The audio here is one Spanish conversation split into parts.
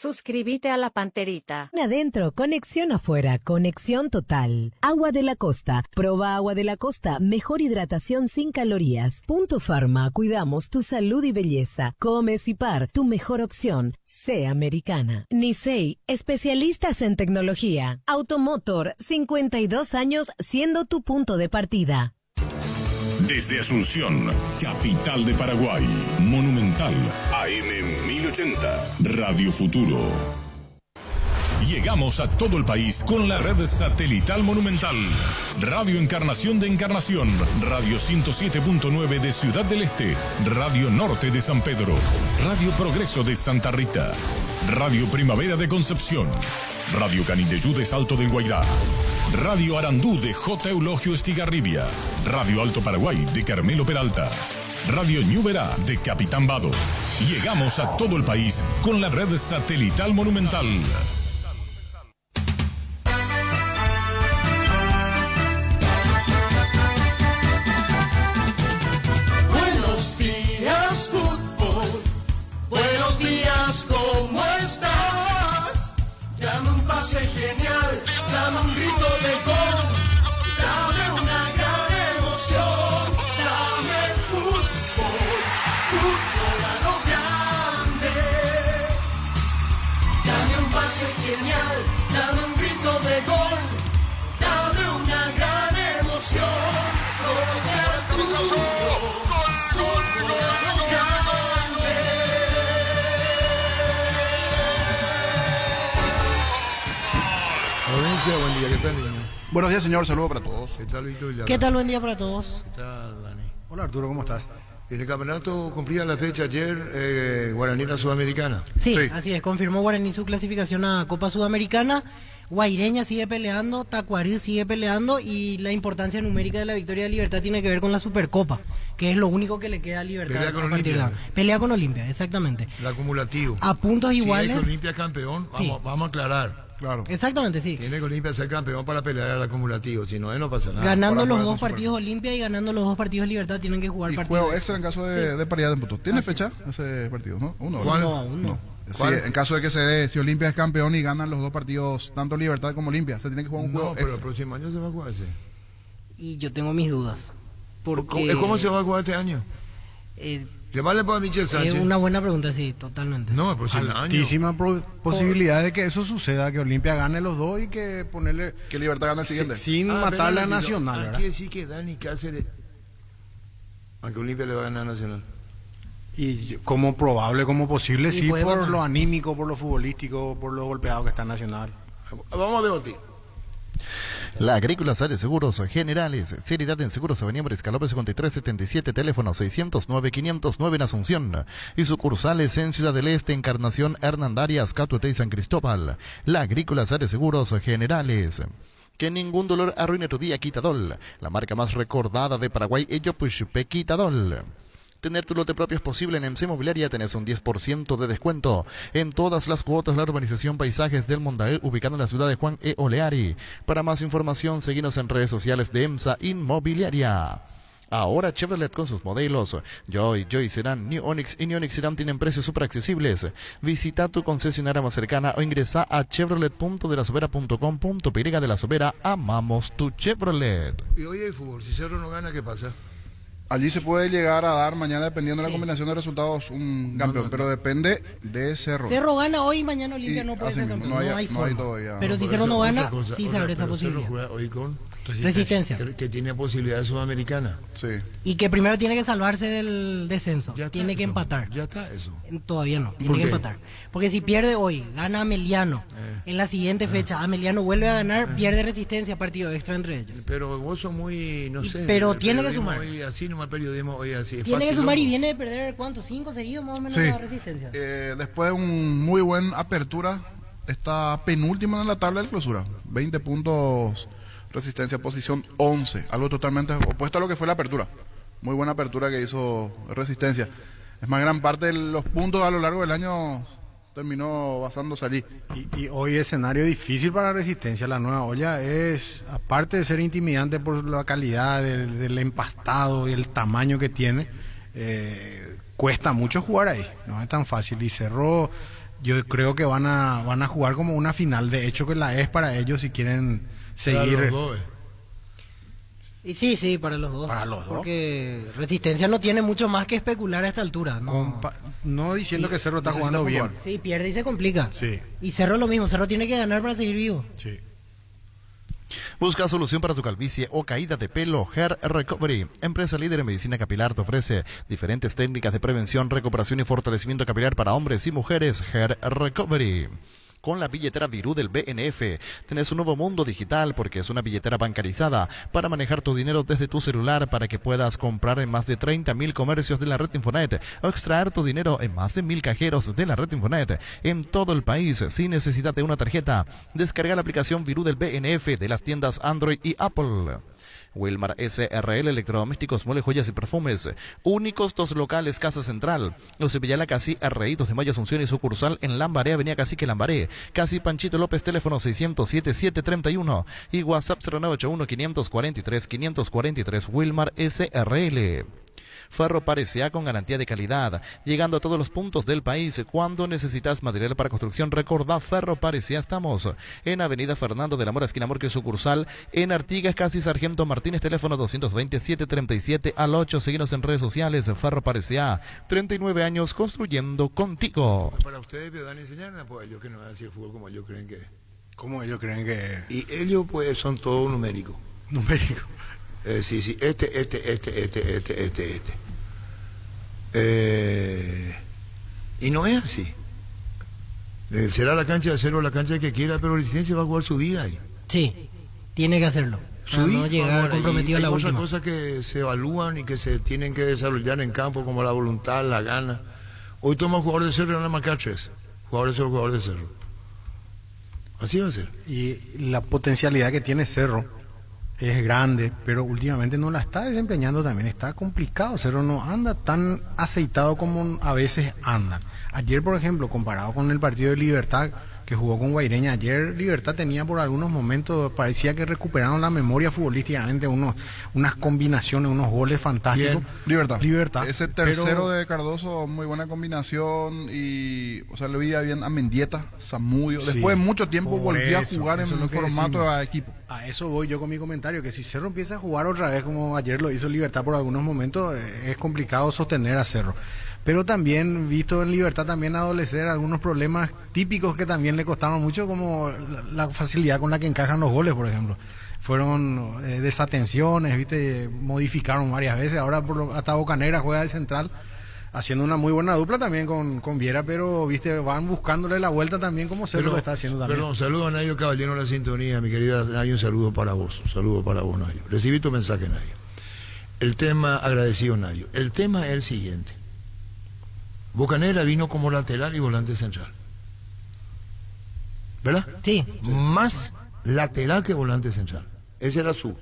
Suscríbete a La Panterita. Adentro, conexión afuera, conexión total. Agua de la Costa. Proba Agua de la Costa. Mejor hidratación sin calorías. Punto Pharma. Cuidamos tu salud y belleza. Comecipar, tu mejor opción. Sé americana. Nisei, especialistas en tecnología. Automotor, 52 años siendo tu punto de partida. Desde Asunción, capital de Paraguay, Monumental, AM 1080, Radio Futuro. Llegamos a todo el país con la red satelital Monumental. Radio Encarnación de Encarnación, Radio 107.9 de Ciudad del Este, Radio Norte de San Pedro, Radio Progreso de Santa Rita, Radio Primavera de Concepción, Radio Canindeyú de Salto del Guairá, Radio Arandú de J. Eulogio Estigarribia, Radio Alto Paraguay de Carmelo Peralta, Radio Ñuberá de Capitán Vado. Llegamos a todo el país con la red satelital Monumental. Buenos días, fútbol. Buenos días, ¿cómo estás? Dame un pase genial, dame un grito de gol, dame una gran emoción, dame fútbol, fútbol a lo grande. Dame un pase genial, dame un grito de gol, dame una gran emoción, gol de Arturo, fútbol a lo grande. Provincia, buen día, ¿qué tal, niño? Buenos días, señor, saludos para todos. ¿Qué tal, Víctor Villarreal? ¿Qué tal? Buen día para todos. ¿Qué tal, Dani? Hola, Arturo, ¿cómo estás? En el campeonato cumplía la fecha ayer, Guaraní la Sudamericana. Sí, Sí. así es, confirmó Guaraní su clasificación a Copa Sudamericana. Guaireña sigue peleando, Tacuarí sigue peleando y la importancia numérica de la victoria de Libertad tiene que ver con la Supercopa, que es lo único que le queda a Libertad. Pelea con a partir de Olimpia. ahora. Pelea con Olimpia, exactamente. El acumulativo. A puntos Si iguales. es que Olimpia es campeón, Sí. vamos a aclarar. Claro. Exactamente, sí. Tiene que Olimpia ser campeón para pelear al acumulativo, si no, no pasa nada. Ganando por los afuera dos son partidos Olimpia y ganando los dos partidos Libertad tienen que jugar Y partidos. juego extra en caso de paridad de puntos. ¿Tiene Ah, sí. fecha ese partido, no? Uno. ¿Cuál? ¿verdad? No, aún no. Sí, ¿Cuál? en caso de que se dé, si Olimpia es campeón y ganan los dos partidos, tanto Libertad como Olimpia, se tiene que jugar un No, juego pero el extra. próximo año se va a jugar ese. Y yo tengo mis dudas. Porque ¿Cómo se va a jugar este año? Llamarle para Michel es Sánchez. una buena pregunta, sí, totalmente. No, el próximo año. Altísima posibilidad de que eso suceda, que Olimpia gane los dos y que ponerle Que Libertad gane el siguiente. sin Ah, matarle a pero Nacional, ¿verdad? Quiere decir que Dani Cáceres, aunque Olimpia le va a ganar a Nacional. Y como probable, como posible, Y sí, puede por pasar. lo anímico, por lo futbolístico, por lo golpeado que está Nacional. Vamos a debatir. La Agrícola Sales Seguros Generales, seriedad en seguros Avenida Escalope 5377, teléfono 609-509 en Asunción y sucursales en Ciudad del Este, Encarnación, Hernandarias, Catuete y San Cristóbal. La Agrícola Sales Seguros Generales. Que ningún dolor arruine tu día, Quitadol, la marca más recordada de Paraguay, ello Pushpe Quitadol. Tener tu lote propio es posible. En EMSA Inmobiliaria tenés un 10% de descuento en todas las cuotas. La urbanización Paisajes del Mondael, ubicada en la ciudad de Juan E. Oleari. Para más información, seguinos en redes sociales de EMSA Inmobiliaria. Ahora Chevrolet con sus modelos Joy Sedan, New Onix y New Onix Sedan tienen precios súper accesibles. Visita tu concesionaria más cercana o ingresa a chevrolet.delasobera.com.py. De La Sobera, amamos tu Chevrolet. Y hoy hay fútbol. Si Cerro no gana, ¿qué pasa? Allí se puede llegar a dar mañana, dependiendo de la Sí. combinación de resultados, un campeón, pero depende de Cerro. Cerro gana hoy y mañana Olimpia Y no puede así ser mismo, campeón. no No hay- hay no hay forma. todavía. Pero No, si Por Cerro eso, no otra gana, cosa, sí se otra, abre esa pero Cerro posibilidad. juega hoy con Resistencia. Que tiene posibilidad sudamericana. Sí. Y que primero tiene que salvarse del descenso. Ya está Tiene que eso. empatar. Ya está eso. Todavía no, tiene ¿Por que qué? empatar. Porque si pierde hoy, gana Ameliano. En la siguiente fecha, Ameliano vuelve a ganar, pierde Resistencia, partido extra entre ellos. Pero vos sos muy, no sé. Pero el tiene que periodismo sumar. Hoy así, no el periodismo hoy así. Es Tiene que fácil, sumar ¿no? y viene de perder, ¿cuántos? 5 seguidos más o menos Sí. la Resistencia. Después de un muy buen apertura, está penúltima en la tabla de clausura. 20 puntos, Resistencia, posición 11. Algo totalmente opuesto a lo que fue la apertura. Muy buena apertura que hizo Resistencia. Es más, gran parte de los puntos a lo largo del año terminó basándose allí. Y hoy escenario difícil para Resistencia. La Nueva Olla es, aparte de ser intimidante por la calidad del empastado y el tamaño que tiene, cuesta mucho jugar ahí. No es tan fácil. Y Cerro yo creo que van a jugar como una final, de hecho que la es para ellos si quieren seguir. Para los dos, Y sí, para los dos. Para los dos. Porque Resistencia no tiene mucho más que especular a esta altura. No, No diciendo que Cerro está necesita jugando bien. puntuar. sí, pierde y se complica. Sí, Y Cerro lo mismo, Cerro tiene que ganar para seguir vivo. sí. Busca solución para tu calvicie o caída de pelo. Hair Recovery, empresa líder en medicina capilar, te ofrece diferentes técnicas de prevención, recuperación y fortalecimiento capilar para hombres y mujeres. Hair Recovery. Con la billetera Virú del BNF tenés un nuevo mundo digital porque es una billetera bancarizada para manejar tu dinero desde tu celular para que puedas comprar en más de 30.000 comercios de la red Infonet o extraer tu dinero en más de 1.000 cajeros de la red Infonet en todo el país sin necesidad de una tarjeta. Descarga la aplicación Virú del BNF de las tiendas Android y Apple. Wilmar SRL, electrodomésticos, muebles, joyas y perfumes. Únicos 2 locales, Casa Central. Los Villela Casi, R.I. 2 de Mayo, Asunción y sucursal en Lambaré, Avenida Cacique Lambaré. Casi Panchito López, teléfono 607-731 y WhatsApp 0981-543-543. Wilmar SRL. Ferro Parecea con garantía de calidad, llegando a todos los puntos del país. Cuando necesitas material para construcción, recordá Ferro Parecea. Estamos en Avenida Fernando de la Mora, esquina Morque, sucursal en Artigas, casi Sargento Martínez, teléfono 227-37 al 8. Síguenos en redes sociales. Ferro Parecea, 39 años construyendo contigo. Para ustedes me van a enseñar, pues ellos que no van a hacer fútbol como ellos creen que es. ¿Cómo ellos creen que Y ellos pues son todos numéricos. numérico? Sí, este. Y no es así. Será la cancha de Cerro la cancha que quiera, pero Resistencia va a jugar su vida ahí. Sí, tiene que hacerlo. Su Para vida no llegar ahora, comprometido a y la hay otras última. cosas que se evalúan y que se tienen que desarrollar en campo, como la voluntad, la gana. Hoy toma jugador de Cerro y van a marcar 3. Jugador de Cerro. Así va a ser. Y la potencialidad que tiene Cerro es grande, pero últimamente no la está desempeñando también. Está complicado. Cerro no anda tan aceitado como a veces andan. Ayer, por ejemplo, comparado con el partido de Libertad que jugó con Guaireña, ayer Libertad tenía por algunos momentos, parecía que recuperaron la memoria futbolísticamente, unas combinaciones, unos goles fantásticos. Libertad. Ese tercero pero- de Cardoso, muy buena combinación. Y, o sea, le veía bien a Mendieta, Zamudio. Sí, Después de mucho tiempo por volvió a eso, jugar en eso es un lo que formato decimos. de equipo. A eso voy yo con mi comentario, que si Cerro empieza a jugar otra vez como ayer lo hizo Libertad por algunos momentos, es complicado sostener a Cerro. Pero también, visto en Libertad también adolecer algunos problemas típicos que también le costaron mucho, como la facilidad con la que encajan los goles, por ejemplo. Fueron desatenciones, viste, modificaron varias veces, ahora hasta Bocanegra juega de central, haciendo una muy buena dupla también con Viera, pero viste, van buscándole la vuelta también como Cerro lo está haciendo también. Perdón, saludo a Nayo Caballero en la sintonía, mi querida Nayo, un saludo para vos, Nayo. Recibí tu mensaje, Nayo. El tema, agradecido, Nayo. El tema es el siguiente. Bocanegra vino como lateral y volante central. ¿Verdad? Sí. Más lateral que volante central. Ese era su.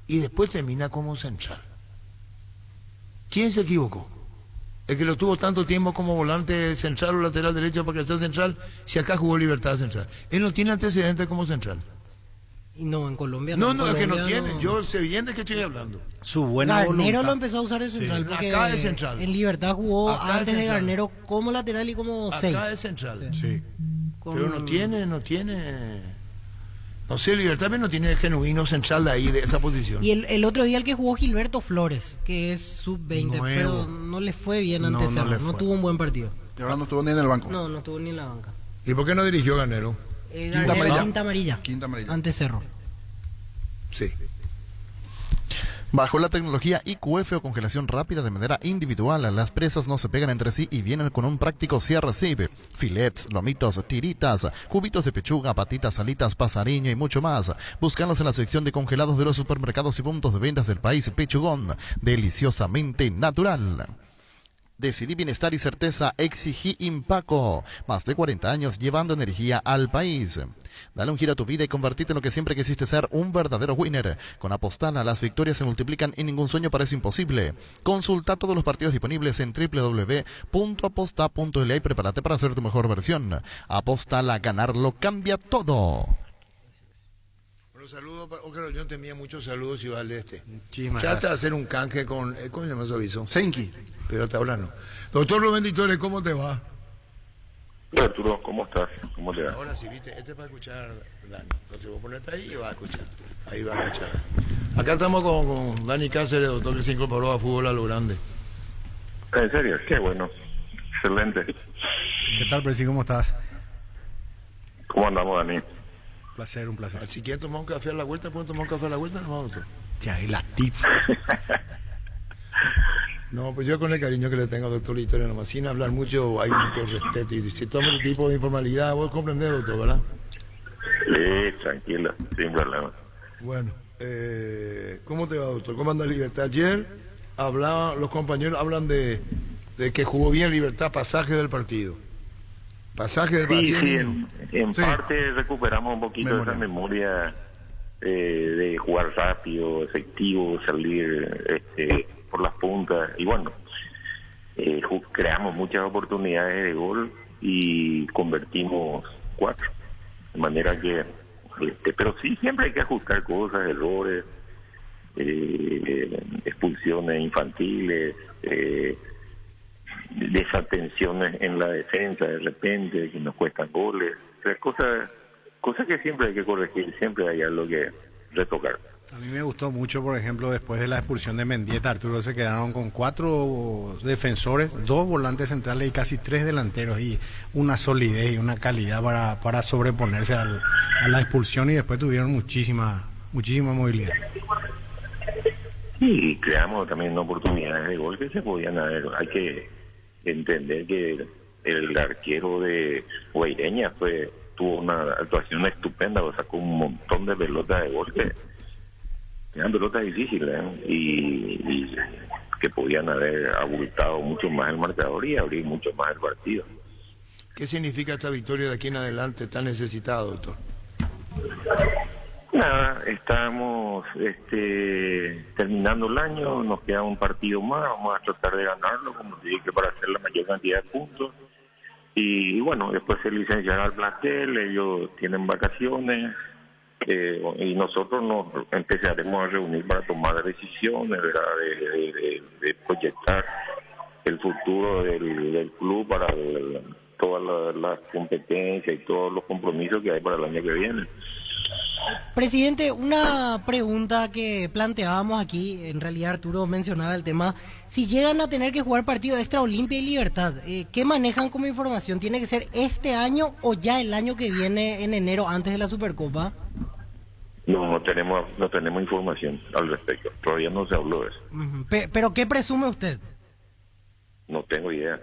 Y después termina como central. ¿Quién se equivocó? El que lo tuvo tanto tiempo como volante central o lateral derecho para que sea central, si acá jugó Libertad central. Él no tiene antecedentes como central. Y no, en Colombia No, en es que no Colombia tiene. Yo sé bien de qué estoy hablando. Su buena Garnero voluntad. lo empezó a usar de central, porque Acá es central. en Libertad jugó Acá es antes de central. Garnero como lateral y como 6. Acá es central. Sí. Pero no tiene. No sé, Libertad pero no tiene genuino central de ahí, de esa posición. Y el otro día el que jugó Gilberto Flores, que es sub-20, Nuevo. pero no le fue bien No, ante no Cerro, le no fue. tuvo un buen partido. Y ahora no estuvo ni en el banco. No estuvo ni en la banca. ¿Y por qué no dirigió Garnero? Garnero, amarilla. Quinta amarilla. Quinta amarilla. Ante Cerro. Sí. Bajo la tecnología IQF o congelación rápida de manera individual, las presas no se pegan entre sí y vienen con un práctico cierre-sib. Filets, lomitos, tiritas, cubitos de pechuga, patitas, alitas, pasariño y mucho más. Búscalos en la sección de congelados de los supermercados y puntos de ventas del país. Pechugón, deliciosamente natural. Decidí bienestar y certeza, exigí Impaco. Más de 40 años llevando energía al país. Dale un giro a tu vida y convertite en lo que siempre quisiste ser, un verdadero winner. Con Apostana las victorias se multiplican y ningún sueño parece imposible. Consulta todos los partidos disponibles en www.aposta.la y prepárate para hacer tu mejor versión. Apostala, ganarlo cambia todo. Bueno, saludos para Oscar yo tenía muchos saludos Ciudad del Este. Muchísimas Trata de gracias. hacer un canje con, ¿cómo se llama su aviso? Senki. Pero hasta ahora no. Doctor Rubén Ditore, ¿cómo te va? Hola Arturo, ¿cómo estás? ¿Cómo te va? Ahora sí, viste, este es para escuchar Dani. Entonces vos ponete ahí y vas a escuchar. Ahí vas a escuchar. Acá estamos con Dani Cáceres, doctor que se incorporó a fútbol a lo grande. ¿En serio? Qué bueno. Excelente. ¿Qué tal, Presi? ¿Cómo estás? ¿Cómo andamos, Dani? Un placer. Si quieres tomar un café a la vuelta, ¿puedo tomar un café a la vuelta? No, doctor. Ya, y la tip. No, pues yo con el cariño que le tengo al doctor Listorio, nomás sin hablar mucho, hay mucho respeto. Y si toma el tipo de informalidad, vos comprendés, doctor, ¿verdad? Sí, tranquilo, sin problema. Bueno, ¿cómo te va, doctor? ¿Cómo anda Libertad? Ayer los compañeros hablan de que jugó bien Libertad, pasaje del partido. Pasaje del partido. Sí, en parte recuperamos un poquito esa memoria de jugar rápido, efectivo, salir por las puntas. Y bueno, creamos muchas oportunidades de gol y convertimos 4. De manera que, pero sí, siempre hay que ajustar cosas, errores, expulsiones infantiles, desatenciones en la defensa de repente que nos cuestan goles, o sea, cosas que siempre hay que corregir, siempre hay algo que retocar. A mí me gustó mucho, por ejemplo, después de la expulsión de Mendieta, Arturo, se quedaron con 4 defensores, 2 volantes centrales y casi 3 delanteros, y una solidez y una calidad para sobreponerse a la expulsión, y después tuvieron muchísima movilidad. Y creamos también oportunidades de gol que se podían haber. Hay que entender que el arquero de Guaireña tuvo una actuación estupenda, sacó un montón de pelotas de gol que eran pelotas difíciles, y que podían haber abultado mucho más el marcador y abrir mucho más el partido. ¿Qué significa esta victoria de aquí en adelante tan necesitada, doctor? Nada, estamos terminando el año, nos queda un partido más, vamos a tratar de ganarlo, como te dije, para hacer la mayor cantidad de puntos. Y bueno, después se licenciará el plantel, ellos tienen vacaciones, y nosotros nos empezaremos a reunir para tomar decisiones, ¿verdad? De proyectar el futuro del club para todas las competencias y todos los compromisos que hay para el año que viene. Presidente, una pregunta que planteábamos aquí, en realidad Arturo mencionaba el tema, si llegan a tener que jugar partido extra Olimpia y Libertad, ¿qué manejan como información? ¿Tiene que ser este año o ya el año que viene en enero antes de la Supercopa? No tenemos información al respecto, todavía no se habló de eso. ¿Pero qué presume usted? No tengo idea.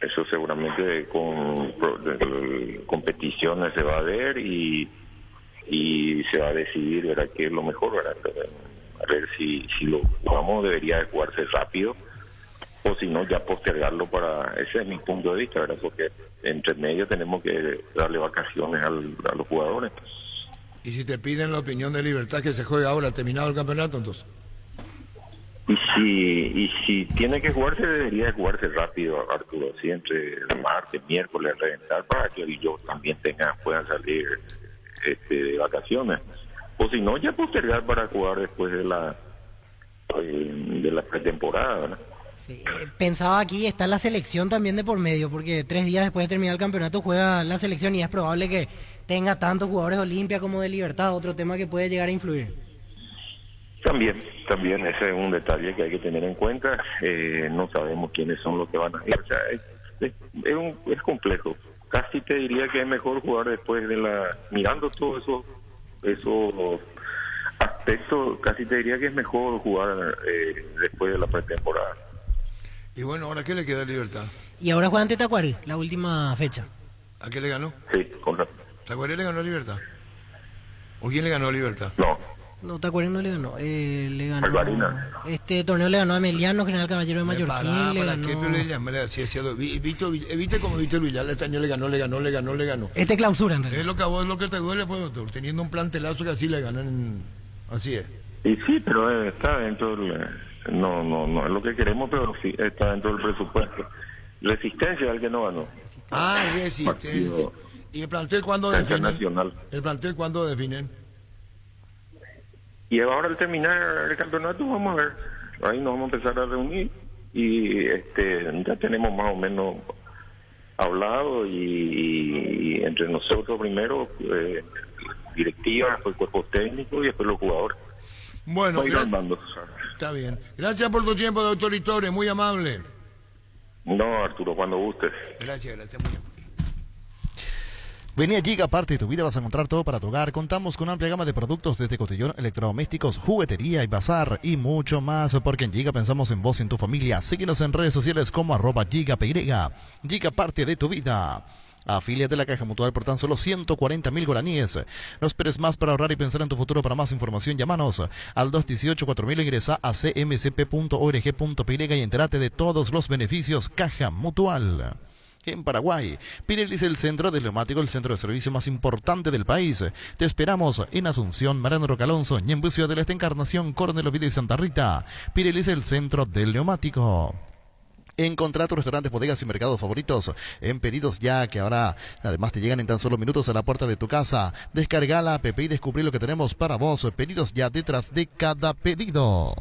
Eso seguramente con competiciones se va a ver y se va a decidir, ¿verdad?, qué es lo mejor, ¿verdad? A ver si lo jugamos, debería de jugarse rápido, o si no, ya postergarlo ese es mi punto de vista, ¿verdad? Porque entre medio tenemos que darle vacaciones a los jugadores. ¿Y si te piden la opinión de Libertad que se juegue ahora, terminado el campeonato, entonces? Y si tiene que jugarse, debería de jugarse rápido, Arturo, así entre martes, miércoles, reventar, para que ellos también puedan salir de vacaciones, o si no, ya postergar para jugar después de la pretemporada, ¿verdad? Sí, pensaba aquí, está la selección también de por medio, porque 3 días después de terminar el campeonato juega la selección y es probable que tenga tantos jugadores de Olimpia como de Libertad, otro tema que puede llegar a influir. También ese es un detalle que hay que tener en cuenta. No sabemos quiénes son los que van a ir, o sea, es complejo. Casi te diría que es mejor jugar después mirando todos esos aspectos, casi te diría que es mejor jugar después de la pretemporada. Y bueno, ¿ahora qué le queda a Libertad? Y ahora juega ante Tacuarí, la última fecha. ¿A qué le ganó? Sí, correcto. ¿Tacuarí le ganó a Libertad? ¿O quién le ganó a Libertad? No, Tacuarí no le ganó. Le ganó Alvarina. Este torneo le ganó a Emiliano, General Caballero de Mallorquín. Le ganó... ¿Viste cómo viste el Villar? Este año le ganó. Este clausura, en realidad. Es lo que te duele, pues, doctor. Teniendo un plantelazo que así le ganan. Así es. Y sí, pero está dentro no es lo que queremos, pero sí está dentro del presupuesto. Resistencia al que no ganó. Resistencia. ¿Y el plantel cuándo definen? Nacional. ¿El plantel cuándo definen? Y ahora al terminar el campeonato vamos a ver, ahí nos vamos a empezar a reunir y ya tenemos más o menos hablado y entre nosotros primero, directiva, después el cuerpo técnico y después los jugadores. Bueno, Va a ir armando. está bien. Gracias por tu tiempo, doctor Itore, muy amable. No, Arturo, cuando gustes. Gracias, muy amable. Vení a Giga, parte de tu vida, vas a encontrar todo para tu hogar. Contamos con una amplia gama de productos desde cotillón, electrodomésticos, juguetería y bazar y mucho más, porque en Giga pensamos en vos y en tu familia. Síguenos en redes sociales como @GigaPY. Giga, parte de tu vida. Afíliate a la Caja Mutual por tan solo 140.000 guaraníes. No esperes más para ahorrar y pensar en tu futuro. Para más información, llámanos al 218-4000, ingresa a cmcp.org.py y entérate de todos los beneficios. Caja Mutual. En Paraguay, Pirelli es el centro del neumático, el centro de servicio más importante del país. Te esperamos en Asunción, Mariano Roca Alonso, Ñemby, Ciudad del Este, Encarnación, Coronel Oviedo y Santa Rita. Pirelli es el centro del neumático. Encontrá tus restaurantes, bodegas y mercados favoritos en Pedidos Ya, que ahora además te llegan en tan solo minutos a la puerta de tu casa. Descarga la app y descubrí lo que tenemos para vos. Pedidos Ya, detrás de cada pedido.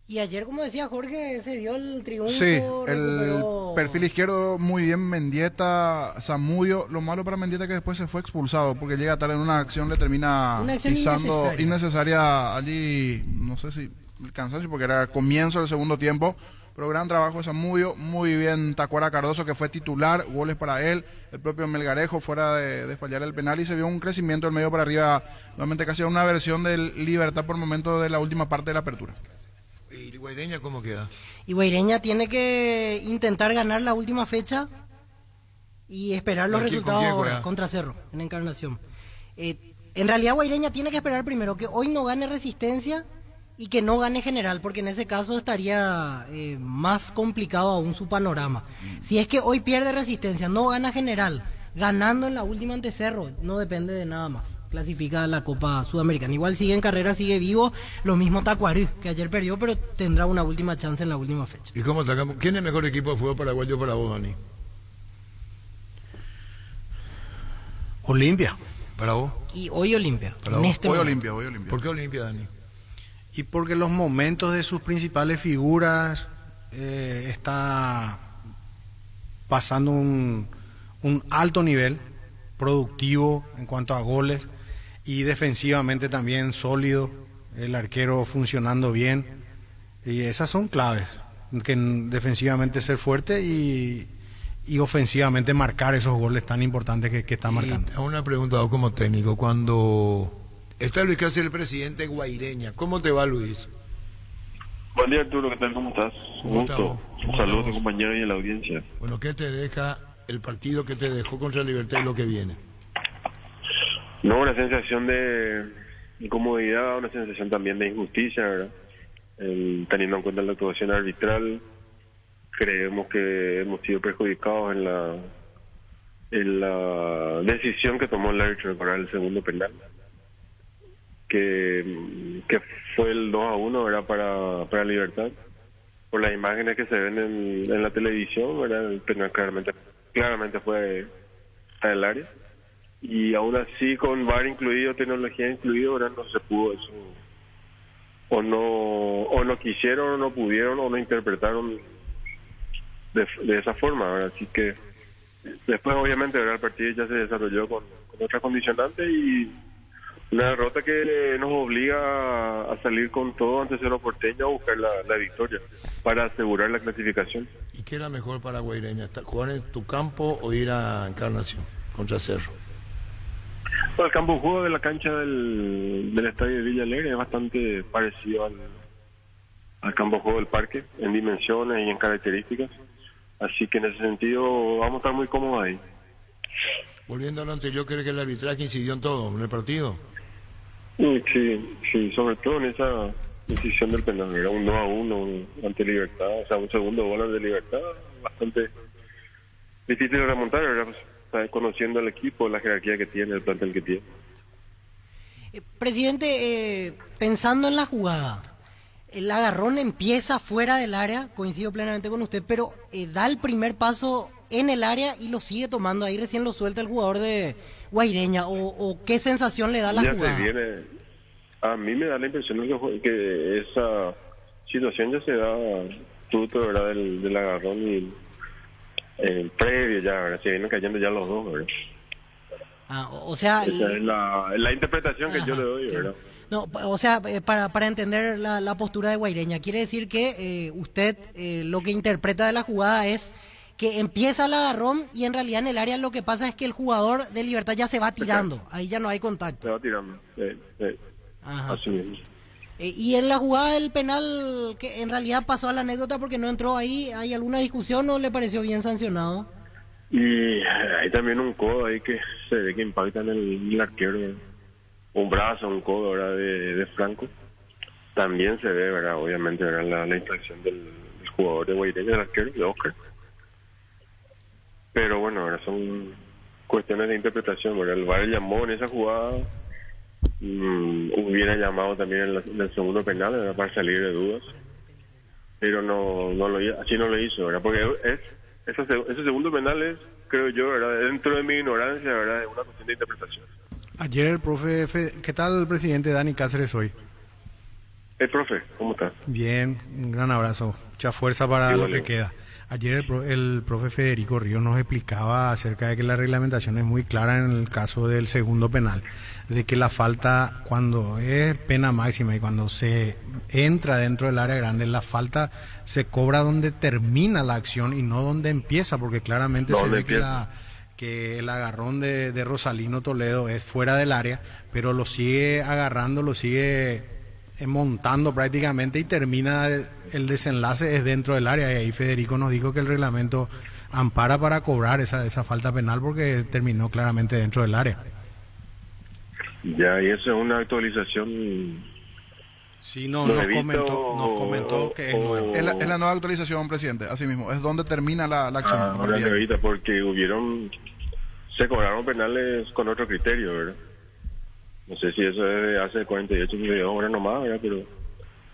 Y ayer, como decía Jorge, se dio el triunfo. Sí, recuperó... el perfil izquierdo muy bien, Mendieta, Zamudio. Lo malo para Mendieta es que después se fue expulsado porque llega tarde en una acción, le termina pisando innecesaria allí, no sé si el cansancio, porque era el comienzo del segundo tiempo. Pero gran trabajo de Zamudio, muy bien Tacuara Cardoso, que fue titular, goles para él, el propio Melgarejo fuera de fallar el penal, y se vio un crecimiento del medio para arriba, nuevamente casi una versión del Libertad por momento de la última parte de la apertura. ¿Y Guaireña cómo queda? Y Guaireña tiene que intentar ganar la última fecha y esperar los resultados ahora contra Cerro, en Encarnación. En realidad Guaireña tiene que esperar primero que hoy no gane Resistencia y que no gane General, porque en ese caso estaría más complicado aún su panorama. Si es que hoy pierde Resistencia, no gana General, ganando en la última ante Cerro, no depende de nada más. Clasifica a la Copa Sudamericana. Igual sigue en carrera, sigue vivo. Lo mismo Tacuarí, que ayer perdió, pero tendrá una última chance en la última fecha. ¿Y cómo sacamos? ¿Quién es el mejor equipo de fútbol paraguayo para vos, Dani? Olimpia. ¿Para vos? Y hoy Olimpia. Hoy Olimpia. ¿Por qué Olimpia, Dani? Y porque los momentos de sus principales figuras está pasando un alto nivel productivo en cuanto a goles y defensivamente también sólido, el arquero funcionando bien, y esas son claves, que defensivamente ser fuerte y ofensivamente marcar esos goles tan importantes que está marcando. Una pregunta como técnico, cuando está Luis Cáceres, el presidente Guaireña, ¿cómo te va, Luis? Buen día, Arturo, ¿qué tal? ¿Cómo estás? Un gusto. Un saludo a tu compañero y a la audiencia. Bueno, ¿qué te deja el partido que te dejó contra Libertad y lo que viene? No, una sensación de incomodidad, una sensación también de injusticia, ¿verdad? Teniendo en cuenta la actuación arbitral, creemos que hemos sido perjudicados en la decisión que tomó el árbitro de parar el segundo penal, que fue el 2-1, ¿verdad? Para Libertad. Por las imágenes que se ven en la televisión, ¿verdad? El penal claramente fue al área, y aún así con VAR incluido, tecnología incluido, ahora no se pudo eso, o no quisieron, o no pudieron, o no interpretaron de esa forma, ¿verdad? Así que después obviamente, ¿verdad? El partido ya se desarrolló con otra condicionante y una derrota que nos obliga a salir con todo ante Cerro Porteño a buscar la victoria para asegurar la clasificación. ¿Y qué era mejor para Guaireña? ¿Jugar en tu campo o ir a Encarnación contra Cerro? Bueno, el campo de juego de la cancha del estadio de Villa Alegre es bastante parecido al campo de juego del parque, en dimensiones y en características. Así que en ese sentido vamos a estar muy cómodos ahí. Volviendo a lo anterior, ¿cree que el arbitraje incidió en todo, en el partido? Sí, sobre todo en esa decisión del penal. Era un 2-1 ante Libertad, o sea, un segundo gol ante Libertad, bastante difícil de remontar, ¿verdad? Pues, conociendo al equipo, la jerarquía que tiene, el plantel que tiene. Presidente, pensando en la jugada, el agarrón empieza fuera del área, coincido plenamente con usted, pero da el primer paso en el área y lo sigue tomando ahí, recién lo suelta el jugador de Guaireña, o qué sensación le da la jugada. A mí me da la impresión que esa situación ya se da fruto, ¿verdad? del agarrón previo ya, ¿verdad? Se vienen cayendo ya los dos, ¿verdad? O sea... Esa es la interpretación que yo le doy, ¿verdad? No, o sea, para entender la postura de Guaireña, quiere decir que usted lo que interpreta de la jugada es que empieza el agarrón y en realidad en el área lo que pasa es que el jugador de Libertad ya se va tirando, ahí ya no hay contacto. Se va tirando, así mismo. Y en la jugada del penal, que en realidad pasó a la anécdota porque no entró ahí, ¿hay alguna discusión o le pareció bien sancionado? Y hay también un codo ahí que se ve que impacta en el arquero, un brazo, un codo, ¿verdad? De Franco. También se ve, ¿verdad? Obviamente, ¿verdad? La infracción del jugador de Guaireña, del arquero, de Oscar. Pero bueno, ¿verdad? Son cuestiones de interpretación, ¿verdad? El VAR llamó en esa jugada, hubiera llamado también en el segundo penal, ¿verdad? Para salir de dudas, pero así no lo hizo, ¿verdad? Porque ese segundo penal es, creo yo, ¿verdad? Dentro de mi ignorancia, ¿verdad? Es una cuestión de interpretación. Ayer el profe, ¿qué tal el presidente Dani Cáceres hoy? Profe, ¿cómo estás? Bien, un gran abrazo, mucha fuerza para lo que queda. Ayer el profe Federico Ríos nos explicaba acerca de que la reglamentación es muy clara en el caso del segundo penal, de que la falta, cuando es pena máxima y cuando se entra dentro del área grande, la falta se cobra donde termina la acción y no donde empieza, porque claramente se ve que el agarrón de Rosalino Toledo es fuera del área, pero lo sigue agarrando, lo sigue montando prácticamente y termina el desenlace es dentro del área, y ahí Federico nos dijo que el reglamento ampara para cobrar esa falta penal porque terminó claramente dentro del área. Ya, y eso es una actualización. Sí, nos comentó que es nuevo. Es la nueva actualización, presidente, así mismo, es donde termina la acción. Una nuevita, porque se cobraron penales con otro criterio, ¿verdad? No sé si eso es de hace 48 horas nomás, ¿verdad? Pero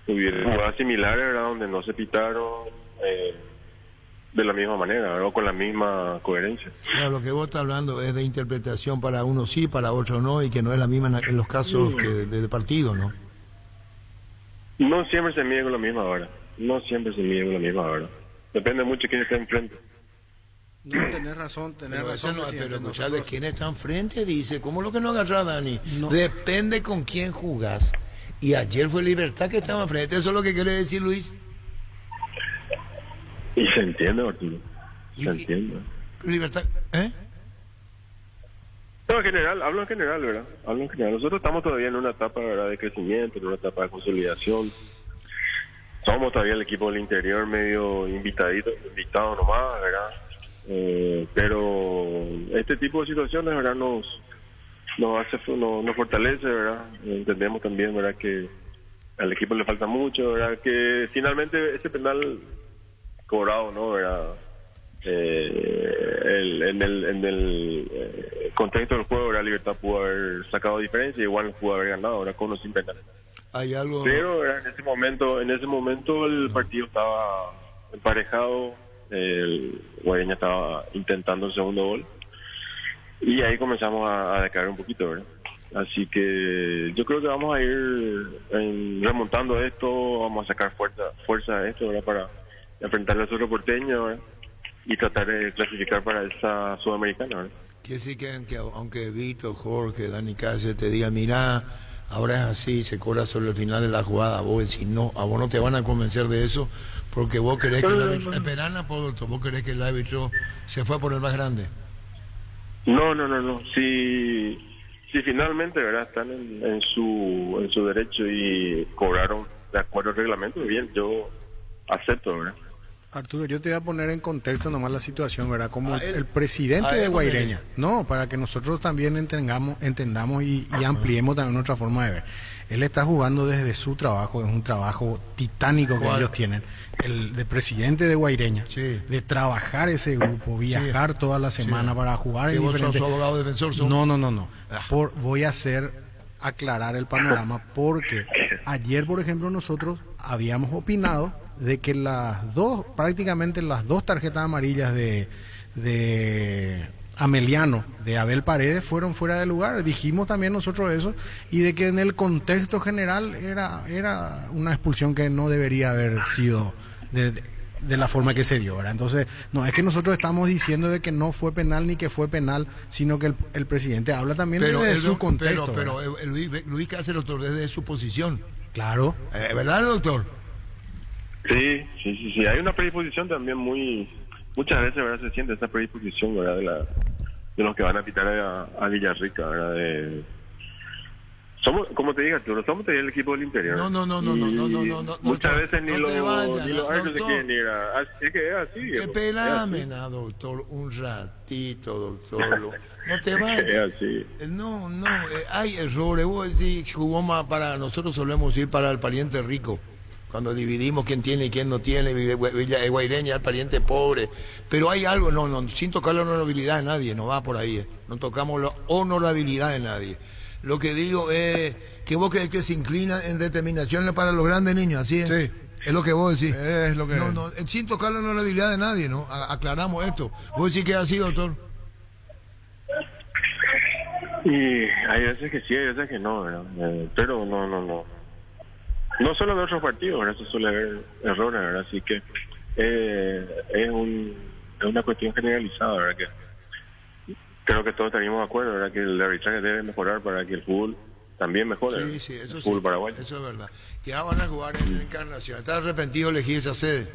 hubieron jugadas similares, ¿verdad? Donde no se pitaron de la misma manera, ¿verdad? O con la misma coherencia. Claro, lo que vos estás hablando es de interpretación, para uno sí, para otro no, y que no es la misma en los casos de partido, ¿no? No siempre se mide con la misma hora. Depende mucho de quién está enfrente. No, tenés razón, pero escuchar de quién está enfrente, dice, ¿cómo lo que no agarra Dani? No. Depende con quién jugás. Y ayer fue Libertad que estaba enfrente, ¿eso es lo que quiere decir Luis? Y se entiende, Arturo, se entiende. Libertad, No, hablo en general, ¿verdad? Nosotros estamos todavía en una etapa, ¿verdad? De crecimiento, en una etapa de consolidación. Somos todavía el equipo del interior medio invitado nomás, ¿verdad? Pero este tipo de situaciones, ¿verdad? Nos fortalece, ¿verdad? Entendemos también, ¿verdad? Que al equipo le falta mucho, ¿verdad? Que finalmente este penal cobrado, ¿no? ¿Verdad? En el contexto del juego, ¿verdad? Libertad pudo haber sacado diferencia, igual pudo haber ganado, ¿verdad? Con o sin penal. Hay algo. Pero, ¿verdad? En ese momento el partido estaba emparejado. El Guaireña estaba intentando el segundo gol y ahí comenzamos a decaer un poquito, ¿verdad? Así que yo creo que vamos a ir remontando esto, vamos a sacar fuerza de esto, ¿verdad? Para enfrentar al Cerro Porteño, ¿verdad? Y tratar de clasificar para esa Sudamericana, ¿verdad? Quiere decir que aunque Víctor, Jorge, Dani Cáceres te diga, mira, ahora es así, se cobra sobre el final de la jugada, vos decís, no, a vos no te van a convencer de eso, porque vos querés que el árbitro, vos querés que el árbitro se fue por el más grande. No. Si finalmente, ¿verdad? Están en su derecho y cobraron de acuerdo al reglamento, bien, yo acepto, ¿verdad? Arturo, yo te voy a poner en contexto nomás la situación, ¿verdad? Como el presidente de Guaireña, no, para que nosotros también entendamos y ampliemos también nuestra forma de ver. Él está jugando desde su trabajo, es un trabajo titánico que ellos tienen, el de presidente de Guaireña, de trabajar ese grupo, viajar toda la semana para jugar en diferentes... abogado defensor? No. Voy a aclarar el panorama, porque ayer, por ejemplo, nosotros habíamos opinado de que prácticamente las dos tarjetas amarillas de Ameliano, de Abel Paredes, fueron fuera de lugar. Dijimos también nosotros eso, y de que en el contexto general era una expulsión que no debería haber sido de la forma que se dio, ¿verdad? Entonces, no es que nosotros estamos diciendo de que no fue penal ni que fue penal, sino que el presidente habla también de su contexto. Pero Luis Cáceres, doctor, desde su posición. Claro. ¿Verdad, doctor? Sí. Hay una predisposición también muchas veces, ¿verdad? Se siente esa predisposición, ¿verdad? De los que van a pitar a Villarrica, ¿verdad? Somos, como te dije, Arturo, somos el equipo del interior. No. Muchas veces ni los árbitros se quieren ir es que es así. Espérame, doctor, un ratito, doctor. No te vayas. Es así. No, hay errores. Vos decís, jugó más para, nosotros solemos ir para el pariente rico. Cuando dividimos quién tiene y quién no tiene, Guaireña, el pariente pobre. Pero hay algo, sin tocar la honorabilidad de nadie, no va por ahí. No tocamos la honorabilidad de nadie. Lo que digo es que vos crees que se inclina en determinaciones para los grandes niños, ¿así es? Sí. Es lo que vos decís. Es lo que No, sin tocar la honorabilidad de nadie, ¿no? Aclaramos esto. Vos decís que es así, doctor. Y hay veces que sí, hay veces que no, ¿verdad? Pero no. No solo de otros partidos, ¿verdad? Eso suele haber errores, ¿verdad? Así que es una cuestión generalizada, ¿verdad? Que creo que todos estaríamos de acuerdo, ¿verdad? Que el arbitraje debe mejorar para que el fútbol también mejore. Sí, eso el fútbol sí, paraguayo. eso es verdad. Y ahora van a jugar en la Encarnación. ¿Estás arrepentido de elegir esa sede?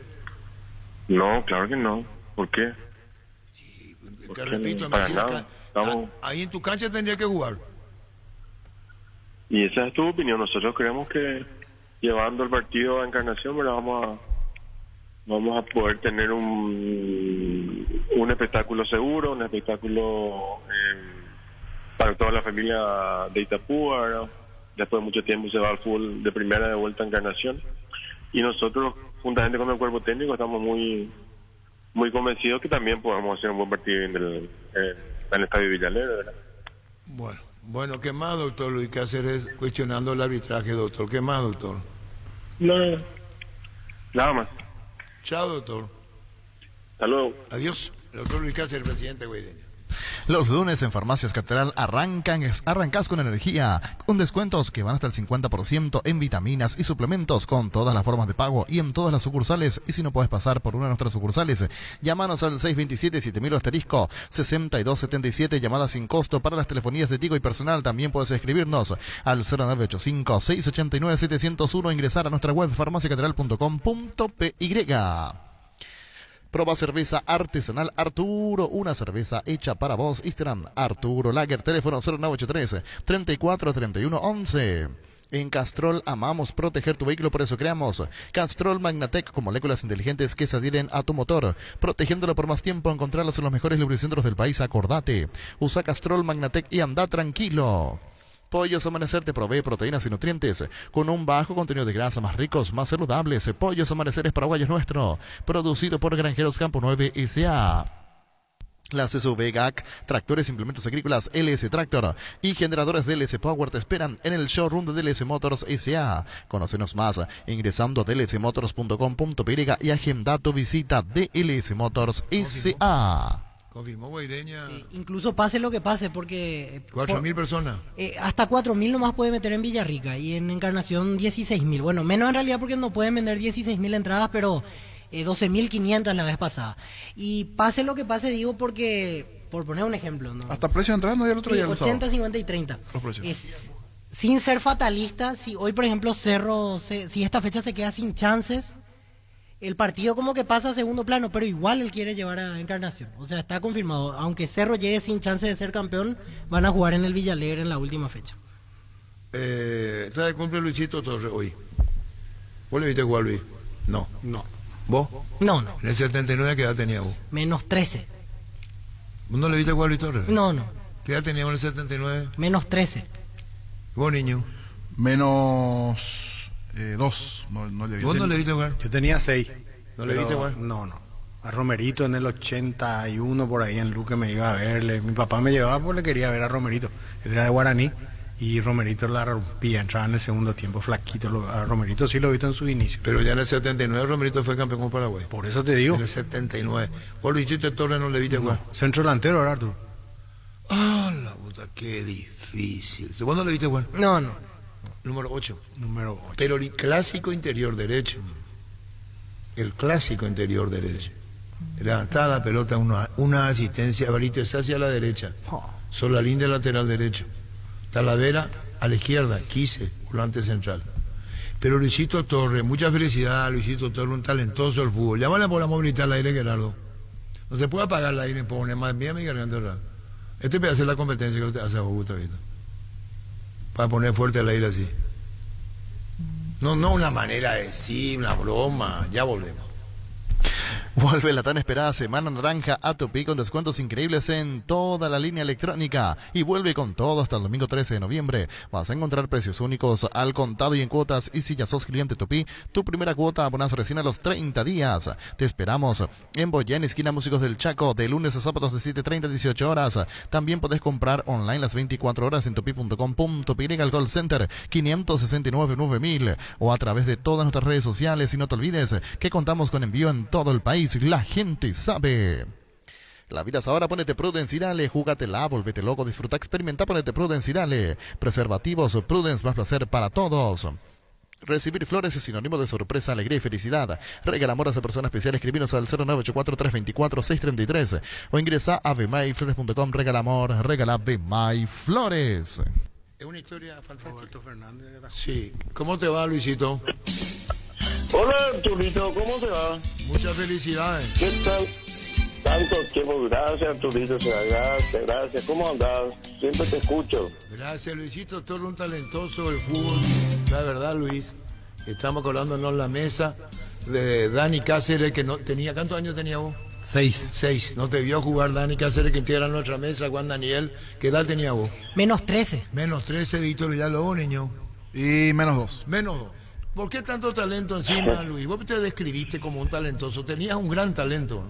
No, claro que no. ¿Por qué? Sí, te repito, para nada. Ahí en tu cancha tendría que jugar. Y esa es tu opinión. Nosotros creemos que llevando el partido a Encarnación, ¿verdad? Vamos a poder tener un espectáculo seguro, un espectáculo para toda la familia de Itapúa, ¿verdad? Después de mucho tiempo se va al fútbol de primera de vuelta a Encarnación. Y nosotros, juntamente con el cuerpo técnico, estamos muy convencidos que también podamos hacer un buen partido en el Estadio Villalero, ¿verdad? Bueno, ¿qué más, doctor Luis Cáceres, cuestionando el arbitraje, doctor? ¿Qué más, doctor? No, nada más. Chao, doctor. Hasta luego. Adiós. El doctor Luis Cáceres, presidente Guaireña. Los lunes en Farmacias Catedral arrancas con energía, con descuentos que van hasta el 50% en vitaminas y suplementos, con todas las formas de pago y en todas las sucursales. Y si no puedes pasar por una de nuestras sucursales, llámanos al 627-7000-6277, llamada sin costo para las telefonías de Tigo y personal. También puedes escribirnos al 0985-689-701, ingresar a nuestra web farmaciacatedral.com.py. Proba cerveza artesanal Arturo, una cerveza hecha para vos. Instagram Arturo Lager, teléfono 0983-343111. En Castrol amamos proteger tu vehículo, por eso creamos Castrol Magnatec con moléculas inteligentes que se adhieren a tu motor, protegiéndolo por más tiempo. Encontrarlas en los mejores lubricentros del país, acordate. Usa Castrol Magnatec y anda tranquilo. Pollos Amanecer te provee proteínas y nutrientes con un bajo contenido de grasa, más ricos, más saludables. Pollos Amanecer es paraguayo, es nuestro, producido por Granjeros Campo 9 S.A. Las SUV GAC, tractores, implementos agrícolas LS Tractor y generadores de LS Power te esperan en el showroom de DLS Motors S.A. Conócenos más ingresando a dlsmotors.com.py y agenda tu visita de DLS Motors S.A. Confirmó Guaireña. Sí, incluso pase lo que pase, porque 4.000 personas. Hasta 4.000 nomás puede meter en Villarrica y en Encarnación 16.000. Bueno, menos en realidad porque no pueden vender 16.000 entradas, pero 12.500 la vez pasada. Y pase lo que pase, digo, porque, por poner un ejemplo, ¿no? Hasta precio de entrada no, ya el otro día. 80, 50 y 30. Sin ser fatalista, si hoy, por ejemplo, Cerro, si esta fecha se queda sin chances, el partido como que pasa a segundo plano, pero igual él quiere llevar a Encarnación. O sea, está confirmado. Aunque Cerro llegue sin chance de ser campeón, van a jugar en el Villalegre en la última fecha. Está de cumple Luisito Torres hoy. ¿Vos le viste jugar, Luis? No. ¿Vos? No. ¿En el 79 qué edad tenía vos? Menos 13. ¿Vos no le viste jugar a Luis Torres? No. ¿Qué edad teníamos en el 79? Menos 13. ¿Vos, niño? Menos 2. No le vi. ¿Vos no le viste jugar? Yo tenía 6. ¿No le viste jugar? No. A Romerito en el 81 por ahí en Luque me iba a verle. Mi papá me llevaba porque le quería ver a Romerito. Él era de Guaraní y Romerito la rompía, entraba en el segundo tiempo flaquito. A Romerito sí lo he visto en su inicio. Pero ya en el 79 Romerito fue campeón con Paraguay. Por eso te digo. En el 79. ¿Vos Luisito Torres no le viste jugar? Centro delantero, ¿verdad, Arturo? Ah, la puta, qué difícil. ¿Vos no le viste jugar? No. Número 8. Número 8. Pero el clásico interior derecho. el clásico interior derecho. Levantaba la pelota, una asistencia, Barito es hacia la derecha, Solalín de lateral derecho, Talavera a la izquierda, Quise, volante central. Pero Luisito Torres, mucha felicidad, Luisito Torres, un talentoso del fútbol. Llámale por la movilidad al aire, Gerardo. No se puede apagar el aire, poner más bien mi garganta rara. Este puede hacer la competencia que usted hace a Gustavito. Para poner fuerte el aire así. No una manera de decir, una broma. Ya volvemos. Vuelve la tan esperada Semana Naranja a Tupi con descuentos increíbles en toda la línea electrónica y vuelve con todo hasta el domingo 13 de noviembre. Vas a encontrar precios únicos al contado y en cuotas, y si ya sos cliente Tupi, tu primera cuota abonas recién a los 30 días. Te esperamos en Boyán, esquina Músicos del Chaco, de lunes a sábados de 7:30 a 18 horas. También podés comprar online las 24 horas en tupi.com.py, al call center 569-9000 o a través de todas nuestras redes sociales. Y no te olvides que contamos con envío en todo el país. La gente sabe. La vida es ahora, ponete Prudence y dale, júgatela, volvete loco, disfruta, experimenta, ponete Prudence y dale. Preservativos, Prudence, más placer para todos. Recibir flores es sinónimo de sorpresa, alegría y felicidad. Regala amor a esa persona especial. Escribinos al 0984-324-633 o ingresa a bmayflores.com. Regala amor, regala Bmayflores. Es una historia fantástica. Roberto Fernández de Sí. ¿Cómo te va, Luisito? Hola, Arturito, ¿cómo te va? Muchas felicidades. ¿Qué tal? Tanto tiempo, gracias, Arturito, gracias. ¿Cómo andás? Siempre te escucho. Gracias, Luisito, todo un talentoso del fútbol. La verdad, Luis, estamos acordándonos en la mesa de Dani Cáceres, que no tenía, ¿cuántos años tenía vos? 6. No te vio jugar Dani Cáceres, que integra nuestra mesa, Juan Daniel. ¿Qué edad tenía vos? Menos 13. Menos 13, Víctor Villalobos, niño. Y menos 2. Menos 2. ¿Por qué tanto talento encima, Luis? Vos te describiste como un talentoso, tenías un gran talento.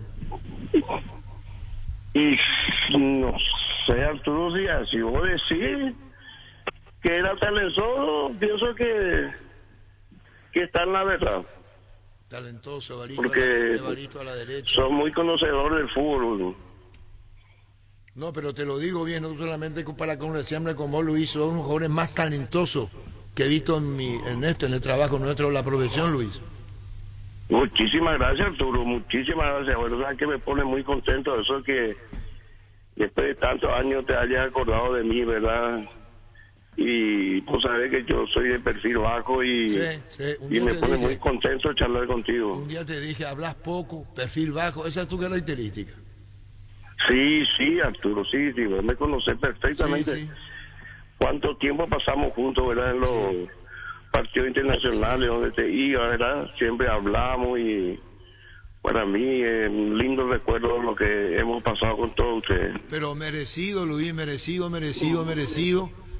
Y no sé, Arturo Díaz, si vos decís que era talentoso, pienso que está en la verdad. Talentoso, Evaristo, porque Evaristo a la derecha. Son muy conocedor del fútbol. No, pero te lo digo bien, no solamente para conocerme como Luis, son unos jóvenes más talentosos que he visto en el trabajo nuestro, la profesión, Luis. Muchísimas gracias, Arturo, muchísimas gracias. Verdad que me pone muy contento eso, que después de tantos años te hayas acordado de mí, ¿verdad? Y pues sabes que yo soy de perfil bajo y me pone muy contento charlar contigo. Un día te dije, hablas poco, perfil bajo, esa es tu característica. Sí, Arturo, sí, vos me conoces perfectamente. Sí. ¿Cuánto tiempo pasamos juntos, verdad, en los partidos internacionales donde te iba, verdad? Siempre hablamos y para mí es un lindo recuerdo lo que hemos pasado con todos ustedes. Pero merecido, Luis, merecido.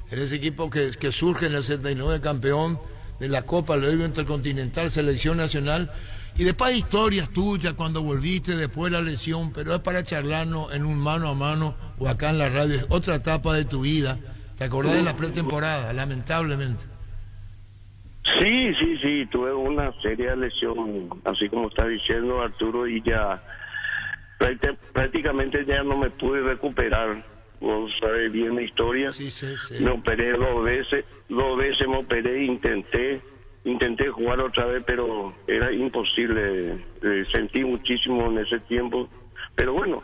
Eres equipo que surge en el 79, campeón de la Copa León Intercontinental, Selección Nacional. Y después hay historias tuyas cuando volviste después de la lesión, pero es para charlarnos en un mano a mano o acá en la radio. Es otra etapa de tu vida. ¿Te acordás de la pretemporada, lamentablemente? Sí, tuve una seria lesión, así como está diciendo Arturo, y ya prácticamente ya no me pude recuperar. Vos sabés bien la historia. Sí. Me operé 2 veces me operé, intenté jugar otra vez, pero era imposible. Sentí muchísimo en ese tiempo, pero bueno,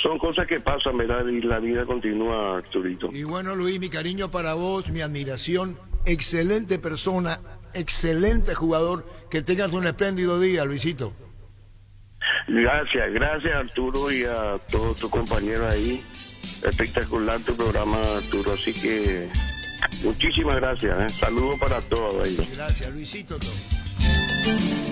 son cosas que pasan, ¿verdad? Y la vida continúa, Arturito. Y bueno, Luis, mi cariño para vos, mi admiración, excelente persona, excelente jugador, que tengas un espléndido día, Luisito. Gracias Arturo y a todos tus compañeros ahí. Espectacular tu programa, Arturo, así que muchísimas gracias. Saludos para todos ahí. Gracias, Luisito.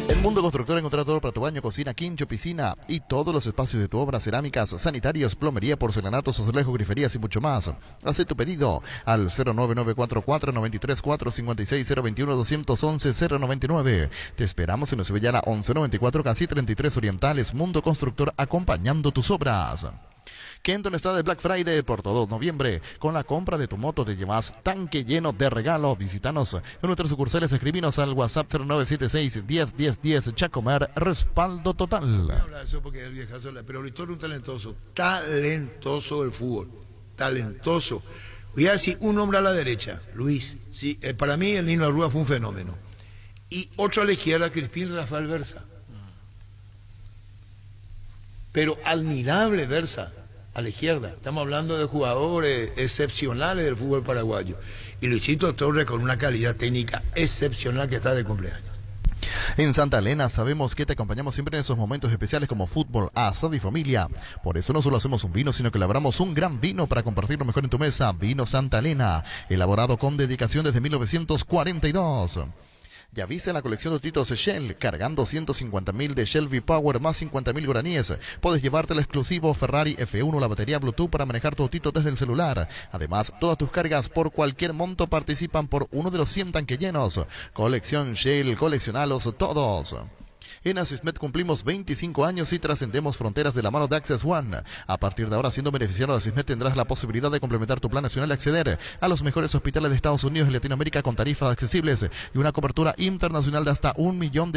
El Mundo Constructor encontrará todo para tu baño, cocina, quincho, piscina y todos los espacios de tu obra: cerámicas, sanitarios, plomería, porcelanatos, azulejos, griferías y mucho más. Haz tu pedido al 09944-93456-021-211-099. Te esperamos en Sevillana 1194, casi 33 Orientales. Mundo Constructor, acompañando tus obras. Kenton está de Black Friday por todo noviembre. Con la compra de tu moto te llevas tanque lleno de regalos. Visítanos en nuestras sucursales. Escribinos al WhatsApp 0976-101010. Chacomer, respaldo total. No habla de eso porque es el viejazo, pero Luis Torres es un talentoso del fútbol. Talentoso. Voy a decir un nombre a la derecha, Luis. Sí, para mí el Nino Arrúa fue un fenómeno. Y otro a la izquierda, Crispín Rafael Versa. pero admirable Versa, a la izquierda. Estamos hablando de jugadores excepcionales del fútbol paraguayo. Y Luisito Torres con una calidad técnica excepcional que está de cumpleaños. En Santa Elena sabemos que te acompañamos siempre en esos momentos especiales como fútbol, asado y familia. Por eso no solo hacemos un vino, sino que elaboramos un gran vino para compartir lo mejor en tu mesa. Vino Santa Elena, elaborado con dedicación desde 1942. Ya viste la colección de títulos Shell, cargando 150.000 de Shell V-Power más 50.000 guaraníes. Puedes llevarte el exclusivo Ferrari F1, la batería Bluetooth para manejar tu autito desde el celular. Además, todas tus cargas por cualquier monto participan por uno de los 100 tanques llenos. Colección Shell, coleccionalos todos. En Asismed cumplimos 25 años y trascendemos fronteras de la mano de Access One. A partir de ahora, siendo beneficiario de Asismed, tendrás la posibilidad de complementar tu plan nacional y acceder a los mejores hospitales de Estados Unidos y Latinoamérica con tarifas accesibles y una cobertura internacional de hasta $1 millón.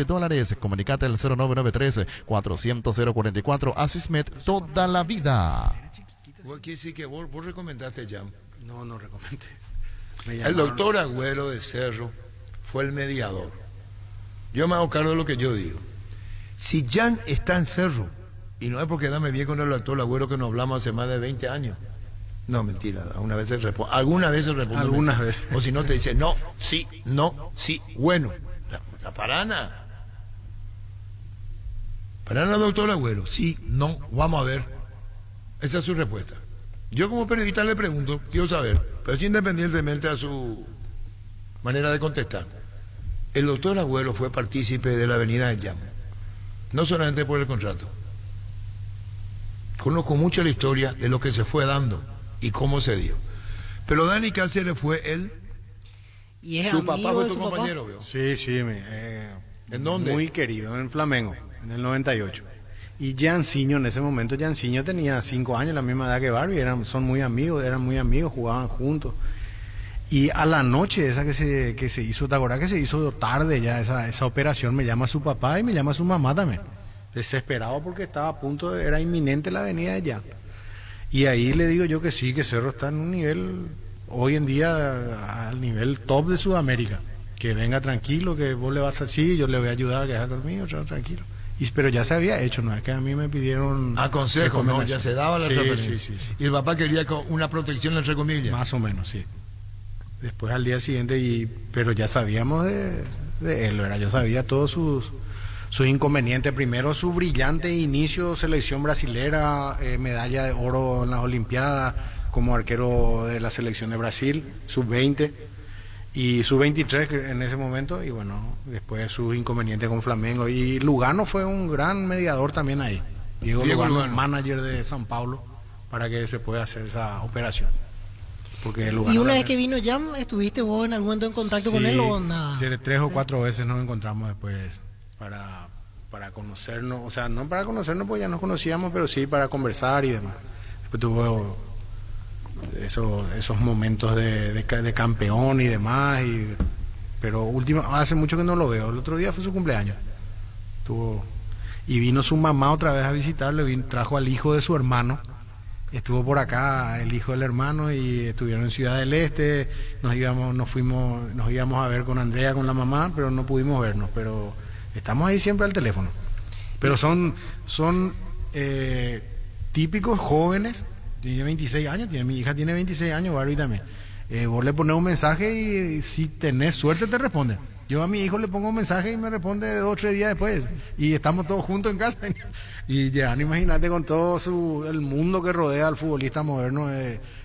Comunicate al 0993-400-044. Asismed, toda la vida. ¿Vos quiere decir que vos recomendaste Jam? No recomendé. El doctor Agüero de Cerro fue el mediador. Yo me hago cargo de lo que yo digo. Si Jan está en Cerro, y no es porque dame bien con el doctor Agüero que nos hablamos hace más de 20 años. No, mentira, algunas veces responde. Algunas veces. O si no te dice no, sí, bueno. La parana. Parana, doctor Agüero. Sí, no, vamos a ver. Esa es su respuesta. Yo como periodista le pregunto, quiero saber, pero es independientemente a su manera de contestar. El doctor Agüero fue partícipe de la avenida de Llamo, no solamente por el contrato. Conozco mucho la historia de lo que se fue dando y cómo se dio. Pero Dani Cáceres fue él. ¿Y es su papá fue tu su compañero, papá? veo. Sí, ¿En dónde? Muy querido, en Flamengo, en el 98. Y Janciño, en ese momento, Janciño tenía 5 años, la misma edad que Barbie, eran muy amigos, jugaban juntos. Y a la noche esa que se hizo, ¿te acordás que se hizo tarde ya esa operación? Me llama su papá y me llama su mamá también. Desesperado porque estaba a punto, era inminente la venida de ella. Y ahí le digo yo que sí, que Cerro está en un nivel, hoy en día, al nivel top de Sudamérica. Que venga tranquilo, que vos le vas así, yo le voy a ayudar, que haga conmigo, tranquilo. Pero ya se había hecho, no es que a mí me pidieron consejo, ¿no? Ya se daba la referencia. Sí. Y el papá quería una protección entre comillas. Más o menos, sí. Después al día siguiente, pero ya sabíamos de él, ¿verdad? Yo sabía todos sus inconvenientes. Primero su brillante inicio, selección brasilera, medalla de oro en las Olimpiadas como arquero de la selección de Brasil, sub-20 y sub-23 en ese momento, y bueno, después sus inconvenientes con Flamengo. Y Lugano fue un gran mediador también ahí. Diego Lugano, manager de San Paulo, para que se pueda hacer esa operación. Porque y una vez que vino Jam, ¿estuviste vos en algún momento en contacto con él o nada? Sí, 3 o 4 veces nos encontramos después para conocernos, o sea, no para conocernos porque ya nos conocíamos, pero sí para conversar y demás. Después tuvo esos momentos de campeón y demás, pero hace mucho que no lo veo. El otro día fue su cumpleaños. Y vino su mamá otra vez a visitarle, trajo al hijo de su hermano. Estuvo por acá el hijo del hermano y estuvieron en Ciudad del Este. Nos íbamos a ver con Andrea, con la mamá, pero no pudimos vernos. Pero estamos ahí siempre al teléfono. Pero son típicos jóvenes. Tiene 26 años, mi hija tiene 26 años, Barbie también. Vos le pones un mensaje y si tenés suerte te responde. Yo a mi hijo le pongo un mensaje y me responde 2 o 3 días después. Y estamos todos juntos en casa. Y ya, imagínate con todo el mundo que rodea al futbolista moderno.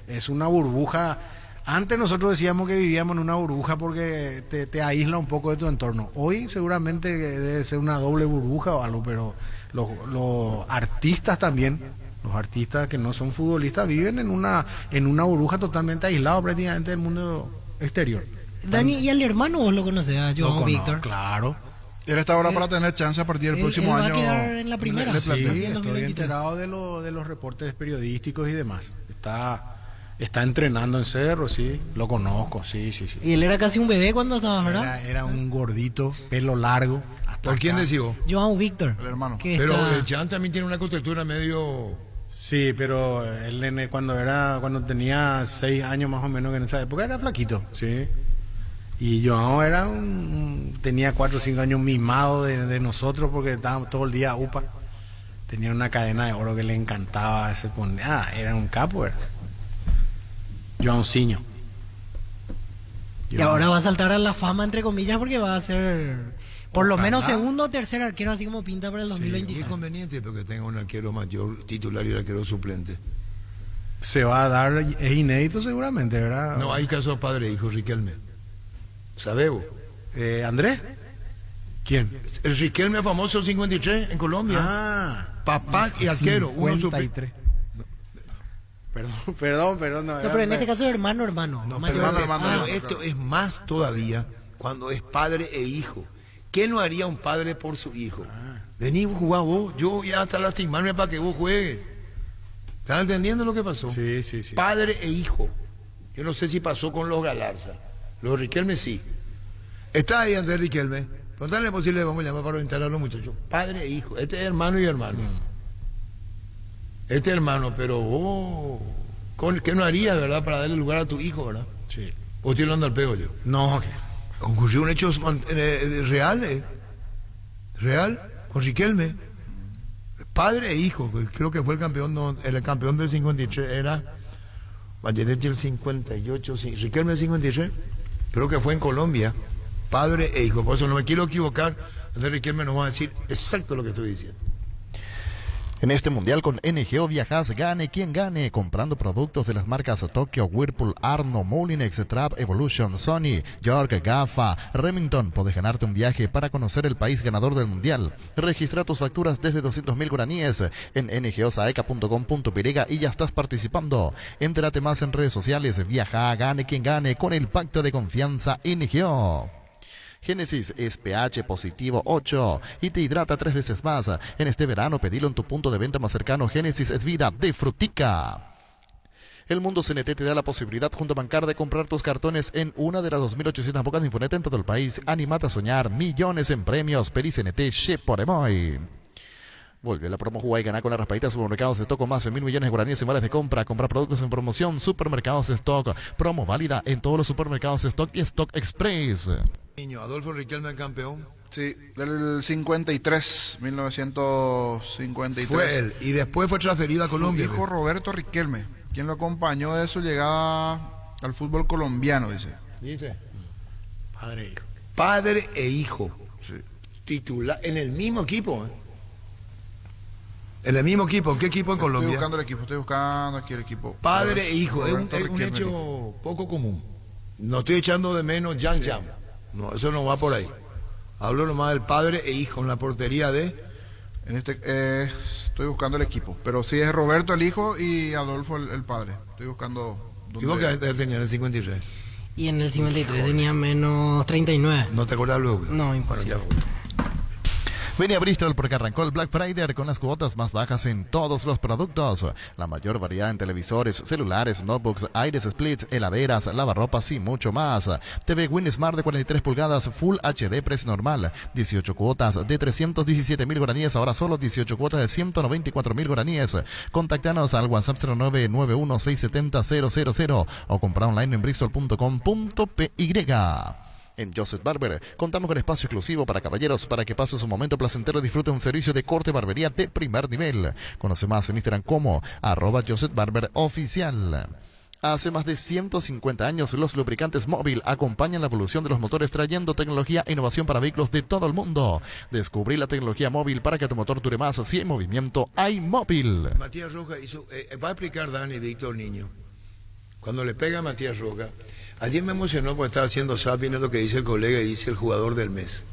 Es una burbuja. Antes nosotros decíamos que vivíamos en una burbuja porque te aísla un poco de tu entorno. Hoy seguramente debe ser una doble burbuja o algo, pero los artistas también, los artistas que no son futbolistas, viven en una burbuja totalmente aislada prácticamente del mundo exterior. Dani, ¿y al hermano vos lo conocés, a Joao Víctor? Claro. Él está ahora para tener chance a partir del próximo año. ¿Va a quedar en la primera? Sí, estoy enterado de los reportes periodísticos y demás. Está entrenando en Cerro, sí, lo conozco, sí. Y él era casi un bebé cuando estaba, ¿verdad? Era un gordito, pelo largo. ¿Por quién decís vos? Joao Víctor. El hermano. Pero Jan también tiene una contextura medio... Sí, pero él cuando tenía 6 años más o menos, en esa época era flaquito, sí. Y Joao tenía 4 o 5 años mimado de nosotros porque estábamos todo el día UPA. Tenía una cadena de oro que le encantaba. Se ponía, era un capo, ¿verdad? Joãozinho. Y ahora va a saltar a la fama, entre comillas, porque va a ser por lo menos segundo o tercer arquero, así como pinta para el 2023. Sí, es conveniente porque tenga un arquero mayor titular y un arquero suplente. Se va a dar, es inédito seguramente, ¿verdad? No, hay casos padre e hijo, Riquelme. ¿Sabés vos? ¿Andrés? ¿Quién? El Riquelme famoso 53 en Colombia. Ah, papá y arquero. 53. Perdón. No, pero en este caso es hermano. No, hermano. Pero esto es más todavía cuando es padre e hijo. ¿Qué no haría un padre por su hijo? Vení, jugá vos. Yo voy hasta lastimarme para que vos juegues. ¿Están entendiendo lo que pasó? Sí. Padre e hijo. Yo no sé si pasó con los Galarza. Los Riquelme sí. Está ahí Andrés Riquelme. Preguntale si le vamos a llamar para orientar a los muchachos. Padre e hijo. Este es hermano y hermano. Este hermano, pero vos, ¿qué no harías, verdad, para darle lugar a tu hijo, verdad? Sí. ¿O estoy hablando al pego yo? No, ocurrió un hecho real, real, con Riquelme. Padre e hijo, creo que fue el campeón del 53, era Valleretti el 58, sí, Riquelme el 53, creo que fue en Colombia, padre e hijo, por eso no me quiero equivocar, entonces Riquelme nos va a decir exacto lo que estoy diciendo. En este mundial con NGO viajas, gane quien gane, comprando productos de las marcas Tokyo, Whirlpool, Arno, Moulinex, Trap, Evolution, Sony, York, Gafa, Remington. Podés ganarte un viaje para conocer el país ganador del mundial. Registra tus facturas desde 200.000 guaraníes en ngosaeca.com.py y ya estás participando. Entérate más en redes sociales. Viaja, gane quien gane con el pacto de confianza NGO. Génesis es pH positivo 8 y te hidrata 3 veces más. En este verano pedilo en tu punto de venta más cercano. Génesis es vida de frutica. El Mundo CNT te da la posibilidad junto a Bancar de comprar tus cartones en una de las 2.800 bocas de Infonet en todo el país. Animate a soñar millones en premios. Pedí CNT Che por Emoy. Vuelve la promo Jugar y ganar con las raspaditas. Supermercados de Stock más de 1.000 millones de guaraníes en vales de compra. Comprar productos en promoción. Supermercados de Stock. Promo válida en todos los supermercados de Stock y Stock Express. Niño, Adolfo Riquelme el campeón. Sí, del 53, 1953. Fue él, y después fue transferido a Colombia. Su hijo Roberto Riquelme, quien lo acompañó de su llegada al fútbol colombiano, dice. ¿Dice? Padre e hijo. Padre e hijo. Sí. Titular, en el mismo equipo, En el mismo equipo, ¿en qué equipo en Colombia? Estoy buscando aquí el equipo. Padre e hijo, es un Riquelme, hecho poco común. No estoy echando de menos Jan. No, eso no va por ahí. Hablo nomás del padre e hijo en la portería de... estoy buscando el equipo, pero sí es Roberto el hijo y Adolfo el padre. Estoy buscando... ¿Y vos qué tenía en el 53? Y en el 53 tenía menos 39. ¿No te acordás luego? No, imposible. Vení a Bristol porque arrancó el Black Friday con las cuotas más bajas en todos los productos. La mayor variedad en televisores, celulares, notebooks, aires splits, heladeras, lavarropas y mucho más. TV Win Smart de 43 pulgadas Full HD precio normal. 18 cuotas de 317.000 guaraníes, ahora solo 18 cuotas de 194.000 guaraníes. Contactanos al WhatsApp 0991670000 o compra online en bristol.com.py. En Joseph Barber contamos con espacio exclusivo para caballeros para que pases un momento placentero y disfrute un servicio de corte y barbería de primer nivel. Conoce más en Instagram como @JosephBarberOficial. Hace más de 150 años los lubricantes Móvil acompañan la evolución de los motores trayendo tecnología e innovación para vehículos de todo el mundo. Descubrí la tecnología Móvil para que tu motor dure más. Si hay movimiento, hay Móvil. Matías Roca hizo, va a explicar Dani Víctor Niño. Cuando le pega a Matías Roca, ayer me emocionó porque estaba haciendo zapping, es lo que dice el colega y dice el jugador del mes.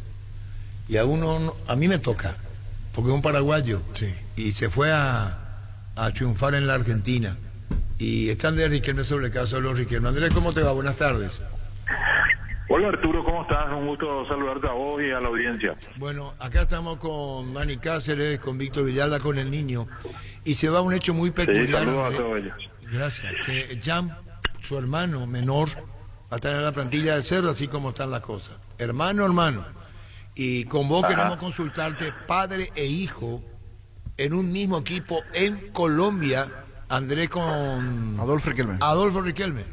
Y a mí me toca, porque es un paraguayo. Sí. Y se fue a triunfar en la Argentina. Y está Andrés Riquelme sobre el caso de los Riquelme. Andrés, ¿cómo te va? Buenas tardes. Hola Arturo, ¿cómo estás? Un gusto saludarte a vos y a la audiencia. Bueno, acá estamos con Dani Cáceres, con Víctor Villalba, con el niño. Y se va un hecho muy peculiar. Sí, saludos a todos ellos. Gracias. Que Jan, su hermano menor, va a estar en la plantilla de Cerro, así como están las cosas. Hermano. Y con vos queremos consultarte, padre e hijo, en un mismo equipo en Colombia, Andrés con... Adolfo Riquelme. Adolfo Riquelme.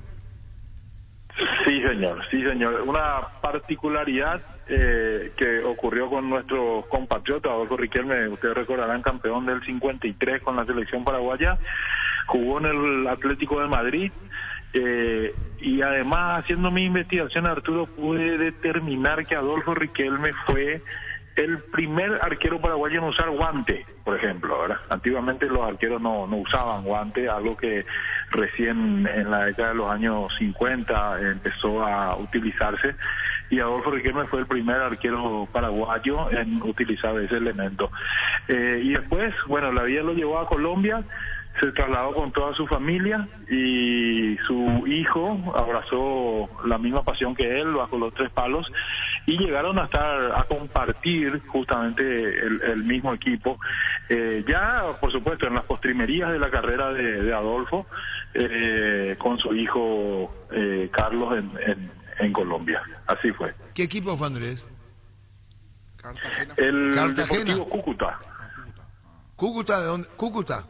Sí, señor. Una particularidad que ocurrió con nuestro compatriota Adolfo Riquelme, ustedes recordarán, campeón del 53 con la selección paraguaya, jugó en el Atlético de Madrid, y además, haciendo mi investigación, Arturo, pude determinar que Adolfo Riquelme fue el primer arquero paraguayo en usar guante, por ejemplo, ¿verdad? Antiguamente los arqueros no usaban guante, algo que recién en la década de los años 50 empezó a utilizarse, y Adolfo Riquelme fue el primer arquero paraguayo en utilizar ese elemento. Y después, bueno, la vida lo llevó a Colombia, se trasladó con toda su familia y su hijo abrazó la misma pasión que él bajo los tres palos y llegaron a compartir justamente el mismo equipo. Ya, por supuesto, en las postrimerías de la carrera de Adolfo, con su hijo Carlos en Colombia. Así fue. ¿Qué equipo fue, Andrés? Cartagena. El Cartagena. Deportivo Cúcuta. ¿Cúcuta de dónde? ¿Cúcuta?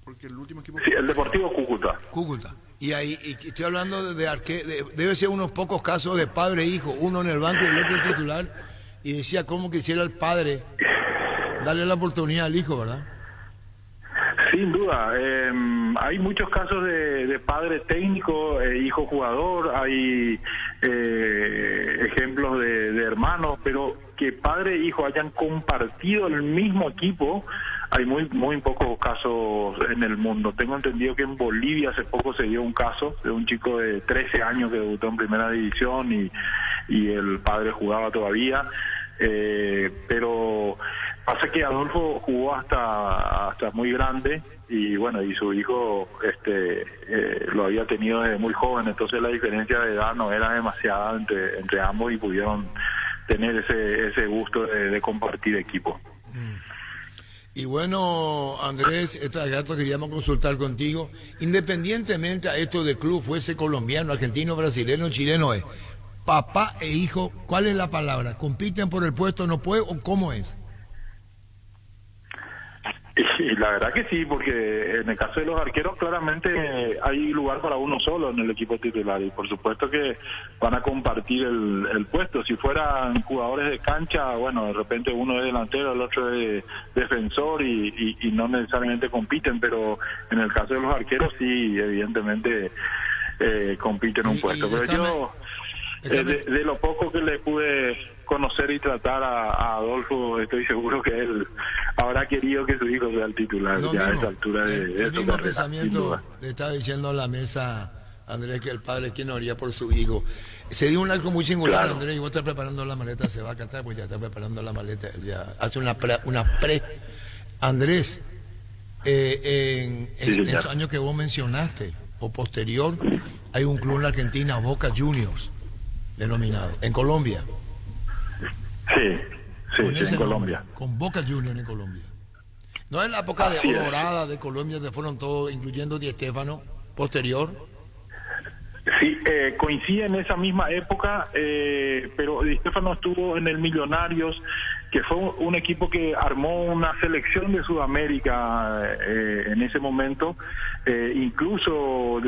Porque el último equipo... Sí, el Deportivo Cúcuta. Cúcuta. Y ahí estoy hablando debe ser unos pocos casos de padre e hijo, uno en el banco y el otro titular, y decía cómo quisiera el padre darle la oportunidad al hijo, ¿verdad? Sin duda, hay muchos casos de padre técnico, hijo jugador, hay ejemplos de hermanos, pero que padre e hijo hayan compartido el mismo equipo, hay muy pocos casos en el mundo. Tengo entendido que en Bolivia hace poco se dio un caso de un chico de 13 años que debutó en primera división y el padre jugaba todavía, pero pasa que Adolfo jugó hasta muy grande y bueno, y su hijo lo había tenido desde muy joven, entonces la diferencia de edad no era demasiada entre ambos y pudieron tener ese gusto de compartir equipo. Y bueno, Andrés, esta gato queríamos consultar contigo, independientemente a esto de club, fuese colombiano, argentino, brasileño, chileno, papá e hijo, ¿cuál es la palabra? ¿Compiten por el puesto, no puede, o cómo es? Y la verdad que sí, porque en el caso de los arqueros claramente hay lugar para uno solo en el equipo titular y por supuesto que van a compartir el puesto. Si fueran jugadores de cancha, bueno, de repente uno es delantero, el otro es defensor y no necesariamente compiten, pero en el caso de los arqueros sí, evidentemente compiten un puesto. Pero yo, de lo poco que le pude conocer y tratar a Adolfo, estoy seguro que él habrá querido que su hijo sea el titular ya a esa altura de el mismo pensamiento le estaba diciendo a la mesa, Andrés, que el padre quien haría por su hijo. Se dio un acto muy singular, claro. Andrés, y vos estás preparando la maleta, se va a cantar, pues ya está preparando la maleta, él ya hace una pre. Andrés, en esos años que vos mencionaste, o posterior, hay un club en la Argentina, Boca Juniors, denominado, en Colombia. Sí, en Colombia. Nombre, con Boca Juniors en Colombia. No en la época de oro dorada de Colombia, que fueron todos, incluyendo Di Stéfano, posterior. Sí, coincide en esa misma época, pero Di Stéfano estuvo en el Millonarios, que fue un equipo que armó una selección de Sudamérica en ese momento, incluso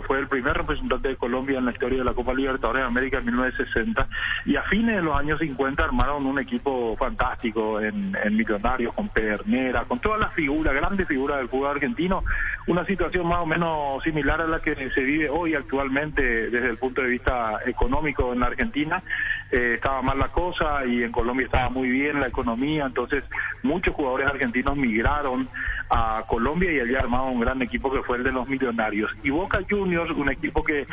fue el primer representante de Colombia en la historia de la Copa Libertadores de América en 1960, y a fines de los años 50 armaron un equipo fantástico en Millonarios, con Pedernera, con todas las figuras, grandes figuras del fútbol argentino, una situación más o menos similar a la que se vive hoy actualmente desde el punto de vista económico en la Argentina. Estaba mal la cosa y en Colombia estaba muy bien la economía, entonces muchos jugadores argentinos migraron a Colombia y allí armaron un gran equipo que fue el de los Millonarios. Y Boca Juniors, un equipo que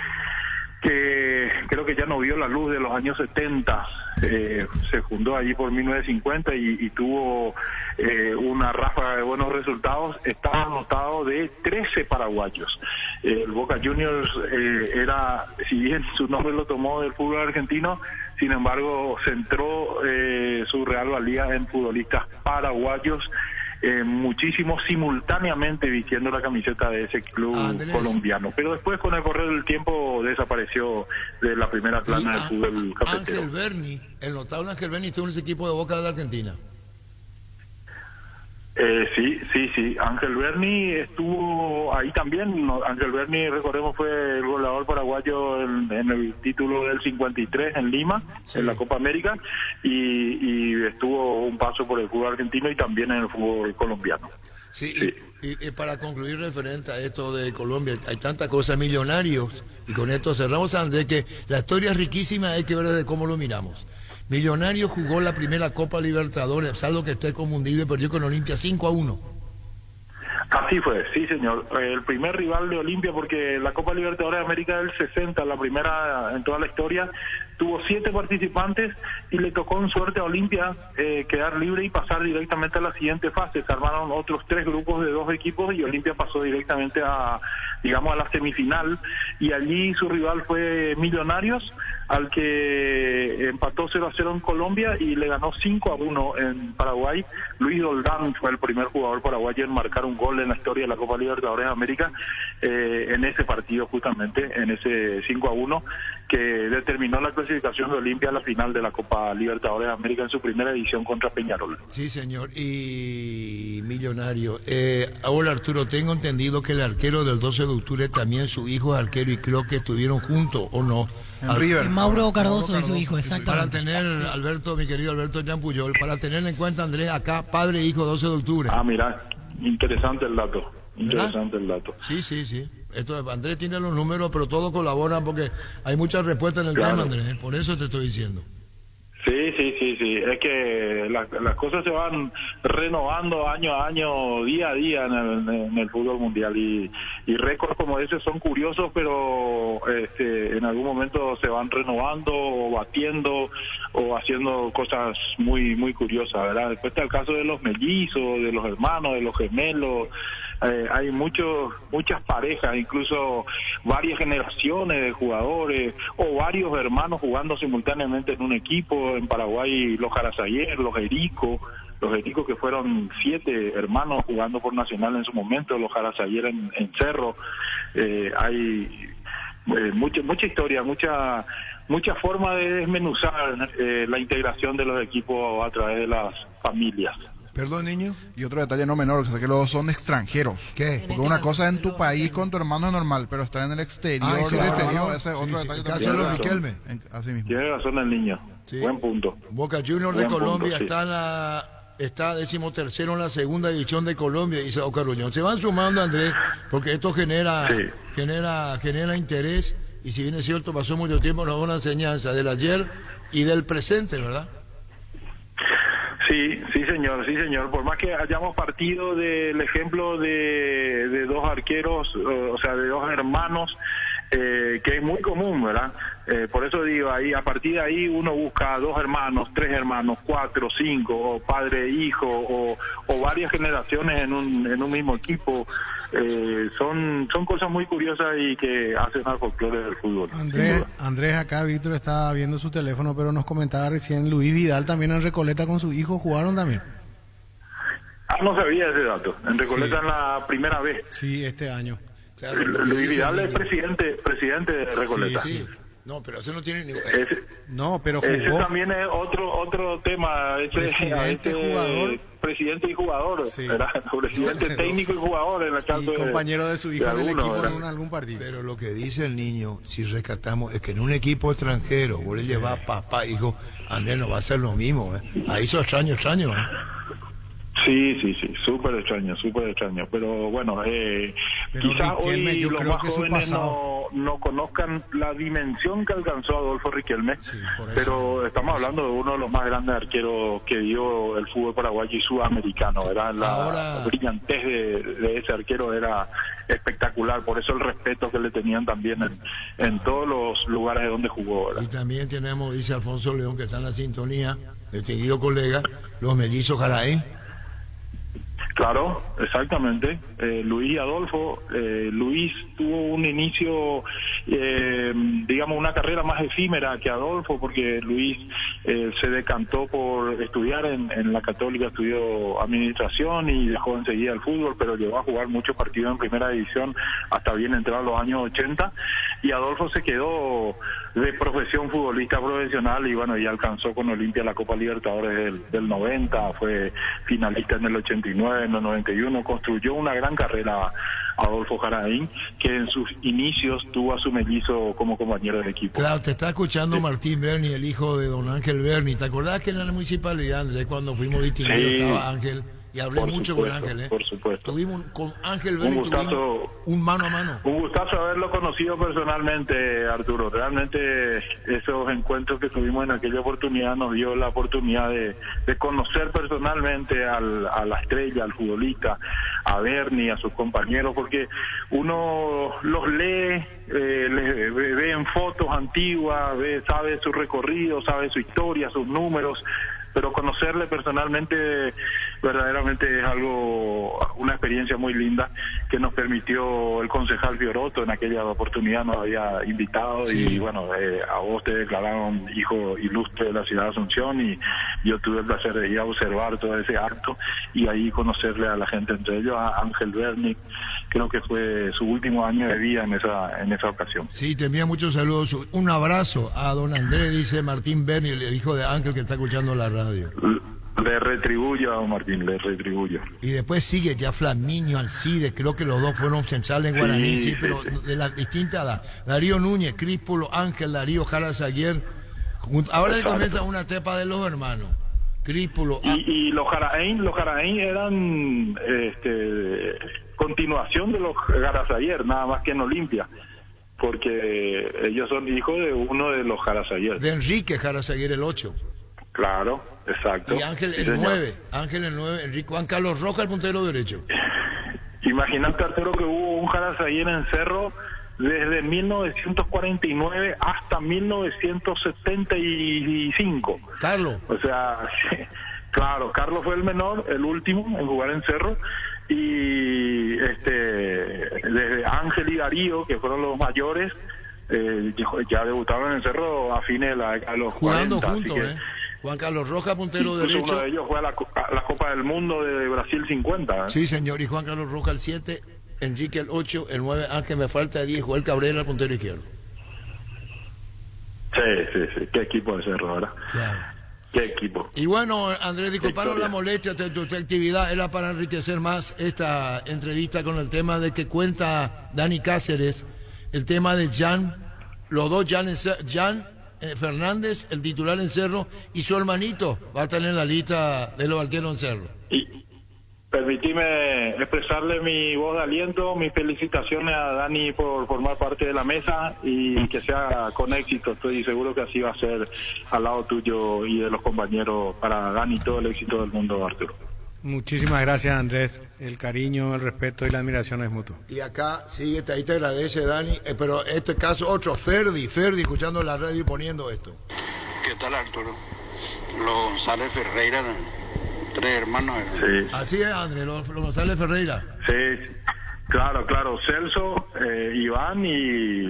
creo que ya no vio la luz de los años 70, se fundó allí por 1950 y tuvo una ráfaga de buenos resultados, estaba dotado de 13 paraguayos. El Boca Juniors era, si bien su nombre lo tomó del fútbol argentino, sin embargo centró su real valía en futbolistas paraguayos, muchísimos simultáneamente vistiendo la camiseta de ese club colombiano, pero después con el correr del tiempo desapareció de la primera plana del fútbol cafetero. Ángel Berni, el notable Ángel Berni estuvo en ese equipo de Boca de la Argentina. Sí. Ángel Berni estuvo ahí también. Ángel Berni, recordemos, fue el goleador paraguayo en el título del 53 en Lima, en la Copa América, y estuvo un paso por el fútbol argentino y también en el fútbol colombiano. Sí. Y para concluir referente a esto de Colombia, hay tantas cosas, Millonarios, y con esto cerramos, Andrés, que la historia es riquísima, hay que ver de cómo lo miramos. Millonarios jugó la primera Copa Libertadores, salvo que esté confundido, y perdió con Olimpia 5-1. Así fue, sí señor. El primer rival de Olimpia, porque la Copa Libertadores de América del 60, la primera en toda la historia, tuvo 7 participantes y le tocó en suerte a Olimpia quedar libre y pasar directamente a la siguiente fase. Se armaron otros 3 grupos de 2 equipos y Olimpia pasó directamente a la semifinal, y allí su rival fue Millonarios, al que empató 0-0 en Colombia y le ganó 5-1 en Paraguay. Luis Doldán fue el primer jugador paraguayo en marcar un gol en la historia de la Copa Libertadores de América, en ese partido justamente, en ese 5-1, que determinó la clasificación de Olimpia a la final de la Copa Libertadores de América en su primera edición contra Peñarol. Sí, señor. Y Millonario. Ahora, Arturo, tengo entendido que el arquero del 12 de octubre también su hijo es arquero, y creo que estuvieron juntos, ¿o no? Mauro Cardoso y su hijo, exactamente. Para tener, Alberto, mi querido Alberto Yampuyol, para tener en cuenta, Andrés, acá, padre e hijo, 12 de octubre. Ah, mira, interesante el dato. Interesante el dato. Sí. Esto, Andrés tiene los números, pero todos colaboran porque hay muchas respuestas en el tema, Andrés. Por eso te estoy diciendo. Sí. Es que las cosas se van renovando año a año, día a día en el fútbol mundial, y récords como ese son curiosos, pero en algún momento se van renovando o batiendo o haciendo cosas muy muy curiosas, ¿verdad? Después está el caso de los mellizos, de los hermanos, de los gemelos. Hay muchas parejas, incluso varias generaciones de jugadores o varios hermanos jugando simultáneamente en un equipo. En Paraguay, los Jarasayer, los Erico que fueron 7 hermanos jugando por Nacional en su momento, los Jarasayer en Cerro. Hay mucha historia, mucha forma de desmenuzar la integración de los equipos a través de las familias. Perdón, niño. Y otro detalle no menor, que los dos son extranjeros. ¿Qué? Porque una cosa en tu país con tu hermano es normal, pero estar en el exterior. Ese es otro detalle. El caso de los Riquelme. Así mismo. Tiene razón el niño. Sí. Buen punto. Boca Juniors de Colombia está 13º en la segunda división de Colombia, dice Ocaruñón. Se van sumando, Andrés, porque esto genera interés, y si bien es cierto, pasó mucho tiempo, nos da una enseñanza del ayer y del presente, ¿verdad? Sí, señor. Por más que hayamos partido del ejemplo de 2 arqueros, o sea, de 2 hermanos, que es muy común, ¿verdad? Por eso digo, ahí a partir de ahí uno busca 2 hermanos, 3 hermanos, 4, 5, o padre e hijo, o varias generaciones en un mismo equipo. Son cosas muy curiosas y que hacen al folclore del fútbol. Andrés, acá Víctor está viendo su teléfono, pero nos comentaba recién Luis Vidal también en Recoleta con su hijo, ¿jugaron también? No sabía ese dato. En Recoleta en la primera vez. Sí, este año. Claro, Luis Vidal es presidente de Recoleta. Sí. No, pero ese no tiene ni... pero jugó. Ese también es otro tema. Jugador. Presidente y jugador. Sí. Presidente técnico y jugador en el caso de... compañero de su hijo en el equipo en algún partido. Pero lo que dice el niño, si rescatamos, es que en un equipo extranjero, vos le llevas papá, hijo, Andrés, no va a ser lo mismo. Ahí son extraño. Sí, súper extraño, pero bueno, quizás hoy los más jóvenes no conozcan la dimensión que alcanzó Adolfo Riquelme, pero estamos hablando de uno de los más grandes arqueros que dio el fútbol paraguayo y sudamericano, ¿verdad? La brillantez de ese arquero era espectacular, por eso el respeto que le tenían también en todos los lugares donde jugó, ¿verdad? Y también tenemos, dice Alfonso León, que está en la sintonía, el querido colega, los mellizos Jaraín. Claro, exactamente. Luis y Adolfo. Luis tuvo un inicio, digamos, una carrera más efímera que Adolfo, porque Luis se decantó por estudiar en la Católica, estudió administración y dejó enseguida el fútbol, pero llegó a jugar muchos partidos en primera división hasta bien entrados los años 80. y Adolfo se quedó de profesión futbolista profesional y bueno, y alcanzó con Olimpia la Copa Libertadores del 90, fue finalista en el 89, en el 91, construyó una gran carrera Adolfo Jaraín, que en sus inicios tuvo a su mellizo como compañero de equipo. Claro, te está escuchando Martín Berni, el hijo de don Ángel Berni. ¿Te acordás que en la municipalidad, Andrés, cuando fuimos distinguidos, Sí. estaba Ángel? Y hablé mucho con Ángel, Por supuesto. Tuvimos con Ángel Berni, Un gustazo. tuvimos un mano a mano. Un gustazo haberlo conocido personalmente, Arturo. Realmente esos encuentros que tuvimos en aquella oportunidad nos dio la oportunidad de conocer personalmente a la estrella, al futbolista, a Berni, a sus compañeros, porque uno los lee, les ve en fotos antiguas, sabe su recorrido, sabe su historia, sus números, pero conocerle personalmente verdaderamente es una experiencia muy linda que nos permitió el concejal Fiorotto. En aquella oportunidad nos había invitado y bueno, a vos te declararon hijo ilustre de la ciudad de Asunción y yo tuve el placer de ir a observar todo ese acto y ahí conocerle a la gente, entre ellos a Ángel Berni. Creo que fue su último año de vida en esa ocasión. Sí, te envía muchos saludos. Un abrazo a don Andrés, dice Martín Berni, el hijo de Ángel que está escuchando la radio. Le retribuyo a don Martín, le retribuyo. Y después sigue ya Flaminio, Alcide, creo que los dos fueron centrales en Guaraní, sí, pero de las distintas, Darío Núñez, Críspolo, Ángel, Darío, Jara Saguier. Ahora comienza una tepa de los hermanos. Críspolo. Y los Jaraín eran continuación de los Jarasayer, nada más que en Olimpia, porque ellos son hijos de uno de los Jarasayer. De Enrique Jarasaguer, el 8. Claro, exacto. Y Ángel Sí, el señor. 9, Ángel el 9, Enrique Juan Carlos Rojas, el puntero derecho. Imagínate, Arturo, que hubo un Jarasayer en Cerro desde 1949 hasta 1975. Carlos. O sea, claro, Carlos fue el menor, el último en jugar en Cerro, y desde Ángel y Darío, que fueron los mayores, ya debutaron en Cerro a fines de la década de los Jugando 40. juntos, así que, Juan Carlos Rojas, puntero incluso derecho. uno de ellos fue a la Copa del Mundo de Brasil 50. Sí, señor, y Juan Carlos Rojas el 7, Enrique el 8, el 9, Ángel me falta 10, Joel Cabrera, el puntero izquierdo. Sí, qué equipo de Cerro, ¿verdad? Claro. Qué equipo. Y bueno, Andrés, disculparon Victoria. la molestia, tu actividad era para enriquecer más esta entrevista con el tema de que cuenta Dani Cáceres, el tema de Jan, los dos Jan Fernández, el titular en Cerro, y su hermanito va a estar en la lista de los arqueros en Cerro. Y permitime expresarle mi voz de aliento, mis felicitaciones a Dani por formar parte de la mesa y que sea con éxito. Estoy seguro que así va a ser al lado tuyo y de los compañeros para Dani todo el éxito del mundo, Arturo. Muchísimas gracias, Andrés. El cariño, el respeto y la admiración es mutuo. Y acá, sigue, ahí te agradece, Dani, pero en este caso otro, Ferdi, escuchando la radio y poniendo esto. ¿Qué tal, Arturo? Los González Ferreira, 3 hermanos. Sí. Así es, Andrés, los González Ferreira. Sí, claro, Celso, Iván y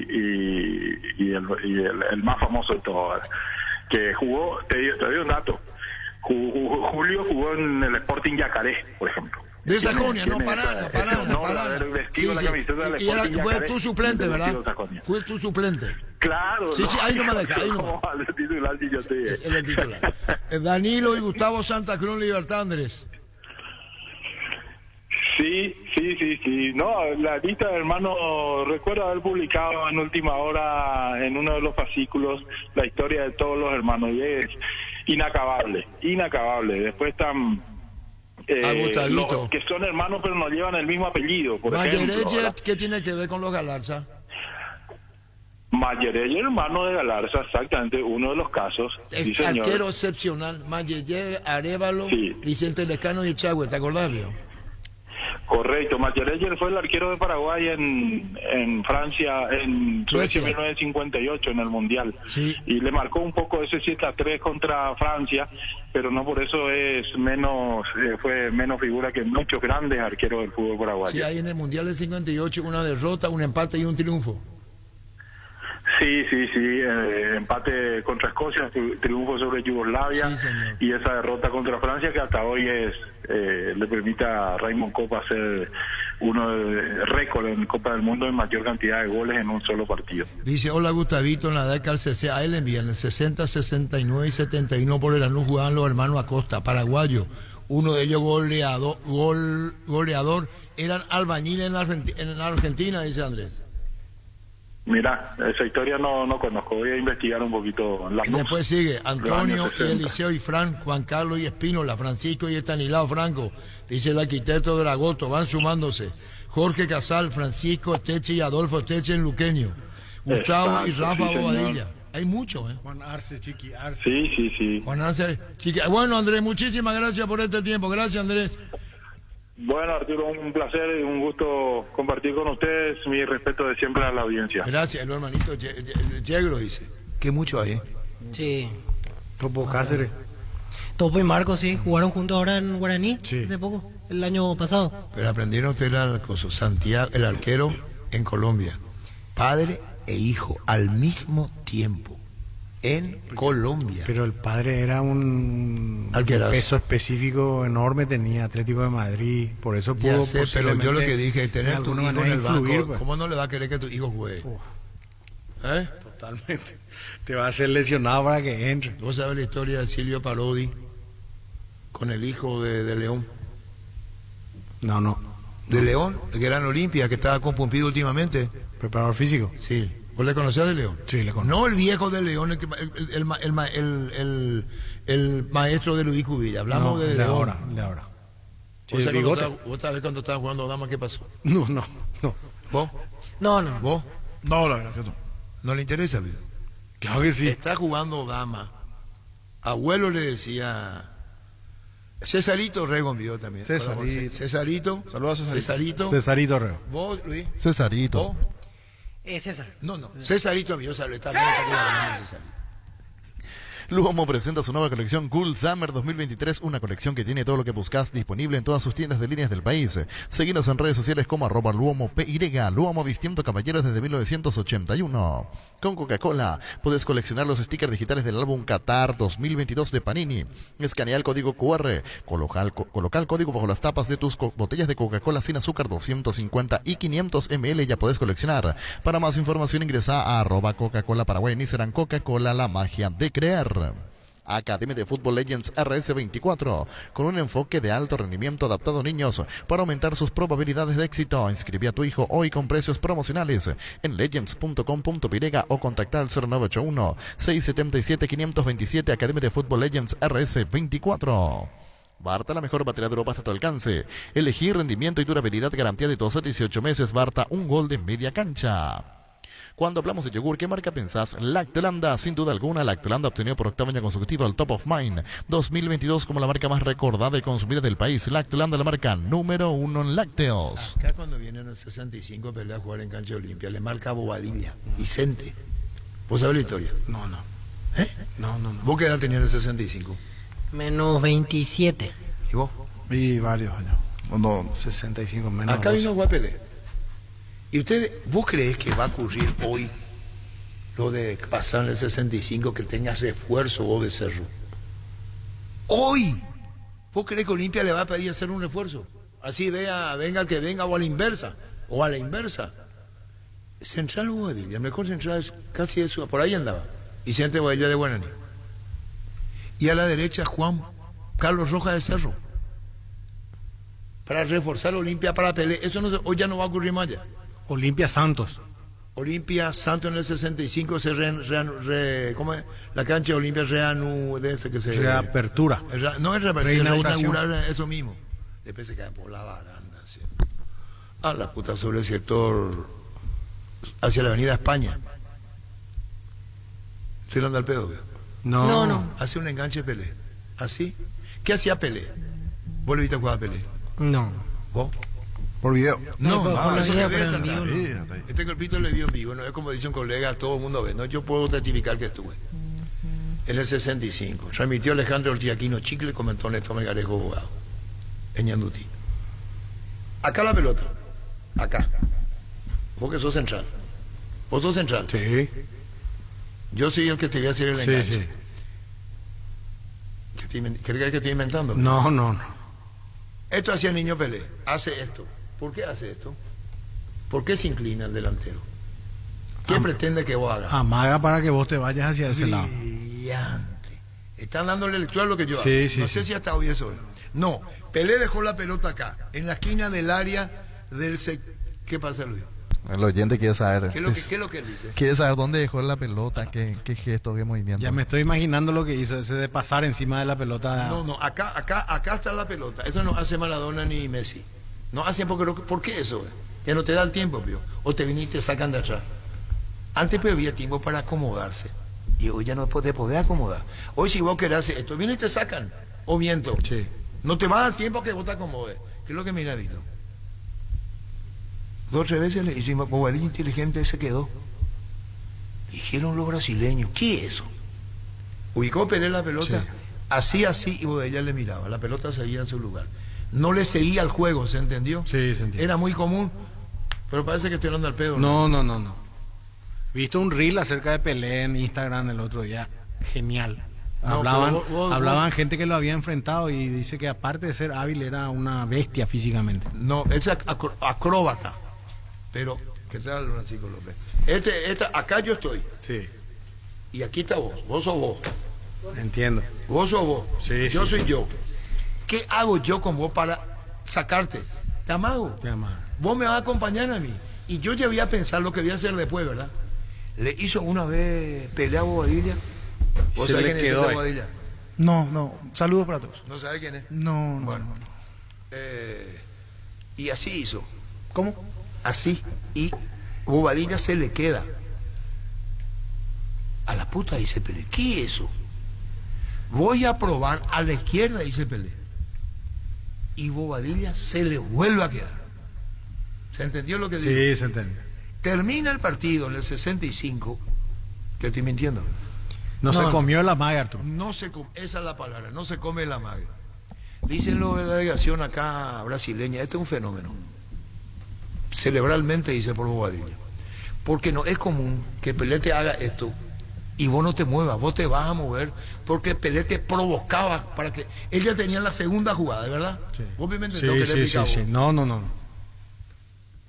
el más famoso de todos, que jugó, te doy un dato, Julio jugó en el Sporting Yacaré, por ejemplo. De Sajonia, no, Parana. Parana. Vestido la camiseta del Y Sporting fue Yacaré, tu suplente, vestido ¿verdad? de Sajonia. Fue tu suplente. Claro. Sí, ahí no me deja, ahí no. ¿Cómo va a titular si yo te... Es el titular. Danilo y Gustavo Santa Cruz, Libertad, Andrés. Sí. No, la lista de hermanos, recuerdo haber publicado en última hora en uno de los fascículos la historia de todos los hermanos y es inacabable. Después están los que son hermanos pero no llevan el mismo apellido, por ejemplo. ¿Qué tiene que ver con los Galarza? Mayereye, hermano de Galarza, exactamente, uno de los casos. Sí, señor. Arquero excepcional, Mayereye, Arévalo, Sí. Vicente Lescano y Echagüe, ¿te acordás, vio? Correcto, Mayereye fue el arquero de Paraguay en Francia, en Suecia 1958 en el Mundial. Sí. Y le marcó un poco ese 7-3 contra Francia, pero no por eso fue menos figura que muchos grandes arqueros del fútbol paraguayo. Sí, ahí en el Mundial del 58 una derrota, un empate y un triunfo. Sí, empate contra Escocia, triunfo sobre Yugoslavia, Sí, señor. y esa derrota contra Francia que hasta hoy le permite a Raymond Kopa ser uno de récord en Copa del Mundo en mayor cantidad de goles en un solo partido. Dice, hola Gustavito, en la década del 60, a él envían el 60, 69 y 71 por el Lanús jugaban los hermanos Acosta, paraguayo. Uno de ellos goleador, eran albañiles en la Argentina, dice Andrés. Mira, esa historia no conozco, voy a investigar un poquito. Y después sigue Antonio años y 60. Eliseo y Fran, Juan Carlos y Espínola, Francisco y Estanislao Franco, dice el arquitecto de Dragoto, van sumándose. Jorge Casal, Francisco Esteche y Adolfo Esteche en Luqueño. Gustavo y Exacto, Rafa sí, Bobadilla. señor. Hay mucho, ¿eh? Juan Arce, Chiqui Arce. Sí. Juan Arce, bueno, Andrés, muchísimas gracias por este tiempo. Gracias, Andrés. Bueno, Arturo, un placer y un gusto compartir con ustedes. Mi respeto de siempre a la audiencia. Gracias, el hermanito Yegro dice. Que mucho hay, ¿eh? Sí. Topo Cáceres. Topo y Marco, sí, jugaron juntos ahora en Guaraní, Sí. hace poco, el año pasado. Pero aprendieron ustedes al coso. Santiago, el arquero en Colombia. Padre e hijo al mismo tiempo. En Colombia. Pero el padre era un Arquerazo. peso específico enorme, tenía Atlético de Madrid, por eso Ya pudo sé, pero yo lo que dije es de tener tu alguna hijo en manera el banco. influir, pues. ¿Cómo no le va a querer que tu hijo juegue? ¿Eh? Totalmente. Te va a hacer lesionado para que entre. ¿Vos sabés la historia de Silvio Parodi con el hijo de León? No. ¿De León? El que era en Olimpia, que estaba con Pumpido últimamente. ¿Preparador físico? Sí. ¿Vos le conocías de León? Sí, le conozco. No el viejo de León, el maestro de Luis Cubilla. Hablamos No, de de León. ahora, de ahora. Sí, ¿Vos el sabés bigote. ¿Vos sabés cuando estaban jugando damas qué pasó? No. ¿Vos? No. ¿Vos? No, la verdad que no. ¿No le interesa, Luis? Claro que sí. Está jugando dama. Abuelo le decía... Cesarito Rego envió también. Cesarito. Cesarito. Saludos a Cesarito. Cesarito Reo. ¿Vos, Luis? Cesarito. ¿Vos? César. No. Cesarito envió, está bien, está bien, Cesarito. Luomo presenta su nueva colección Cool Summer 2023, una colección que tiene todo lo que buscas disponible en todas sus tiendas de líneas del país. Seguinos en redes sociales como @LuomoPY, Luomo vistiendo caballeros desde 1981. Con Coca-Cola puedes coleccionar los stickers digitales del álbum Qatar 2022 de Panini. Escanea el código QR, coloca el código bajo las tapas de tus botellas de Coca-Cola sin azúcar 250 y 500 ml, ya puedes coleccionar. Para más información ingresa a @Coca-Cola Paraguay en Instagram. Coca-Cola, la magia de creer. Academia de Fútbol Legends RS24, con un enfoque de alto rendimiento adaptado a niños para aumentar sus probabilidades de éxito. Inscribí a tu hijo hoy con precios promocionales en legends.com.py o contacta al 0981-677-527. Academia de Fútbol Legends RS24. Barta, la mejor batería de Europa hasta tu alcance. Elegí rendimiento y durabilidad, garantía de 12 a 18 meses. Barta, un gol de media cancha. Cuando hablamos de yogur, ¿qué marca pensás? Lactolanda, sin duda alguna. Lactolanda obtenido por octavo año consecutivo el Top of Mind 2022 como la marca más recordada y consumida del país. Lactolanda, la marca número 1 en lácteos. Acá cuando vienen el 65 a pelear a jugar en cancha Olimpia, le marca Bobadilla, Vicente. ¿Vos sabés la historia? No. ¿Eh? No. ¿Vos qué edad tenías en el 65? Menos 27. ¿Y vos? Y varios años. No. 65 menos. Acá 12. vino Guapele. ¿Y vos crees que va a ocurrir hoy lo de pasar en el 65, que tengas refuerzo vos de Cerro? ¡Hoy! ¿Vos crees que Olimpia le va a pedir hacer un refuerzo? Así venga el que venga, o a la inversa. Central o Guadilla, el mejor central es casi eso, por ahí andaba. Vicente Guadilla de Guaraní. Y a la derecha Juan Carlos Rojas de Cerro. Para reforzar Olimpia, para pelear. Eso hoy ya no va a ocurrir más ya. Olimpia Santos. Olimpia Santos en el 65 se ¿cómo es? La cancha de Olimpia Reapertura. No es Reinauguración. reinaugurar eso mismo. Después se cae por la baranda. ¿Sí? A la puta sobre el sector hacia la avenida España. ¿Estoy hablando al pedo? No. Hace un enganche Pelé. ¿Así? ¿Qué hacía Pelé? ¿Vos le viste jugar a Pelé? No. ¿Vos? Por video. No, por eso video, que pero ves, en vivo anda. Este golpito le vio en vivo, no es como dice un colega, todo el mundo ve, no, yo puedo certificar que estuve. En el 65, transmitió Alejandro Ortiaquino Chicle, comentó Néstor Melgarejo Abogado, en Ñanduti. Acá la pelota, acá. Vos que sos central. ¿Vos sos central? Sí. Yo soy el que te voy a hacer el enganche. Sí. ¿Crees que estoy inventando? No. Esto hacía el niño Pelé, hace esto. ¿Por qué hace esto? ¿Por qué se inclina el delantero? ¿Qué pretende que vos hagas? Amaga para que vos te vayas hacia ese lado. Brillante. Están dándole lectura a lo que yo hago. Sí, sí, no sí. sé si hasta hoy eso es. No, Pelé dejó la pelota acá, en la esquina del área del... ¿Qué pasa, Luis? El oyente quiere saber. ¿Qué es lo que él dice? Quiere saber dónde dejó la pelota, qué gesto, qué movimiento. Ya me estoy imaginando lo que hizo, ese de pasar encima de la pelota. No, acá está la pelota. Esto no hace Maradona ni Messi. No hacen porque... ¿Por qué eso? Ya no te da el tiempo, Pío. O te viniste y te sacan de atrás. Antes pues había tiempo para acomodarse. Y hoy ya no te podés acomodar. Hoy si vos querés hacer esto, vienen y te sacan. O viento. Sí. No te va a dar tiempo que vos te acomodes. ¿Qué es lo que mira, Víctor? 2 o 3 veces le hicimos, Bobadilla inteligente se quedó. Dijeron los brasileños, ¿qué es eso? Ubicó Pelé la pelota, Sí. así, y Bobadilla le miraba. La pelota seguía en su lugar. No le seguía al juego, ¿se entendió? Sí, se entiende. Era muy común, pero parece que estoy hablando al pedo. No. Visto un reel acerca de Pelé en Instagram el otro día. Genial. No, Hablaban gente que lo había enfrentado y dice que aparte de ser hábil era una bestia físicamente. No, es acróbata. Pero, ¿qué tal, Francisco López? Acá yo estoy. Sí. Y aquí está vos. Vos sos vos. Entiendo. Vos sos vos. Sí, yo sí, soy sí. yo. ¿Qué hago yo con vos para sacarte? Te amago. Te ama. Vos me vas a acompañar a mí. Y yo ya voy a pensar lo que voy a hacer después, ¿verdad? Le hizo una vez pelea a Bobadilla. ¿Vos Se sabés le quién quedó es ahí. Bobadilla? No. Saludos para todos. ¿No sabés quién es? No. Bueno. Y así hizo. ¿Cómo? Así. Y Bobadilla se le queda. A la puta, dice Pelé. ¿Qué es eso? Voy a probar a la izquierda, dice Pelé. Y Bobadilla se le vuelve a quedar. ¿Se entendió lo que digo? Sí, se entiende. Termina el partido en el 65. ¿Que estoy mintiendo? No se comió la maga, Arturo. Esa es la palabra, no se come la maga. Dicen los de la delegación acá brasileña, este es un fenómeno. Cerebralmente, dice por Bobadilla. Porque no es común que Pelé te haga esto y vos no te muevas, vos te vas a mover, porque Pelé te provocaba para que... Ella tenía la segunda jugada, ¿verdad? Sí. Obviamente Sí, tengo que sí, le explicar sí, vos. sí. No.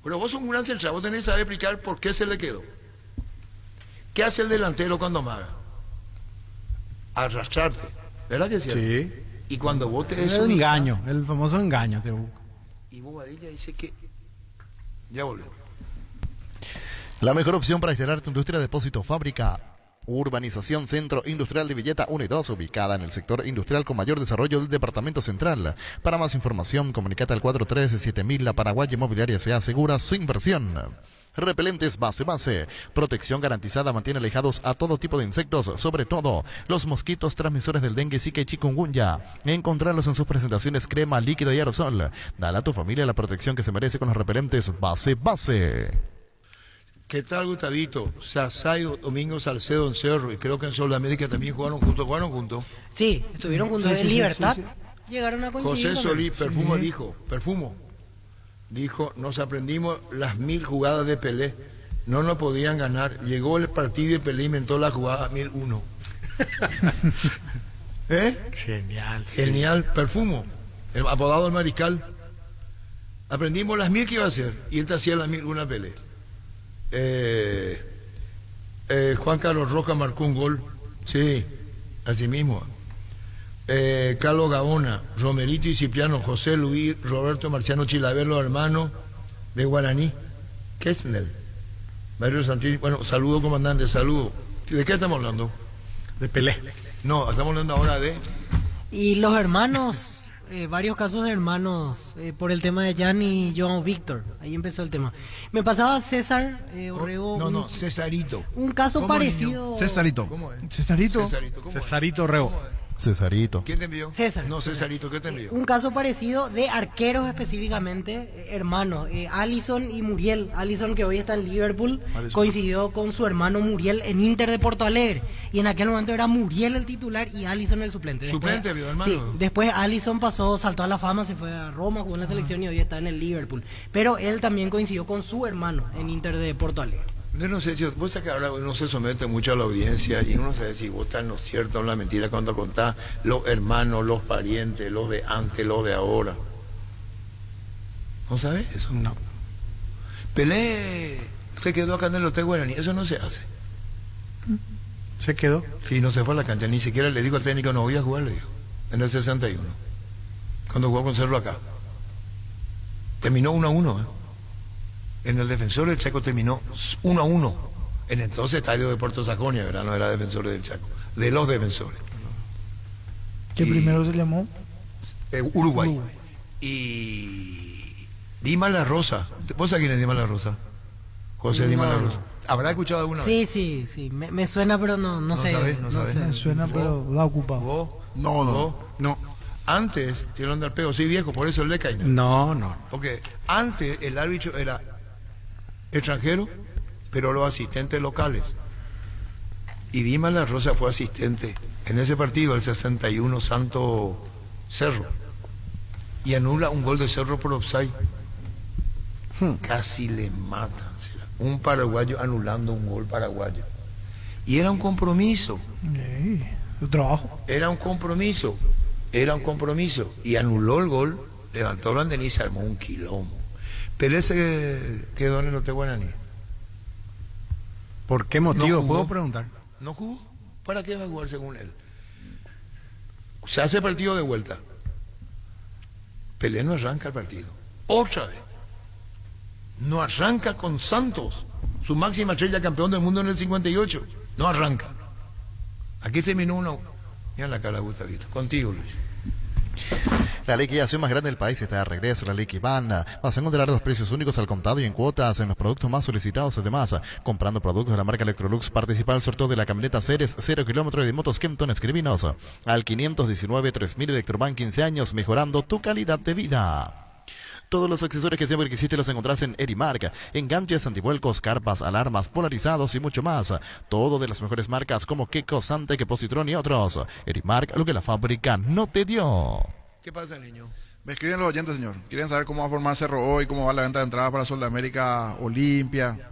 Pero vos sos un gran central, vos tenés que saber explicar por qué se le quedó. ¿Qué hace el delantero cuando amaga? Arrastrarte, ¿verdad que es cierto? Sí. Y cuando vos te El engaño, el famoso engaño. Te busco. Y Bobadilla dice que... Ya volvemos. La mejor opción para instalar tu industria de depósito fábrica. Urbanización Centro Industrial de Villeta 1 y 2, ubicada en el sector industrial con mayor desarrollo del Departamento Central. Para más información, comunicate al 413-7000. La Paraguay Inmobiliaria se asegura su inversión. Repelentes base. Protección garantizada mantiene alejados a todo tipo de insectos, sobre todo los mosquitos transmisores del dengue, zika y chikungunya. Encontrarlos en sus presentaciones crema, líquido y aerosol. Dale a tu familia la protección que se merece con los repelentes base. ¿Qué tal, Gustavito? Sasay, Domingo Salcedo en Cerro, y creo que en Sudamérica también jugaron juntos. Sí, estuvieron juntos en Libertad. Llegaron a coincidir. José con él. Solís, Perfumo, dijo, nos aprendimos las 1000 jugadas de Pelé, no nos podían ganar, llegó el partido y Pelé inventó la jugada 1001. Genial, Perfumo, el apodado del Mariscal. Aprendimos las 1000 que iba a hacer, y él te hacía las 1001 Pelé. Juan Carlos Roca marcó un gol, sí, así mismo. Carlos Gaona, Romerito y Cipriano, José Luis, Roberto Marciano Chilaver, los hermanos de Guaraní, Kessler, Barrio Santín. Bueno, saludo comandante, saludo. ¿De qué estamos hablando? De Pelé. No, estamos hablando ahora de... Y los hermanos, varios casos de hermanos, por el tema de Jan y João Víctor, ahí empezó el tema. Me pasaba César Orrego... No, Cesarito. Un caso parecido... Cesarito. ¿Cómo es? Cesarito. Cesarito Orrego. Cesarito. ¿Quién te envió? César. No, Cesarito, ¿qué te envió? Un caso parecido de arqueros específicamente, hermanos, Alisson y Muriel. Alisson, que hoy está en Liverpool, coincidió con su hermano Muriel en Inter de Porto Alegre. Y en aquel momento era Muriel el titular y Alisson el suplente. ¿Suplente, mi hermano? Sí, después Alisson saltó a la fama, se fue a Roma, jugó en la selección y hoy está en el Liverpool. Pero él también coincidió con su hermano en Inter de Porto Alegre. Yo no sé, vos sabés que ahora uno se somete mucho a la audiencia y uno no sabe si vos estás en lo cierto o en la mentira cuando contás los hermanos, los parientes, los de antes, los de ahora. ¿No sabes eso? No. Pelé se quedó acá en el Hotel Guaraní, eso no se hace. ¿Se quedó? Sí, no se fue a la cancha, ni siquiera le dijo al técnico, no voy a jugar, le dijo, en el 61, cuando jugó con Cerro acá. Terminó 1-1, ¿eh? En el Defensor del Chaco terminó 1-1. En entonces estadio de Puerto Sajonia, ¿verdad? No era Defensores del Chaco, de los Defensores. ¿Qué primero se llamó? Uruguay. Y Dimas La Rosa. ¿Vos sabés quién es Dimas La Rosa? José Dimas La Rosa. ¿Habrá escuchado alguna vez? Sí. Me suena, pero no sé. No sabés. Me suena, pero va ocupado. ¿Vos? No. Antes, tirón del pego, sí viejo, por eso el Leca. No. Porque antes el árbitro era extranjero, pero los asistentes locales. Y Dimas La Rosa fue asistente en ese partido, el 61 Santo Cerro. Y anula un gol de Cerro por offside. Casi le matan. Un paraguayo anulando un gol paraguayo. Y era un compromiso. Su trabajo. Era un compromiso. Y anuló el gol, levantó el banderín y se armó un quilombo. Pero ese quedó en el Hotel Guaraní. ¿Por qué motivo? No ¿Puedo preguntar? ¿No jugó? ¿Para qué va a jugar según él? Se hace partido de vuelta. Pelé no arranca el partido. Otra vez. No arranca con Santos, su máxima estrella, campeón del mundo en el 58. No arranca. Aquí terminó uno. Mira la cara, Gustavito. Contigo, Luis. La liquidación más grande del país está de regreso, la Liquiban. Vas a encontrar los precios únicos al contado y en cuotas en los productos más solicitados. Además, comprando productos de la marca Electrolux, participa al sorteo de la camioneta Ceres 0 kilómetros de motos Kempton. Escribinos al 519-3000 Electroban, 15 años, mejorando tu calidad de vida. Todos los accesorios que siempre quisiste los encontrás en Erimark. Enganches, antivuelcos, carpas, alarmas, polarizados y mucho más. Todo de las mejores marcas como Keko, Santec, Positron y otros. Erimark, lo que la fábrica no te dio. ¿Qué pasa, niño? Me escriben los oyentes, señor. Quieren saber cómo va a formar Cerro hoy, cómo va la venta de entrada para Sol de América Olimpia,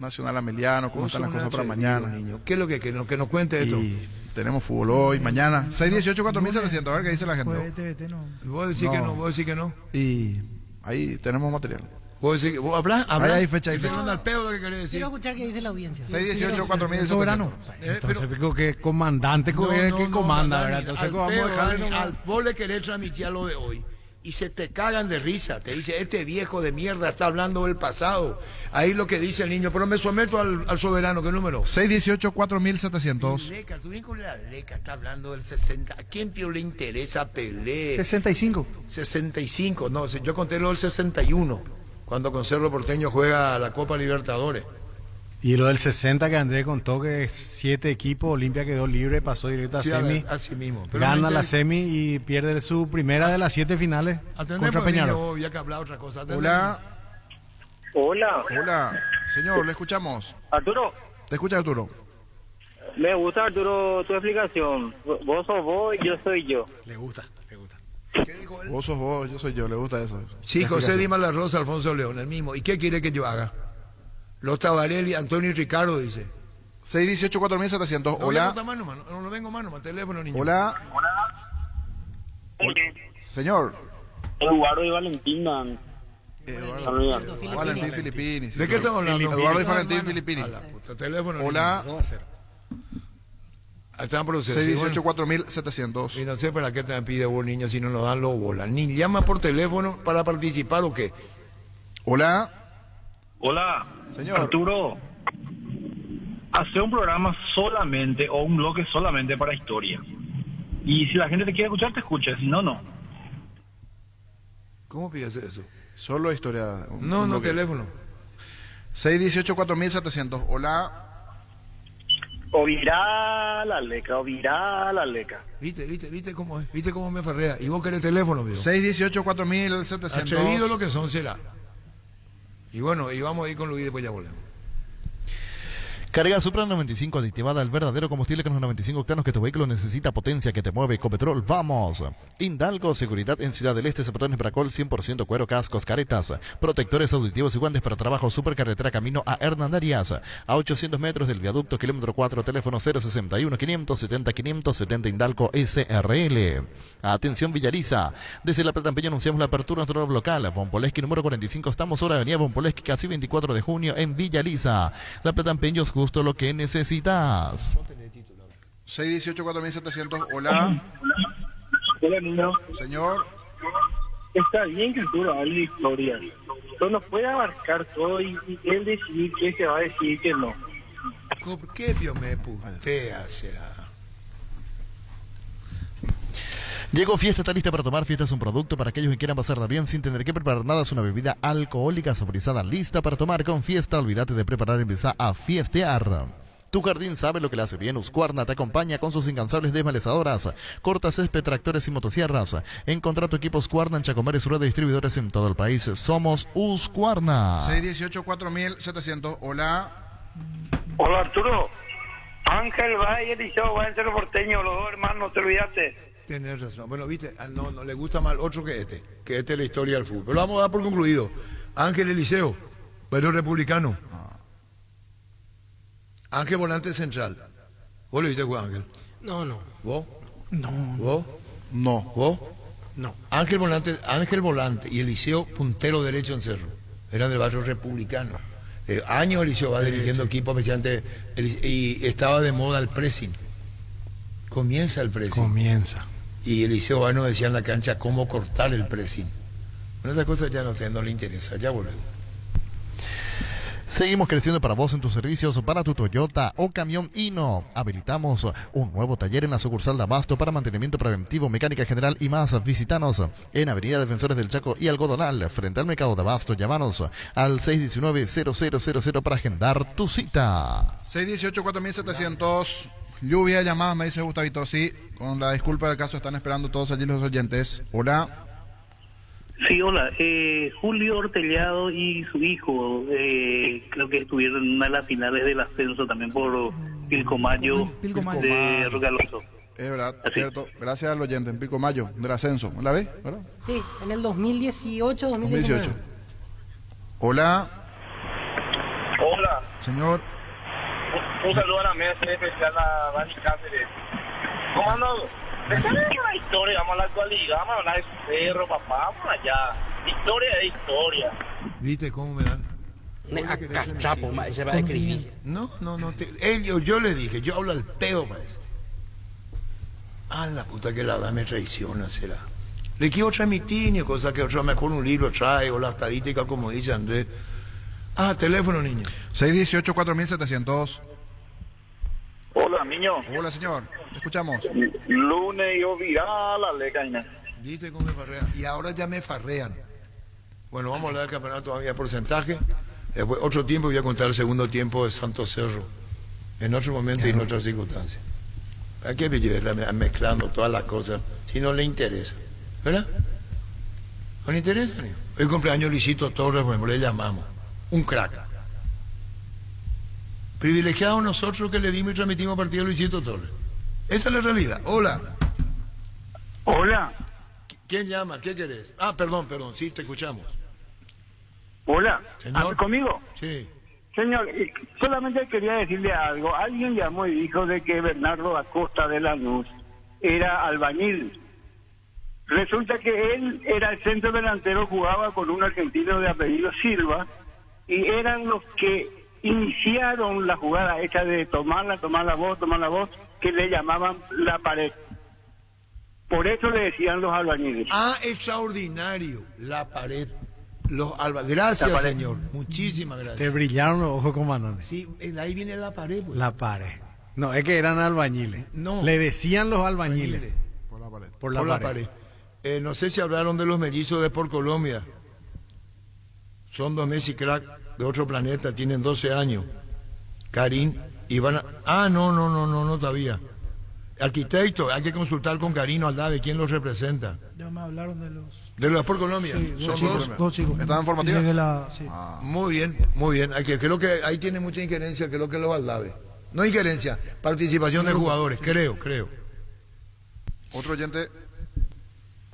Nacional Ameliano, cómo están las cosas para mañana. Niño. ¿Qué es lo que nos cuente esto? Y tenemos fútbol hoy, mañana. 618-4700, a ver qué dice la gente. ¿Vos decís que no? ¿Vos decís que no? Y ahí tenemos material. ¿Vos decís que vos hablás? Ahí hay fecha, hay Estoy fecha. hablando al pedo lo que querés decir. Quiero escuchar qué dice la audiencia. 618-4700. Soberano. Entonces digo que comandante que comanda, ¿verdad? Entonces vamos a dejar. Vos le querés transmitir a lo de hoy y se te cagan de risa. Te dice, este viejo de mierda está hablando del pasado. Ahí lo que dice el niño, pero me someto al soberano. ¿Qué número? 618-4700. Leca, tú bien con la Leca, está hablando del 60. ¿A quién le interesa Pelé? 65. 65, no, yo conté lo del 61, cuando con Cerro Porteño juega la Copa Libertadores. Y lo del 60 que Andrés contó que 7 equipos, Olimpia quedó libre, pasó directo a Sí, semi, así mismo. Pero gana no la inter- semi y pierde su primera de las 7 finales Atendé, contra pues, Peñarol. niño, ya que hablaba otra cosa. Atendé. Hola. Hola. Señor, le escuchamos. Arturo, Te escucha Arturo. me gusta Arturo tu explicación. Vos sos vos y yo soy yo. Le gusta. ¿Qué dijo él? Vos sos vos, yo soy yo, le gusta eso. Sí, La José explicación. Dimas La Rosa, Alfonso León, el mismo. ¿Y qué quiere que yo haga? Los Tabarelli, Antonio y Ricardo, dice. 618-4700. No, Hola. no vengo mano, teléfono, niño. Hola. Señor. Eduardo y Valentina. Valentín Filipini. ¿De qué estamos hablando? Eduardo y Valentín Filipini. A la puta, teléfono, Hola. niño. Están procesando. 618-4700. Y no sé para qué te pide vos, niño, si no nos dan los bolas. Ni llama por teléfono para participar o qué. Hola. Hola, Señor. Arturo. Hacer un programa solamente o un bloque solamente para historia. Y si la gente te quiere escuchar, te escucha. Si no, no. ¿Cómo pides eso? Solo historia. No, teléfono. 618-4700. Hola. O virá la leca, o virá la leca. ¿Viste cómo es? ¿Viste cómo me ferrea? Y vos querés teléfono, viejo. 618-4700. Atrevido lo que son será. Y bueno, y vamos a ir con Luis y después ya volvemos. Carga Supra 95 aditivada, el verdadero combustible con los 95 octanos que tu vehículo necesita, potencia que te mueve. Ecopetrol, vamos. Hidalgo, seguridad en Ciudad del Este, zapatones Bracol, 100% cuero, cascos, caretas, protectores auditivos y guantes para trabajo. Supercarretera camino a Hernandarias, a 800 metros del viaducto, kilómetro 4, teléfono 061 570 570 Hidalgo SRL. Atención Villariza, desde La Plata Empeño anunciamos la apertura de nuestro nuevo local, Bonpoleski número 45, estamos ahora avenida Bonpoleski, casi 24 de junio en Villariza. La Plata Empeño es justo lo que necesitas. 618-4700, hola. Hola, niño. Señor. Está bien que tú hables de historia, pero no puede abarcar todo y él decidir qué se va a decir y qué no. ¿Por qué Dios me putea, será? Llegó Fiesta, está lista para tomar. Fiesta es un producto para aquellos que quieran pasarla bien sin tener que preparar nada. Es una bebida alcohólica saborizada lista para tomar con Fiesta. Olvídate de preparar y empezá a fiestear. Tu jardín sabe lo que le hace bien. Husqvarna te acompaña con sus incansables desmalezadoras, cortas césped, tractores y motosierras. Encontrá tu equipo Husqvarna en Chacomer y su red de distribuidores en todo el país. Somos Husqvarna. 618-4700, hola. Hola Arturo. Ángel Valle y Liceo Cerro Porteño, los dos hermanos, no te olvidaste. Tienes razón. Bueno, viste, no le gusta más otro que este es la historia del fútbol. Pero vamos a dar por concluido. Ángel Eliseo, pero republicano. Ángel volante central. ¿Vos le viste jugar, Ángel? No. ¿Vos? No. ¿Vos? No. ¿Vos? No. Ángel volante y Eliseo puntero derecho en Cerro. Eran del barrio republicano. Años Eliseo va dirigiendo equipos, especialmente, y estaba de moda el pressing. Comienza el pressing. Comienza. Y Eliseo Vano decía en la cancha cómo cortar el pressing. Bueno, esas cosas ya no le interesa, ya volvemos. Seguimos creciendo para vos en tus servicios para tu Toyota o camión Hino. Habilitamos un nuevo taller en la sucursal de Abasto para mantenimiento preventivo, mecánica general y más. Visítanos en Avenida Defensores del Chaco y Algodonal, frente al mercado de Abasto. Llámanos al 619-0000 para agendar tu cita. 618-4700, lluvia, llamadas, me dice Gustavito. Sí, con la disculpa del caso están esperando todos allí los oyentes. Hola. Sí, hola. Julio Ortellado y su hijo creo que estuvieron en una de las finales del ascenso también por Pilcomayo de Roque Alonso. Es verdad, es cierto. Gracias al oyente en Pilcomayo del ascenso. ¿La ves? ¿Verdad? Sí, en el 2018, 2019. 2018. Hola. Hola. Señor. Un saludo a la mesa especial a Dani Cáceres. ¿Cómo ando? Déjame la historia, vamos a la actualidad, vamos a hablar de su perro, papá, vamos allá. Historia de historia. ¿Viste cómo me dan? Chapo, se va a escribir. No. Yo le dije, yo hablo al pedo, parece. La puta que la da me traiciona, será. Le quiero transmitir, cosa que otra mejor un libro trae, o la estadística, como dice Andrés. Teléfono, niño. 618-4700. Hola, niño. Hola, señor. Escuchamos. Lunes yo viral, la caña. ¿Viste cómo me farrean? Y ahora ya me farrean. Bueno, vamos a hablar del campeonato todavía de porcentaje. Después, otro tiempo, voy a contar el segundo tiempo de Santo Cerro. En otro momento y en otras circunstancias. ¿Para qué me mezclando todas las cosas si no le interesa? ¿Verdad? ¿No le interesa? El cumpleaños Luisito Torres, por ejemplo, le llamamos. Un crack. Privilegiados nosotros que le dimos y transmitimos partido a Luisito Torres. Esa es la realidad. Hola. Hola. ¿Quién llama? ¿Qué querés? Perdón, sí, te escuchamos. Hola. Señor. ¿Conmigo? Sí. Señor, solamente quería decirle algo. Alguien llamó y dijo de que Bernardo Acosta de Lanús era albañil. Resulta que él era el centro delantero, jugaba con un argentino de apellido Silva, y eran los que iniciaron la jugada esa de tomar la voz, que le llamaban la pared. Por eso le decían los albañiles. Extraordinario. La pared. Gracias, señor. Muchísimas gracias. Te brillaron los ojos, comandante. Sí, ahí viene la pared. Pues. La pared. No, es que eran albañiles. No. Le decían los albañiles. Por la pared. No sé si hablaron de los mellizos de Por Colombia. Son dos Messi crack de otro planeta, tienen 12 años. Karim y van a... no todavía. Arquitecto, hay que consultar con Karino Aldave quién los representa. Ya me hablaron de los... ¿De los por Colombia? Sí, Son dos chicos. ¿Estaban formativas? Dice que la- sí. Muy bien, muy bien. Creo que ahí tiene mucha injerencia, creo que lo Aldave. No injerencia, participación de jugadores, creo. Otro oyente.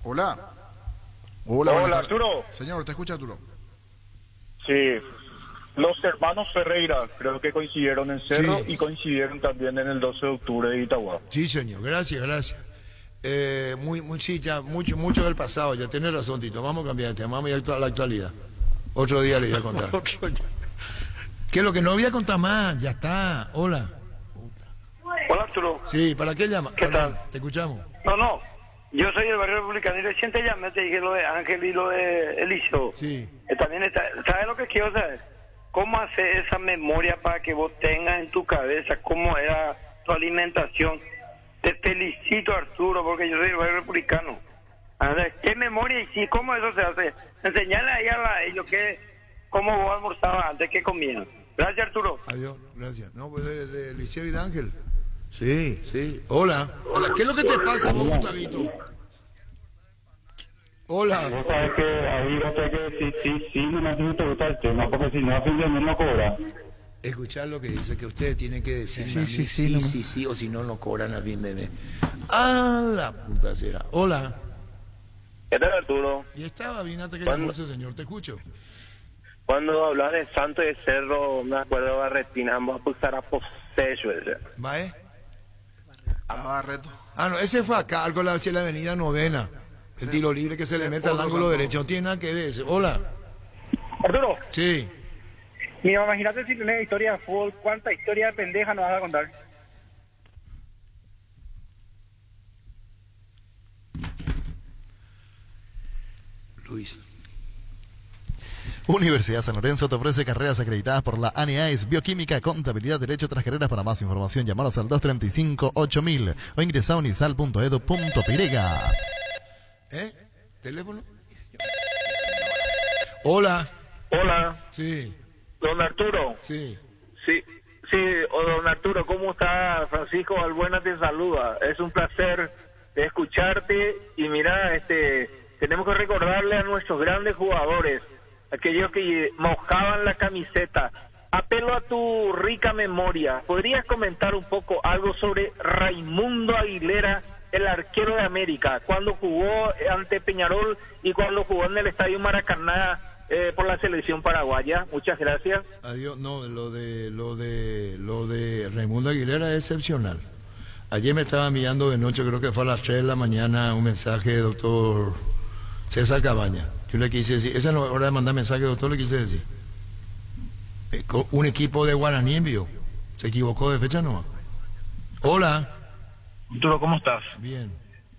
Hola. Hola, buenas tardes. Arturo. Señor, ¿te escucha, Arturo? Sí, los hermanos Ferreira creo que coincidieron en Cerro Sí. y coincidieron también en el 12 de octubre de Itagua. Sí, señor, gracias. Sí, ya mucho del pasado, ya tenés razón, Tito. Vamos a cambiar de tema, vamos a ir a la actualidad. Otro día le voy a contar. ¿Qué es lo que no voy a contar más? Ya está. Hola. Hola, Arturo. Sí, ¿para qué llama? ¿Qué tal? Te escuchamos. No. Yo soy del barrio republicano y recién te llamé, te dije lo de Ángel y lo de Eliseo. Sí. También está, ¿sabes lo que quiero saber? ¿Cómo hacer esa memoria para que vos tengas en tu cabeza cómo era tu alimentación? Te felicito, Arturo, porque yo soy del barrio republicano. A ver, ¿qué memoria y sí, cómo eso se hace? Enseñale ahí a ellos cómo vos almorzabas antes, qué comían. Gracias, Arturo. Adiós, gracias. No, pues de Liceo y de Ángel. Sí. Hola. ¿Qué es lo que te pasa, vos, Gustavito? Hola. Vos sabés que ahí no sé que sí, no te gusta el tema, porque si no, a fin de mes no cobra. Escuchar lo que dice, que ustedes tienen que decir Sí, o si no, no cobran a fin de mes. ¡Ah, la puta será! Hola. ¿Qué tal, Arturo? Y estaba bien hasta que ¿Cuándo? llamó ese señor, te escucho. Cuando hablas de Santo de Cerro, me acuerdo de Barretina, vamos a pulsar a Posecho ese. ¿Va, Barreto. No, ese fue acá, algo hacia la avenida Novena. El tiro libre que se le mete al ángulo derecho, no tiene nada que ver ese. Hola. Arturo, Sí. mira, imagínate si tenés historia de fútbol, ¿cuánta historia de pendeja nos vas a contar? Luis. Universidad San Lorenzo te ofrece carreras acreditadas por la ANEAES, Bioquímica, Contabilidad, Derecho, otras carreras. Para más información, llamanos al 235-8000 o ingresa a unisal.edu.py. ¿Teléfono? Hola. Hola. Sí. Don Arturo. Sí. Sí, don Arturo, ¿cómo está? Francisco Balbuena te saluda. Es un placer escucharte y mira, tenemos que recordarle a nuestros grandes jugadores, aquellos que mojaban la camiseta. Apelo a tu rica memoria. ¿Podrías comentar un poco algo sobre Raimundo Aguilera, el arquero de América, cuando jugó ante Peñarol y cuando jugó en el Estadio Maracaná por la selección paraguaya? Muchas gracias. Adiós. No, lo de Raimundo Aguilera es excepcional. Ayer me estaba enviando de noche, creo que fue a las 3 de la mañana, un mensaje de doctor César Cabaña. Yo le quise decir, esa no es hora de mandar mensaje, doctor, le quise decir. Un equipo de Guaraní envió. Se equivocó de fecha, no. Hola. Arturo, ¿cómo estás? Bien.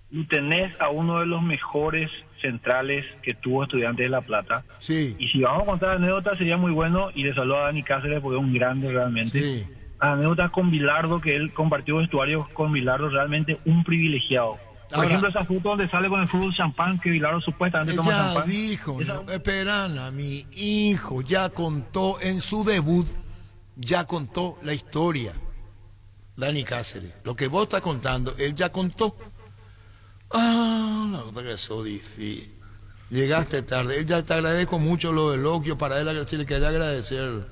Y tenés a uno de los mejores centrales que tuvo Estudiantes de La Plata. Sí. Y si vamos a contar anécdotas sería muy bueno, y le saludo a Dani Cáceres porque es un grande realmente. Sí. Anécdotas con Bilardo, que él compartió vestuarios con Bilardo, realmente un privilegiado. Por Ahora, ejemplo, esa foto donde sale con el fútbol champán, que Bilardo supuestamente toma ella champán. dijo, no, esperan a mi hijo, ya contó en su debut, ya contó la historia. Dani Cáceres, lo que vos estás contando, él ya contó. La otra que es difícil. Llegaste tarde, él ya te agradezco mucho lo del eloquio, para él se le quería agradecer.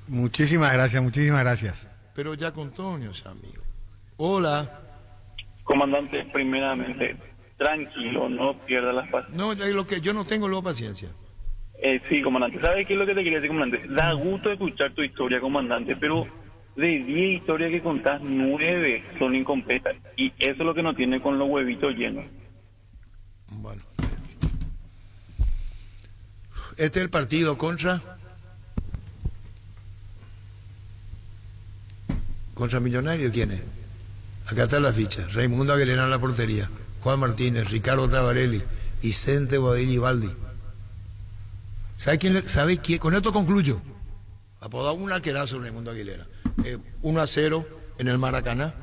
Muchísimas gracias. Pero ya contó, mis amigos. Hola. Comandante, primeramente, tranquilo, no pierda las paciencias. No, yo no tengo luego paciencia. Sí, comandante, ¿sabes qué es lo que te quería decir, comandante? Da gusto escuchar tu historia, comandante, pero de 10 historias que contás, 9 son incompletas. Y eso es lo que nos tiene con los huevitos llenos. Bueno. Este es el partido contra Millonario. ¿Quién es? Acá está la ficha. Raimundo Aguilera en la portería, Juan Martínez, Ricardo Tabarelli, Vicente Guadilli Baldi. ¿Sabe quién? Con esto concluyo. Apodado un arquerazo Raimundo Aguilera. 1-0 en el Maracaná,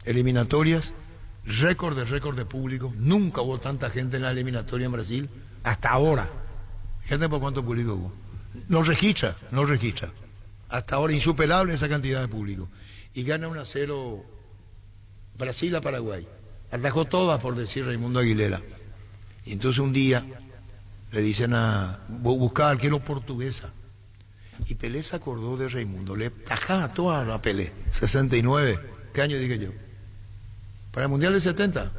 eliminatorias, récord de público. Nunca hubo tanta gente en la eliminatoria en Brasil hasta ahora. Gente, ¿por cuánto público hubo? No registra. Hasta ahora insuperable esa cantidad de público. Y gana 1-0 Brasil a Paraguay. Atajó todas, por decir Raimundo Aguilera. Y entonces un día le dicen a buscar arquero portuguesa. Y Pelé se acordó de Raimundo, le tajaba toda a Pelé. 69. ¿Qué año dije yo? Para el Mundial del 70.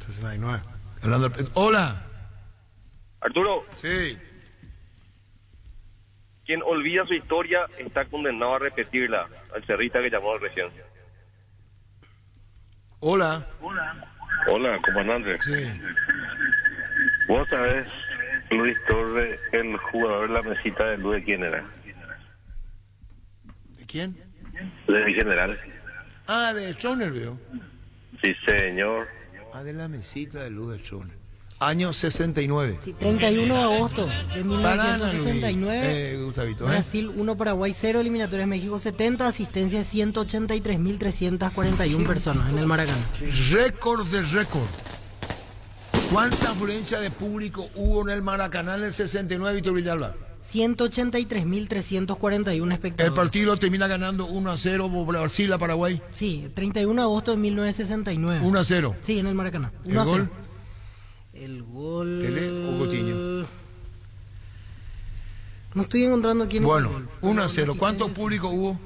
69. Hablando del... Hola. Arturo. Sí. Quien olvida su historia está condenado a repetirla. Al cerrita que llamó recién. Hola. Hola, comandante. Sí. ¿Vos sabés, Luis Torres, el jugador de la mesita de luz, de quién era? ¿De quién? De mi general. Ah, de Stroner, veo. Sí, señor. Ah, de la mesita de luz de Stroner. Año 69. Sí, 31 de agosto de Paraná, 1969. Gustavito, Brasil 1, Paraguay 0, eliminatorias México 70, asistencia 183.341 personas en el Maracaná. Récord de récord. ¿Cuánta afluencia de público hubo en el Maracaná en el 69, Víctor Villalba? 183.341 espectadores. El partido termina ganando 1-0 Brasil a Paraguay. Sí, 31 de agosto de 1969. 1-0. Sí, en el Maracaná. ¿El gol? El gol... ¿Pelé o Coutinho? No estoy encontrando quién bueno, es el gol. 1-0. ¿Cuánto público hubo?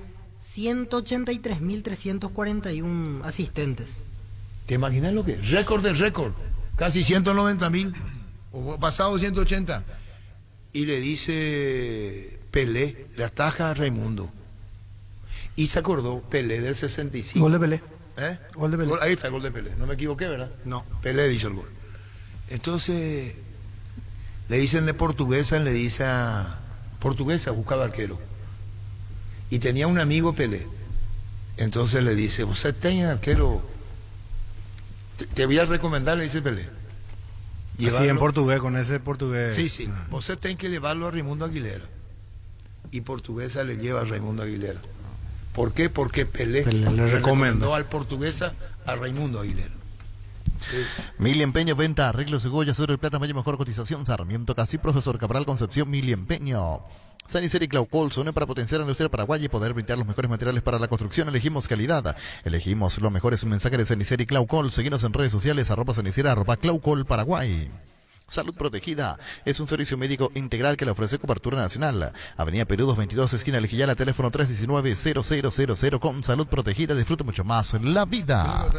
183.341 asistentes. ¿Te imaginas lo que es? Récord de récord. Casi 190.000. O pasado 180. Y le dice Pelé, le ataja a Raimundo. Y se acordó Pelé del 65. Gol de Pelé. ¿Eh? Gol de Pelé. Ahí está el gol de Pelé. No me equivoqué, ¿verdad? No. Pelé dice el gol. Entonces, le dicen de Portuguesa, le dice a Portuguesa, buscaba arquero. Y tenía un amigo Pelé. Entonces le dice, usted tiene arquero, te voy a recomendar, le dice Pelé. Así en portugués, con ese portugués. Sí, sí. Usted tiene que llevarlo a Raimundo Aguilera. Y Portuguesa le lleva a Raimundo Aguilera. ¿Por qué? Porque Pelé le recomendó al Portuguesa a Raimundo Aguilera. Sí. Mil Empeño, venta, arreglo, cebolla, sobre el plata, mayor mejor cotización, Sarmiento, Casi, Profesor Cabral, Concepción, Mil Empeño. Sanicer y Claucol se une para potenciar la industria paraguaya y poder brindar los mejores materiales para la construcción. Elegimos calidad, elegimos lo mejor. Es un mensaje de Sanicer y Claucol. Seguimos en redes sociales, @Sanicera, @Claucol Paraguay. Salud Protegida es un servicio médico integral que le ofrece cobertura nacional. Avenida Perú 222, esquina Lejillala, teléfono 319-0000. Con Salud Protegida disfrute mucho más la vida.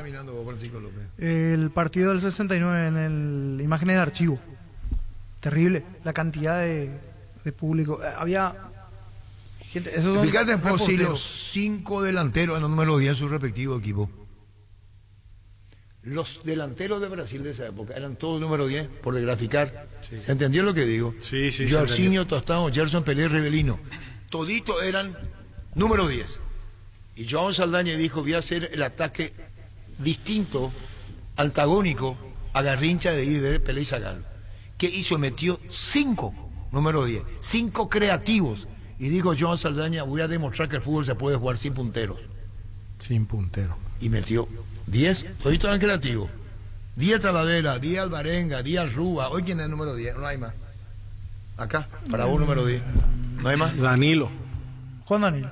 El partido del 69 en el imágenes de archivo. Terrible la cantidad de público. Había gente. Fíjate, pues, si los 5 delanteros en el número 10 en su respectivo equipo. Los delanteros de Brasil de esa época eran todos número 10, por graficar. Sí. ¿Se entendió lo que digo? Sí, sí. Jorginho, Tostão, Gerson, Pelé, Rivelino. Toditos eran número 10. Y João Saldaña dijo, voy a hacer el ataque distinto, antagónico, a Garrincha de Iber, Pelé y Zagallo. ¿Qué hizo? Metió 5 número 10, 5 creativos. Y dijo João Saldaña, voy a demostrar que el fútbol se puede jugar sin punteros. Sin puntero. Y metió 10, toditos eran creativos. 10 Talavera, 10 Alvarenga, 10 Rúa. Hoy, ¿quién es el número 10? No hay más. Acá, para vos número 10. ¿No hay más? Danilo. Juan Danilo.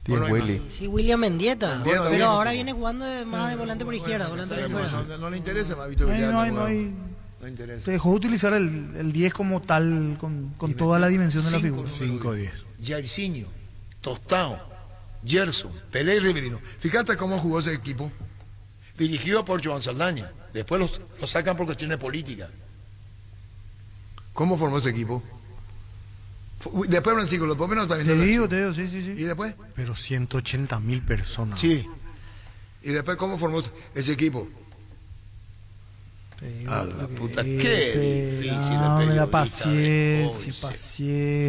Tiene Willy. Sí, William Mendieta. Mendieta, Pero bien, ahora poco. viene jugando más de volante por izquierda. Volante por izquierda. No le interesa más, Víctor. No interesa. Se dejó de utilizar el 10 como tal, con toda la dimensión de la figura. 5-10. Jairzinho, Tostão, Gerson, Pelé y Rivelino. Fíjate cómo jugó ese equipo. Dirigido por João Saldaña. Después lo sacan por cuestiones políticas. ¿Cómo formó ese equipo? Después Francisco, los pobres también. Te digo, sí. ¿Y después? Pero 180.000 personas. Sí. ¿Y después cómo formó ese equipo? A la puta, qué difícil el me da periodista. paciencia.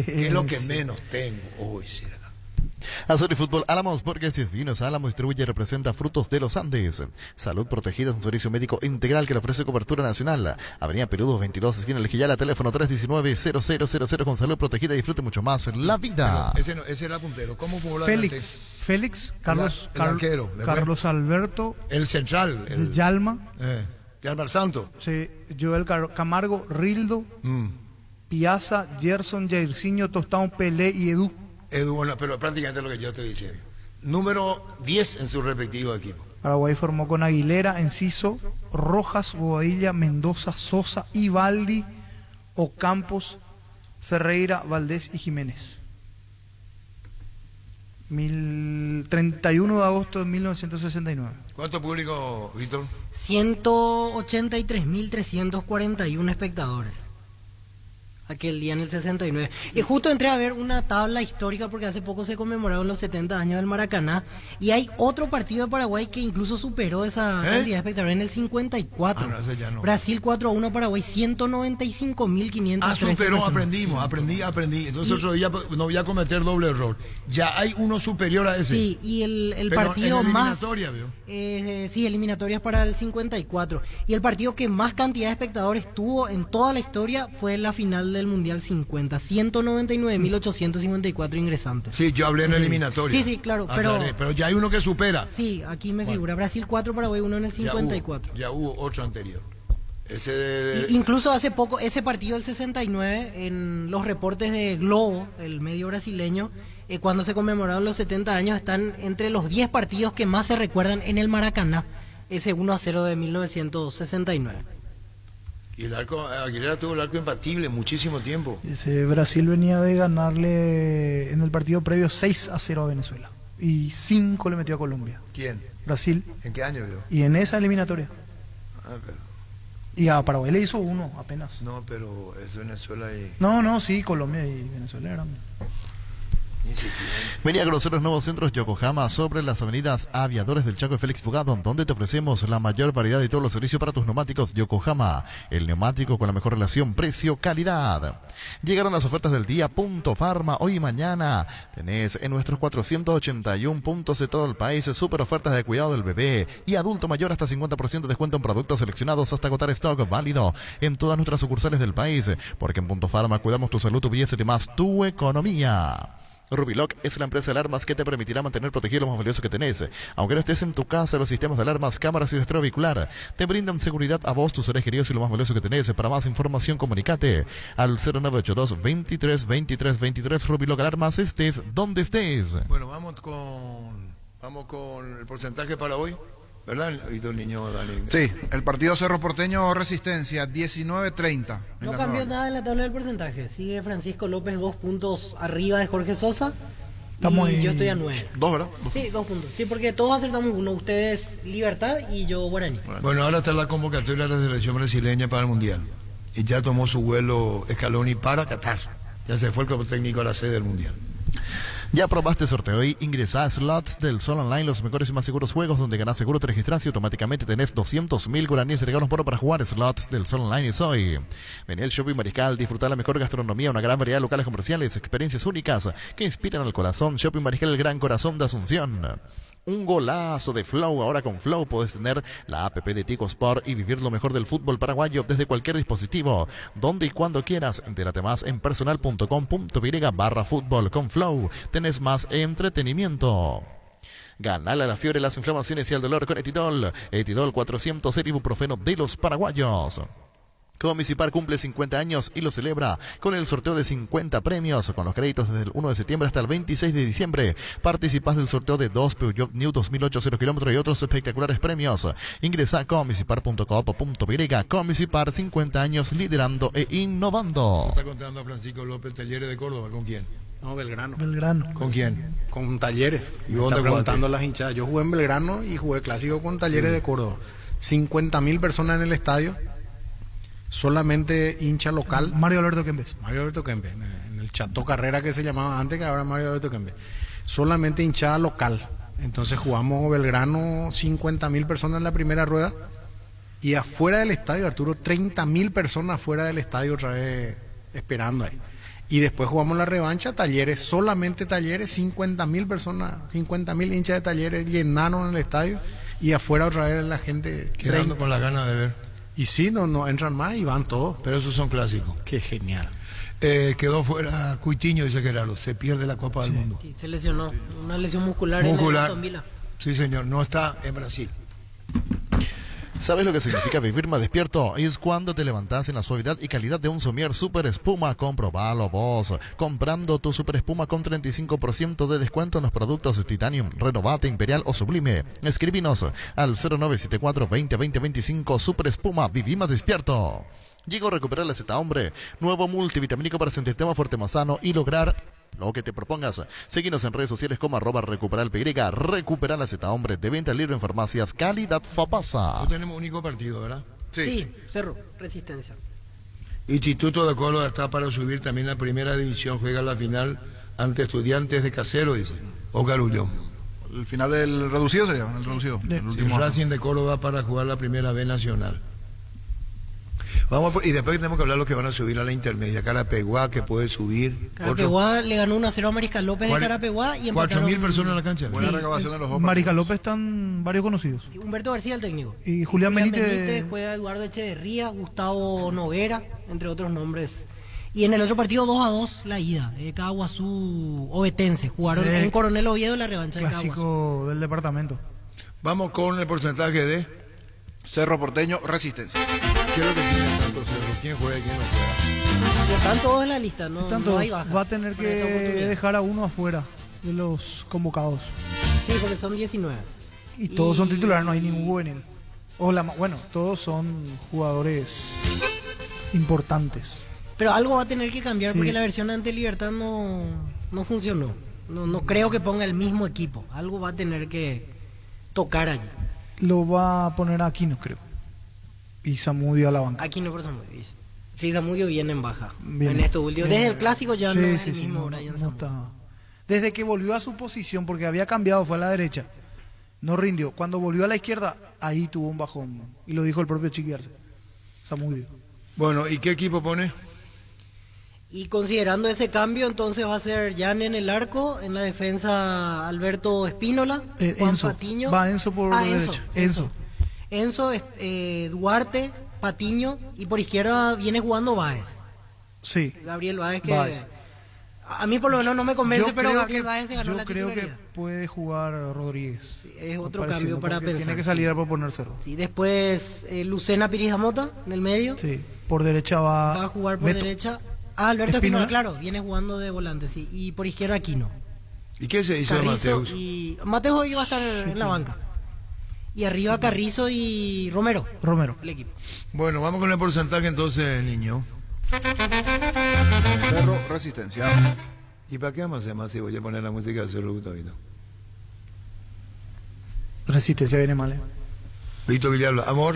¿Qué es lo que menos tengo hoy, será? Azul y Fútbol Álamos, porque si es vinos Álamos distribuye y representa Frutos de los Andes. Salud Protegida es un servicio médico integral que le ofrece cobertura nacional. Avenida Perú 222, esquina Lejillala, teléfono 319-0000. Con Salud Protegida disfrute mucho más la vida. Pero ese era puntero. ¿Cómo jugó la Félix, Carlos, el arquero, Carlos Alberto, el central, el Yalma, Yalmar Santo, sí, Joel Camargo, Rildo, Piazza, Gerson, Jairzinho, Tostão, Pelé y Edu. Bueno, pero prácticamente lo que yo estoy diciendo. Número 10 en su respectivo equipo. Paraguay formó con Aguilera, Enciso, Rojas, Bobadilla, Mendoza, Sosa, Ivaldi, Ocampos, Ferreira, Valdés y Jiménez. 31 de agosto de 1969. ¿Cuánto público, Víctor? 183.341 espectadores. Aquel día en el 69. Y justo entré a ver una tabla histórica porque hace poco se conmemoraron los 70 años del Maracaná. Y hay otro partido de Paraguay que incluso superó esa cantidad de espectadores en el 54. No, ese ya no. Brasil 4-1 Paraguay, 195.500. Superó, aprendí. Entonces otro día no voy a cometer doble error. Ya hay uno superior a ese. Sí, y el pero partido en más... eliminatoria, sí, eliminatorias para el 54. Y el partido que más cantidad de espectadores tuvo en toda la historia fue la final del Mundial 50, 199.854 ingresantes. Sí, yo hablé en eliminatoria. Sí, claro, pero ya hay uno que supera. Sí, aquí me figura Brasil 4, Paraguay 1 en el 54. Ya hubo otro anterior. Incluso hace poco, ese partido del 69, en los reportes de Globo, el medio brasileño, cuando se conmemoraron los 70 años, están entre los 10 partidos que más se recuerdan en el Maracaná, ese 1-0 de 1969. Y el arco, Aguilera tuvo el arco imbatible muchísimo tiempo. Brasil venía de ganarle en el partido previo 6-0 a Venezuela. Y 5 le metió a Colombia. ¿Quién? Brasil. ¿En qué año, vio? Y en esa eliminatoria. Pero... Y a Paraguay le hizo 1 apenas. No, pero es Venezuela y... No, sí, Colombia y Venezuela eran... Venía a conocer los nuevos centros Yokohama sobre las avenidas Aviadores del Chaco y Félix Bugado, donde te ofrecemos la mayor variedad y todos los servicios para tus neumáticos. Yokohama, el neumático con la mejor relación precio-calidad. Llegaron las ofertas del día Punto Farma. Hoy y mañana tenés en nuestros 481 puntos de todo el país super ofertas de cuidado del bebé y adulto mayor hasta 50% de descuento en productos seleccionados hasta agotar stock, válido en todas nuestras sucursales del país, porque en Punto Farma cuidamos tu salud, tu belleza y más tu economía. Rubilock es la empresa de alarmas que te permitirá mantener protegido lo más valioso que tenés. Aunque no estés en tu casa, los sistemas de alarmas, cámaras y rastreo vehicular te brindan seguridad a vos, tus seres queridos y lo más valioso que tenés. Para más información, comunicate al 0982 23 23 23. Rubilock Alarmas, estés donde estés. Bueno, vamos con el porcentaje para hoy, ¿verdad? Y tu niño, Dani. Sí, el partido Cerro Porteño Resistencia, 19-30. No cambió nada en la tabla del porcentaje. Sigue Francisco López 2 puntos arriba de Jorge Sosa. Y yo estoy a 9. 2, ¿verdad? Sí, 2 puntos. Sí, porque todos acertamos uno. Ustedes Libertad y yo Guaraní. Bueno, ahora está la convocatoria de la selección brasileña para el Mundial. Y ya tomó su vuelo Scaloni para Qatar. Ya se fue el cuerpo técnico a la sede del Mundial. Ya probaste sorteo y ingresá a Slots del Sol Online, los mejores y más seguros juegos donde ganás seguro, te registras y automáticamente tenés 200.000 guaraníes de regalos para jugar. Slots del Sol Online es hoy. Vení al Shopping Mariscal, disfrutar la mejor gastronomía, una gran variedad de locales comerciales, experiencias únicas que inspiran al corazón. Shopping Mariscal, el gran corazón de Asunción. Un golazo de Flow. Ahora con Flow podés tener la app de Tigo Sport y vivir lo mejor del fútbol paraguayo desde cualquier dispositivo, donde y cuando quieras. Entérate más en personal.com.y/fútbol. Con Flow tenés más entretenimiento. Ganale a la fiebre, las inflamaciones y al dolor con Etidol. Etidol 400, el ibuprofeno de los paraguayos. Comisipar cumple 50 años y lo celebra con el sorteo de 50 premios con los créditos desde el 1 de septiembre hasta el 26 de diciembre. Participás del sorteo de 2 Peugeot New 2008 0 km y otros espectaculares premios. Ingresa a comisipar.com.y. Comisipar, 50 años liderando e innovando. Está contando Francisco López, Talleres de Córdoba, ¿con quién? No, Belgrano. ¿Con quién? Con Talleres. ¿Y Me dónde está preguntando las hinchadas. Yo jugué en Belgrano y jugué clásico con Talleres de Córdoba. 50.000 personas en el estadio. Solamente hincha local. Mario Alberto Kempes. En el Chateau Carrera que se llamaba antes, que ahora Mario Alberto Kempes. Solamente hinchada local. Entonces jugamos Belgrano, 50.000 personas en la primera rueda. Y afuera del estadio, Arturo, 30.000 personas afuera del estadio otra vez esperando ahí. Y después jugamos la revancha, Talleres, solamente Talleres, 50.000 personas, 50.000 hinchas de Talleres llenaron el estadio. Y afuera otra vez la gente quedando con la gana de ver. Y sí, no entran más y van todos. Pero esos son clásicos. Qué genial. Quedó fuera Cuitiño, dice Gerardo. Se pierde la Copa del Mundo. Sí, se lesionó. Una lesión muscular. En el Aston Villa. Sí, señor. No está en Brasil. ¿Sabes lo que significa vivir más despierto? Es cuando te levantás en la suavidad y calidad de un somier Super Espuma. Comprobalo vos. Comprando tu Super Espuma con 35% de descuento en los productos Titanium, Renovate, Imperial o Sublime. Escribinos al 0974 20 20 25. Super Espuma, viví más despierto. Llegó a recuperar la Z Hombre, nuevo multivitamínico para sentirte más fuerte, más sano y lograr lo que te propongas. Síguenos en redes sociales como @recuperalpy. Recupera la Z Hombre, de venta libre en farmacias, calidad Fapasa. No tenemos único partido, ¿verdad? Sí, Cerro, Resistencia. Instituto de Córdoba está para subir también a primera división, juega la final ante Estudiantes de Casero, dice, o Carullón. El final del reducido sería, el reducido. El último Racing de Córdoba para jugar la primera B nacional. Y después tenemos que hablar de los que van a subir a la intermedia. Carapeguá, que puede subir. Carapeguá le ganó 1-0 a Mariscal López de Carapeguá y empataron. 4.000 personas en la cancha. Buena recaudación de los dos. Mariscal López están varios conocidos. Sí, Humberto García, el técnico. Y Julián Benítez. Juega Eduardo Echeverría, Gustavo Noguera, entre otros nombres. Y en el otro partido 2-2 la ida. Caguazú Ovetense. Jugaron en Coronel Oviedo la revancha de Caguazú. Clásico del departamento. Vamos con el porcentaje de Cerro Porteño, Resistencia. ¿Qué es lo que tiene tanto Cerro? ¿Quién juega y quién no juega? Están todos en la lista, no hay baja. Va a tener que dejar a uno afuera de los convocados. Sí, porque son 19. Y todos son titulares, no hay ningún juvenil. Bueno, todos son jugadores importantes. Pero algo va a tener que cambiar porque la versión ante Libertad no funcionó. No creo que ponga el mismo equipo. Algo va a tener que tocar allí. Lo va a poner a Aquino, creo. Y Zamudio a la banca. Aquino por Zamudio. Sí, Zamudio viene en baja. Bien, en estos últimos. Desde el clásico ya no es el sí, mismo no, Brian no Zamudio. está. Desde que volvió a su posición, porque había cambiado, fue a la derecha. No rindió. Cuando volvió a la izquierda, ahí tuvo un bajón. Y lo dijo el propio Chiqui Arce. Zamudio. Bueno, ¿y qué equipo pone? Y considerando ese cambio, entonces va a ser Jan en el arco, en la defensa Alberto Espínola, Juan Enzo. Patiño. Va Enzo por derecha. Enzo, Duarte, Patiño, y por izquierda viene jugando Báez. Sí. Gabriel Báez, que a mí por lo menos no me convence, pero Gabriel Báez se ganó la titularidad. Yo creo que puede jugar Rodríguez. Sí, es otro cambio para pensar. Tiene que salir a proponer Cerro. Sí, después Lucena Pirijamota en el medio. Sí, por derecha va a jugar por derecha. Alberto Espínola, claro, viene jugando de volante, sí. Y por izquierda Aquino. ¿Y qué se dice de Mateus? Mateus hoy va a estar en la banca. Y arriba Carrizo y Romero. El equipo. Bueno, vamos con el porcentaje entonces, niño. Cerro, Resistencia. ¿Y para qué vamos a hacer más si voy a poner la música de Cerro Gustavito? Resistencia viene mal, Víctor Villalba, amor.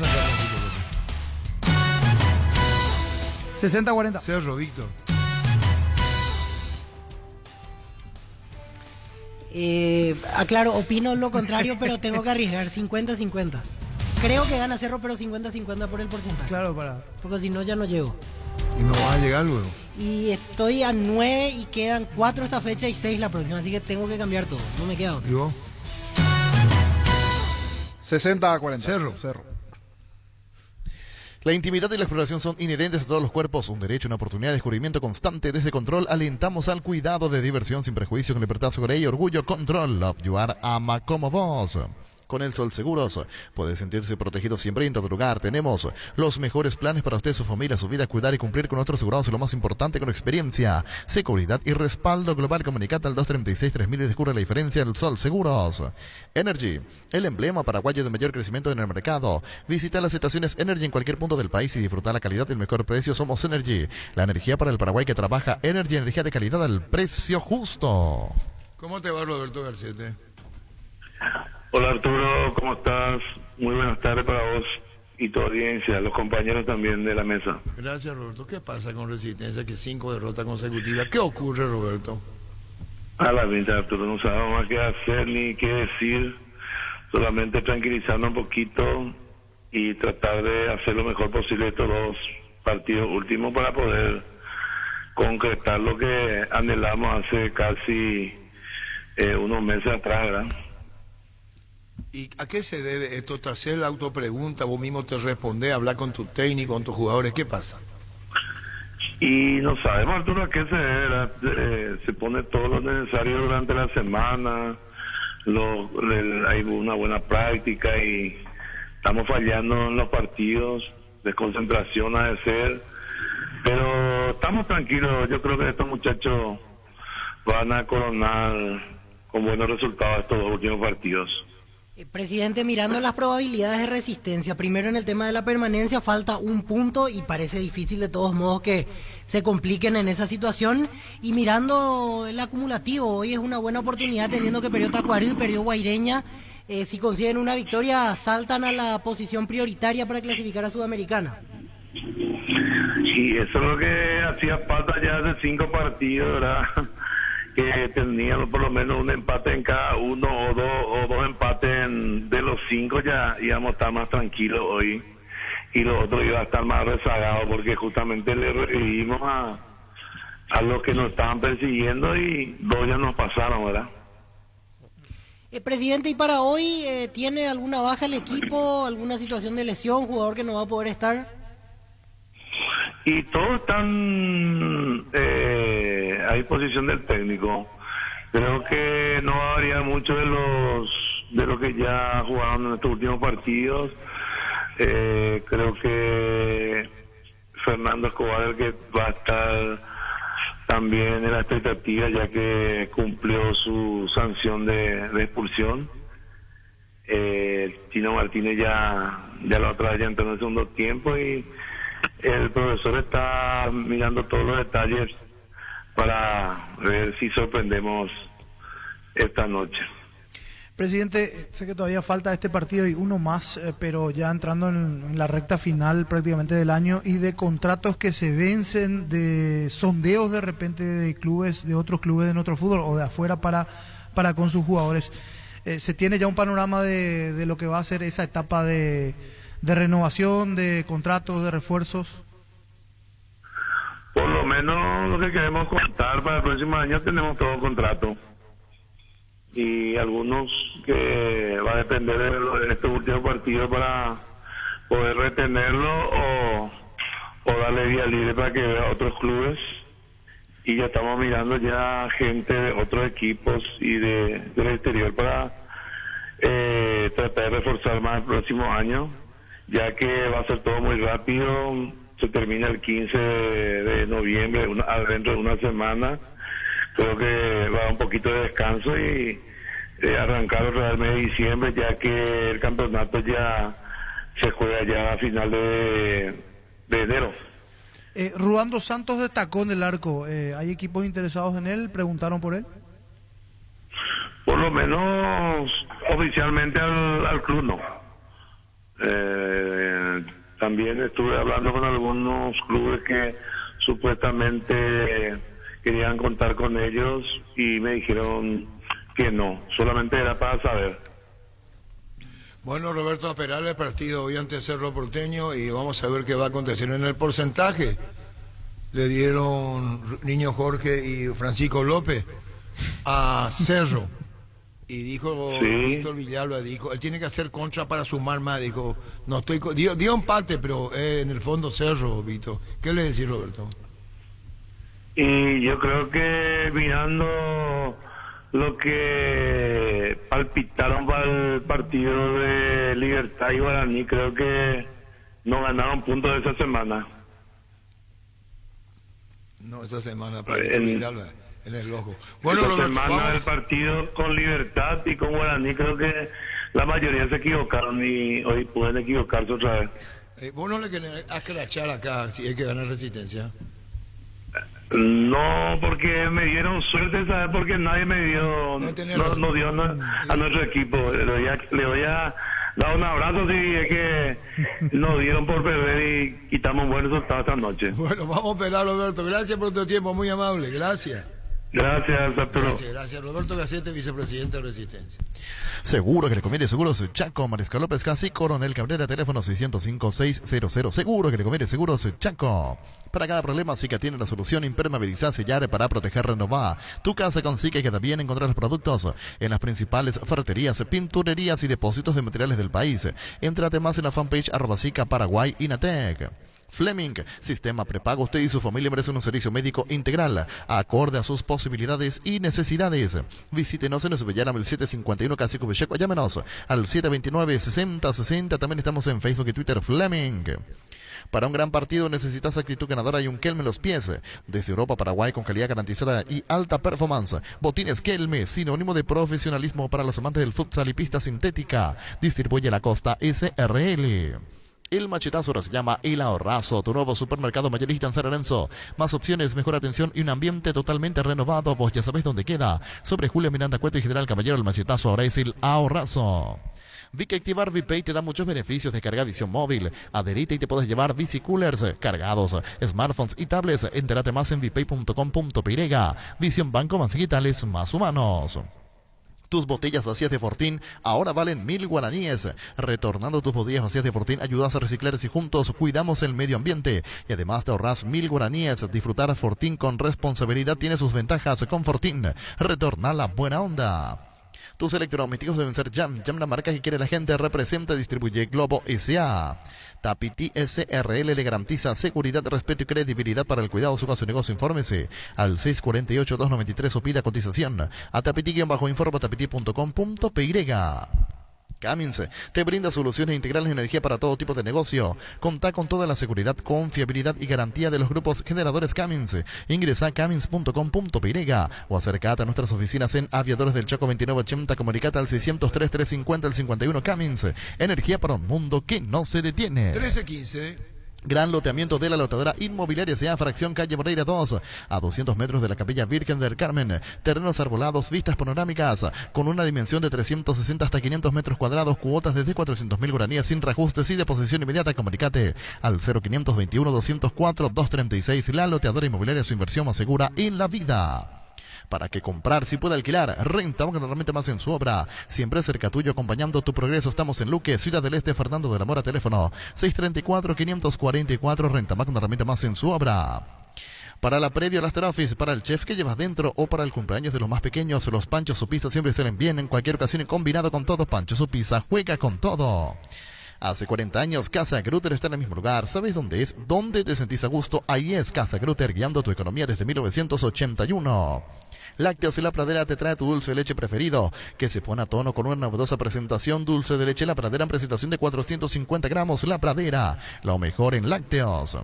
60-40. Cerro, Víctor. Aclaro, opino lo contrario, pero tengo que arriesgar 50-50. Creo que gana Cerro, pero 50-50 por el porcentaje. Claro, porque si no ya no llego. Y no vas a llegar luego. Y estoy a 9 y quedan 4 esta fecha y 6 la próxima, así que tengo que cambiar todo. No me queda otro. ¿Y vos? 60-40. Cerro. La intimidad y la exploración son inherentes a todos los cuerpos, un derecho, una oportunidad de descubrimiento constante. Desde Control alentamos al cuidado de diversión sin prejuicio, con libertad, seguridad y orgullo. Control, Love You Are, ama como vos. Con El Sol Seguros puede sentirse protegido siempre en todo lugar. Tenemos los mejores planes para usted, su familia, su vida, cuidar y cumplir con nuestros asegurados. Y lo más importante, con experiencia, seguridad y respaldo global. Comunicate al 236-3000 y descubre la diferencia. El Sol Seguros. Energy, el emblema paraguayo de mayor crecimiento en el mercado. Visita las estaciones Energy en cualquier punto del país y disfruta la calidad y el mejor precio. Somos Energy, la energía para el Paraguay que trabaja. Energy, energía de calidad al precio justo. ¿Cómo te va, Roberto Garcete? Hola Arturo, ¿cómo estás? Muy buenas tardes para vos y tu audiencia, los compañeros también de la mesa. Gracias, Roberto. ¿Qué pasa con Resistencia? Que 5 derrotas consecutivas. ¿Qué ocurre, Roberto? A la venta, Arturo, no sabemos más qué hacer ni qué decir, solamente tranquilizarnos un poquito y tratar de hacer lo mejor posible estos 2 partidos últimos para poder concretar lo que anhelamos hace casi unos meses atrás, ¿verdad? ¿Y a qué se debe esto? Te hacer la autopregunta, vos mismo te respondés, hablar con tu técnico, con tus jugadores, ¿qué pasa? Y no sabemos, Arturo, a qué se debe. Se pone todo lo necesario durante la semana, hay una buena práctica y estamos fallando en los partidos, desconcentración ha de ser, pero estamos tranquilos. Yo creo que estos muchachos van a coronar con buenos resultados estos dos últimos partidos. Presidente, mirando las probabilidades de resistencia, primero en el tema de la permanencia falta un punto y parece difícil de todos modos que se compliquen en esa situación, y mirando el acumulativo, hoy es una buena oportunidad teniendo que perdió Tacuarí, perdió Guaireña, si consiguen una victoria saltan a la posición prioritaria para clasificar a Sudamericana. Sí, eso es lo que hacía falta ya hace 5 partidos, ¿verdad? Que tenían por lo menos un empate en cada uno o dos empates de los 5, ya íbamos a estar más tranquilos hoy, y los otros iban a estar más rezagados porque justamente le revivimos a los que nos estaban persiguiendo y 2 ya nos pasaron, ¿verdad? Presidente, ¿y para hoy tiene alguna baja el equipo, alguna situación de lesión, jugador que no va a poder estar? Y todos están a disposición del técnico. Creo que no va a variar mucho de lo que ya jugaron en estos últimos partidos. Creo que Fernando Escobar, el que va a estar también en la expectativa, ya que cumplió su sanción de expulsión. Tino Martínez ya la otra vez ya entró en el segundo tiempo, y el profesor está mirando todos los detalles para ver si sorprendemos esta noche. Presidente, sé que todavía falta este partido y uno más, pero ya entrando en la recta final prácticamente del año, y de contratos que se vencen, de sondeos de repente de clubes, de otros clubes de nuestro fútbol o de afuera para con sus jugadores. ¿Se tiene ya un panorama de lo que va a ser esa etapa de renovación, de contratos, de refuerzos? Por lo menos lo que queremos contar para el próximo año, tenemos todo contrato. Y algunos que va a depender de estos últimos partidos para poder retenerlo o darle vía libre para que vea otros clubes. Y ya estamos mirando ya gente de otros equipos y del exterior para tratar de reforzar más el próximo año, ya que va a ser todo muy rápido. Se termina el 15 de noviembre, dentro de una semana. Creo que va a dar un poquito de descanso y arrancar otra vez el mes de diciembre, ya que el campeonato ya se juega ya a final de enero. Ruando Santos destacó en el arco. ¿Hay equipos interesados en él? ¿Preguntaron por él? Por lo menos oficialmente al club no. También estuve hablando con algunos clubes que supuestamente querían contar con ellos y me dijeron que no, solamente era para saber. Bueno, Roberto, a esperar el partido hoy ante Cerro Porteño y vamos a ver qué va a acontecer en el porcentaje. Le dieron Niño Jorge y Francisco López a Cerro. Y dijo Víctor Villalba, dijo, él tiene que hacer contra para sumar más, dijo, no estoy dio empate, pero en el fondo Cerro, Víctor. ¿Qué le decís, Roberto? Y yo creo que mirando lo que palpitaron para el partido de Libertad y Guaraní, creo que no ganaron puntos esa semana. No, esa semana para Villalba. En el ojo. Bueno, esta semana del partido con Libertad y con Guaraní, creo que la mayoría se equivocaron y hoy pueden equivocarse otra vez. ¿Vos no le querés escrachar acá si hay que ganar Resistencia? No, porque me dieron suerte, ¿sabes? Porque nadie me dio, no dio a nuestro equipo. Le voy a dar un abrazo si es que nos dieron por perder y quitamos buen resultado esta noche. Bueno, vamos a pelar, Roberto. Gracias por tu tiempo, muy amable. Gracias. Gracias, Arturo. Gracias. Roberto Gacete, vicepresidente de Resistencia. Seguro que le conviene, Seguros Chaco, Mariscal López Casi, Coronel Cabrera, teléfono 605-600. Seguro que le conviene, Seguros Chaco. Para cada problema, Sica tiene la solución. Impermeabilizar, sellar para proteger, renovar. Tu casa con Sica queda bien encontrar los productos en las principales ferreterías, pinturerías y depósitos de materiales del país. Entrate más en la fanpage @Sica Paraguay Inatec. Fleming, sistema prepago. Usted y su familia merecen un servicio médico integral, acorde a sus posibilidades y necesidades. Visítenos en Esbellara 1751 Casi Cubecheco. Llámenos al 729-6060. También estamos en Facebook y Twitter. Fleming. Para un gran partido necesitas actitud ganadora y un Kelme en los pies. Desde Europa, Paraguay, con calidad garantizada y alta performance. Botines Kelme, sinónimo de profesionalismo para los amantes del futsal y pista sintética. Distribuye la Costa SRL. El machetazo ahora se llama El Ahorrazo, tu nuevo supermercado mayorista en San Lorenzo. Más opciones, mejor atención y un ambiente totalmente renovado. Vos ya sabés dónde queda. Sobre Julio Miranda Cueto y General Caballero, el machetazo ahora es El Ahorrazo. Vi que activar VPay te da muchos beneficios de carga visión móvil. Adherite y te puedes llevar bicicoolers cargados, smartphones y tablets. Entérate más en vpay.com.py. Visión Banco, más digitales, más humanos. Tus botellas vacías de Fortín ahora valen 1.000 guaraníes. Retornando tus botellas vacías de Fortín ayudas a reciclar y juntos cuidamos el medio ambiente. Y además te ahorras 1.000 guaraníes. Disfrutar Fortín con responsabilidad tiene sus ventajas. Con Fortín, retorna la buena onda. Tus electrodomésticos deben ser Jam. Jam, la marca que quiere la gente. Representa y distribuye Globo S.A. Tapiti SRL le garantiza seguridad, respeto y credibilidad para el cuidado de su negocio. Infórmese al 648-293 o pida cotización a tapiti-info tapiti.com.py. Cummins te brinda soluciones integrales de energía para todo tipo de negocio. Contá con toda la seguridad, confiabilidad y garantía de los grupos generadores Cummins. Ingresa a cummins.com.py o acercate a nuestras oficinas en Aviadores del Chaco 2980. Comunicate al 603-350-51 Cummins. Energía para un mundo que no se detiene. 1315. Gran loteamiento de la lotadora inmobiliaria sea fracción calle Moreira 2, a 200 metros de la Capilla Virgen del Carmen. Terrenos arbolados, vistas panorámicas, con una dimensión de 360 hasta 500 metros cuadrados, cuotas desde 400.000 guaraníes sin reajustes y deposición inmediata. Comunicate al 0521-204-236. La loteadora inmobiliaria, su inversión más segura en la vida. Para que comprar, si puede alquilar, renta, que normalmente más en su obra. Siempre cerca tuyo, acompañando tu progreso. Estamos en Luque, Ciudad del Este, Fernando de la Mora, teléfono 634-544, renta, que normalmente más en su obra. Para la previa a las terafis, para el chef que llevas dentro o para el cumpleaños de los más pequeños, los panchos o pizza siempre salen bien en cualquier ocasión y combinado con todo. Panchos o pizza, juega con todo. Hace 40 años, Casa Grutter está en el mismo lugar. ¿Sabes dónde es? ¿Dónde te sentís a gusto? Ahí es Casa Grutter, guiando tu economía desde 1981. Lácteos y La Pradera te trae tu dulce de leche preferido, que se pone a tono con una novedosa presentación. Dulce de leche La Pradera en presentación de 450 gramos. La Pradera, lo mejor en lácteos.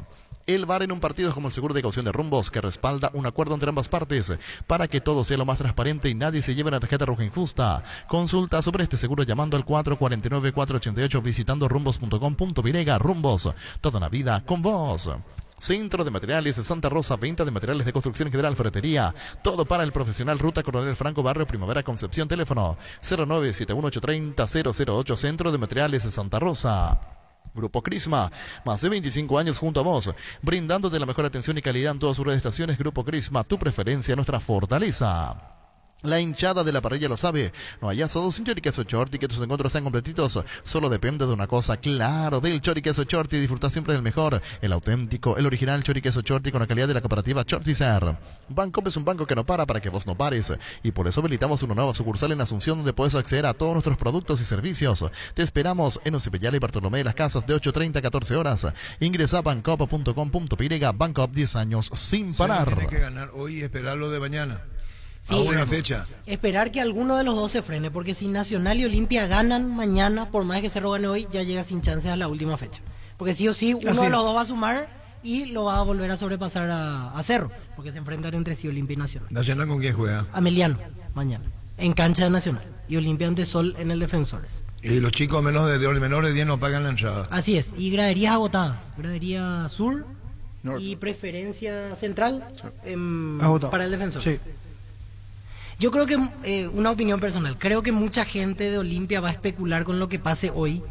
El VAR en un partido es como el seguro de caución de Rumbos, que respalda un acuerdo entre ambas partes para que todo sea lo más transparente y nadie se lleve una tarjeta roja injusta. Consulta sobre este seguro llamando al 449-488, visitando rumbos.com.py. Rumbos, toda una vida con vos. Centro de Materiales de Santa Rosa, venta de materiales de construcción general, ferretería, todo para el profesional. Ruta Coronel Franco, Barrio Primavera, Concepción, teléfono 0971-830-008. Centro de Materiales de Santa Rosa. Grupo Crisma, más de 25 años junto a vos, brindándote la mejor atención y calidad en todas sus redes de estaciones. Grupo Crisma, tu preferencia, nuestra fortaleza. La hinchada de la parrilla lo sabe. No hay asados sin choriqueso Shorty, que tus encuentros sean completitos. Solo depende de una cosa, claro, del choriqueso Shorty. Disfruta siempre del mejor, el auténtico, el original choriqueso Shorty con la calidad de la cooperativa Shorty-Ser. Banco es un banco que no para que vos no pares. Y por eso habilitamos una nueva sucursal en Asunción, donde puedes acceder a todos nuestros productos y servicios. Te esperamos en Ocipellal y Bartolomé de las Casas, de 8:30 a 14 horas. Ingresa a bancop.com.py. Bancop, 10 años sin parar. Tiene que ganar hoy y esperar lo de mañana. Sí, a una fecha. Esperar que alguno de los dos se frene, porque si Nacional y Olimpia ganan mañana, por más que Cerro gane hoy, ya llega sin chances a la última fecha. Porque sí o sí, uno de los dos va a sumar y lo va a volver a sobrepasar a Cerro, porque se enfrentan entre sí Olimpia y Nacional. ¿Nacional con quién juega? Ameliano, mañana, en cancha de Nacional, y Olimpia ante Sol en el Defensores. Y los chicos menores de 10 no pagan la entrada. Así es, y graderías agotadas, gradería sur y preferencia central para el Defensor. Sí. Yo creo que, una opinión personal, creo que mucha gente de Olimpia va a especular con lo que pase hoy.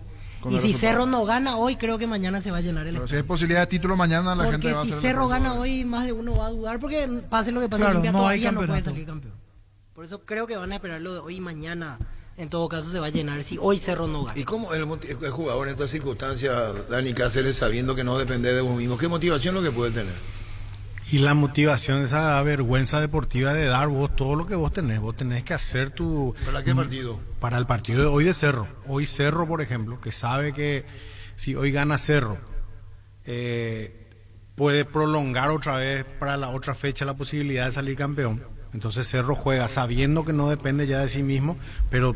Y si Cerro no gana hoy, creo que mañana se va a llenar el estadio. Si hay posibilidad de título mañana, la gente va a hacer. Porque si Cerro gana hoy, más de uno va a dudar, porque pase lo que pase, Olimpia todavía no puede salir campeón. Por eso creo que van a esperar lo de hoy y mañana. En todo caso se va a llenar si hoy Cerro no gana. ¿Y cómo el jugador en estas circunstancias, Dani Cáceres, sabiendo que no depende de vos mismo, qué motivación lo que puede tener? Y la motivación, esa vergüenza deportiva de dar vos todo lo que vos tenés que hacer tu... ¿Para qué partido? Para el partido de hoy de Cerro. Hoy Cerro, por ejemplo, que sabe que si hoy gana Cerro, puede prolongar otra vez para la otra fecha la posibilidad de salir campeón. Entonces Cerro juega sabiendo que no depende ya de sí mismo, pero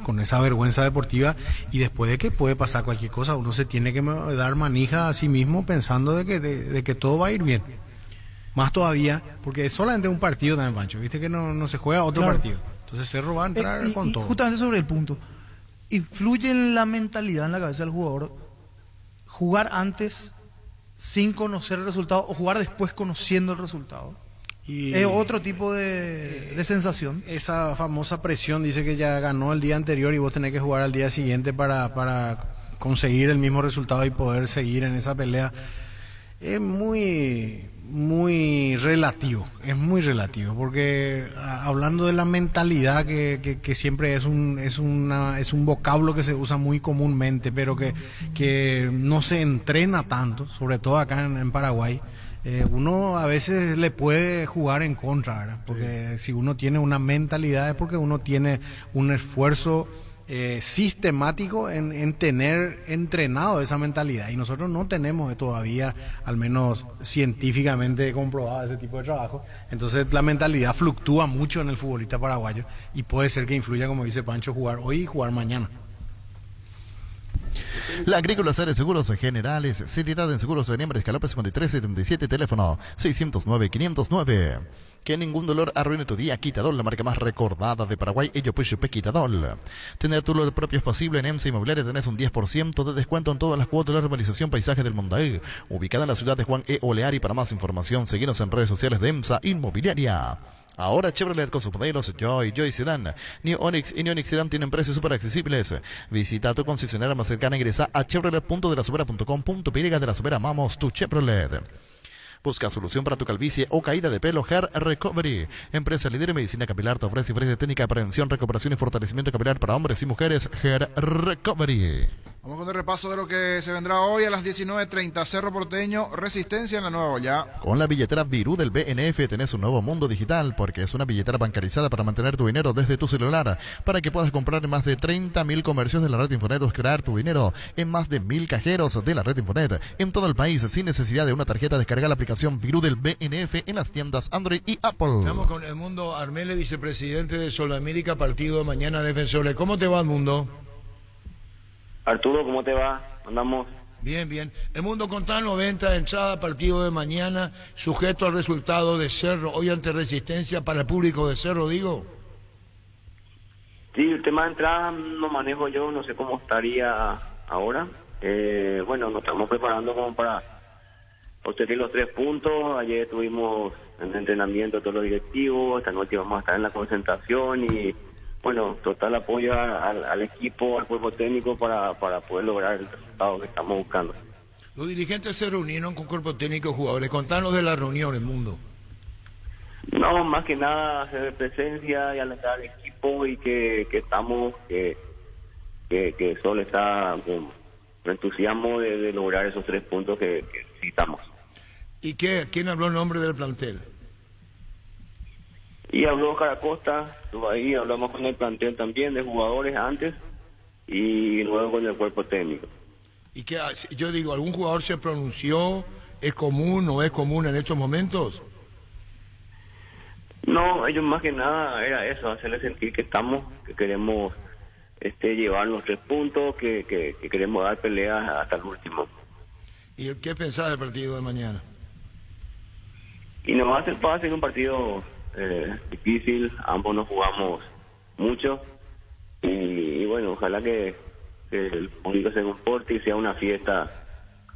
con esa vergüenza deportiva, y después de que puede pasar cualquier cosa, uno se tiene que dar manija a sí mismo pensando de que todo va a ir bien. Más todavía, porque es solamente un partido también, Pancho, viste que no se juega otro partido. Entonces Cerro va a entrar con todo. Justamente sobre el punto, ¿influye en la mentalidad, en la cabeza del jugador, jugar antes sin conocer el resultado o jugar después conociendo el resultado? Y es otro tipo de sensación. Esa famosa presión, dice que ya ganó el día anterior y vos tenés que jugar al día siguiente para conseguir el mismo resultado y poder seguir en esa pelea. Es muy relativo, porque hablando de la mentalidad que siempre es un vocablo que se usa muy comúnmente, pero que no se entrena tanto, sobre todo acá en Paraguay. Uno a veces le puede jugar en contra, ¿verdad? Porque si uno tiene una mentalidad es porque uno tiene un esfuerzo sistemático en tener entrenado esa mentalidad, y nosotros no tenemos todavía, al menos científicamente comprobado, ese tipo de trabajo. Entonces la mentalidad fluctúa mucho en el futbolista paraguayo y puede ser que influya, como dice Pancho, jugar hoy y jugar mañana. La Agrícola Seres Seguros Generales, seriedad en seguros de Niembres, Escalope 5377, teléfono 609-509. Que ningún dolor arruine tu día. Quitadol, la marca más recordada de Paraguay. Ello pues Quitadol. Tener tu dolor propio es posible. En EMSA Inmobiliaria tenés un 10% de descuento en todas las cuotas de la urbanización Paisaje del Mondaí, ubicada en la ciudad de Juan E. Oleari. Para más información, seguinos en redes sociales de EMSA Inmobiliaria. Ahora Chevrolet con sus modelos Joy Sedan, New Onix y New Onix Sedan tienen precios súper accesibles. Visita tu concesionaria más cercana, ingresa a chevrolet.delasubera.com.py. De la Subera, amamos tu Chevrolet. Busca solución para tu calvicie o caída de pelo. Hair Recovery, empresa líder en medicina capilar, te ofrece técnica de prevención, recuperación y fortalecimiento capilar para hombres y mujeres. Hair Recovery. Vamos con el repaso de lo que se vendrá hoy a las 19:30. Cerro Porteño, Resistencia en la Nueva Olla. Con la billetera Virú del BNF tenés un nuevo mundo digital, porque es una billetera bancarizada para mantener tu dinero desde tu celular, para que puedas comprar en más de 30.000 comercios de la red Infonet o crear tu dinero en más de 1.000 cajeros de la red Infonet en todo el país, sin necesidad de una tarjeta. Descarga la aplicación Virú del BNF en las tiendas Android y Apple. Estamos con Edmundo Armele, vicepresidente de Sudamérica, partido de mañana, Defensores. ¿Cómo te va, Edmundo? Arturo, ¿cómo te va? Andamos. Bien, bien. Edmundo, contanos, venta de entrada, partido de mañana, sujeto al resultado de Cerro, hoy ante Resistencia, para el público de Cerro, digo. Sí, el tema de entrada no manejo yo, no sé cómo estaría ahora. Bueno, nos estamos preparando como para obtener los 3 puntos. Ayer estuvimos en entrenamiento todos los directivos, esta noche vamos a estar en la concentración y bueno, total apoyo al equipo, al cuerpo técnico para poder lograr el resultado que estamos buscando. Los dirigentes se reunieron con cuerpo técnico y jugadores. Contanos de la reunión, Edmundo. No, más que nada hacer presencia y alentar al equipo y que estamos, que solo está con entusiasmo de lograr esos 3 puntos que necesitamos. ¿Y quién habló en nombre del plantel? Y habló Oscar Acosta, estuvo ahí, hablamos con el plantel también de jugadores antes y luego con el cuerpo técnico. ¿Y qué? Yo digo, ¿algún jugador se pronunció? ¿Es común o no es común en estos momentos? No, ellos más que nada era eso, hacerle sentir que estamos, que queremos llevar los 3 puntos, que queremos dar peleas hasta el último. ¿Y qué pensás del partido de mañana? Y nos va a ser fácil, un partido difícil, ambos nos jugamos mucho y bueno, ojalá que el público se comporte y sea una fiesta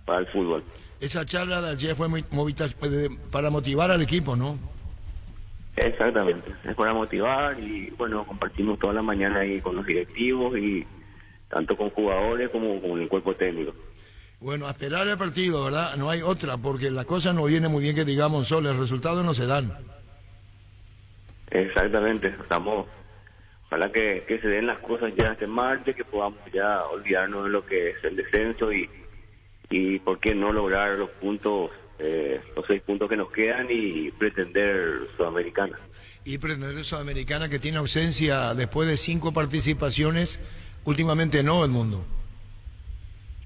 para el fútbol. Esa charla de ayer fue muy para motivar al equipo, ¿no? Exactamente, es para motivar y bueno, compartimos toda la mañana ahí con los directivos y tanto con jugadores como con el cuerpo técnico. Bueno, a esperar el partido, ¿verdad? No hay otra, porque la cosa no viene muy bien que digamos solo, los resultados no se dan. Exactamente, ojalá que se den las cosas ya este martes, que podamos ya olvidarnos de lo que es el descenso y por qué no lograr los puntos, los 6 puntos que nos quedan y pretender Sudamericana. Y pretender Sudamericana, que tiene ausencia después de 5 participaciones, últimamente no, Edmundo.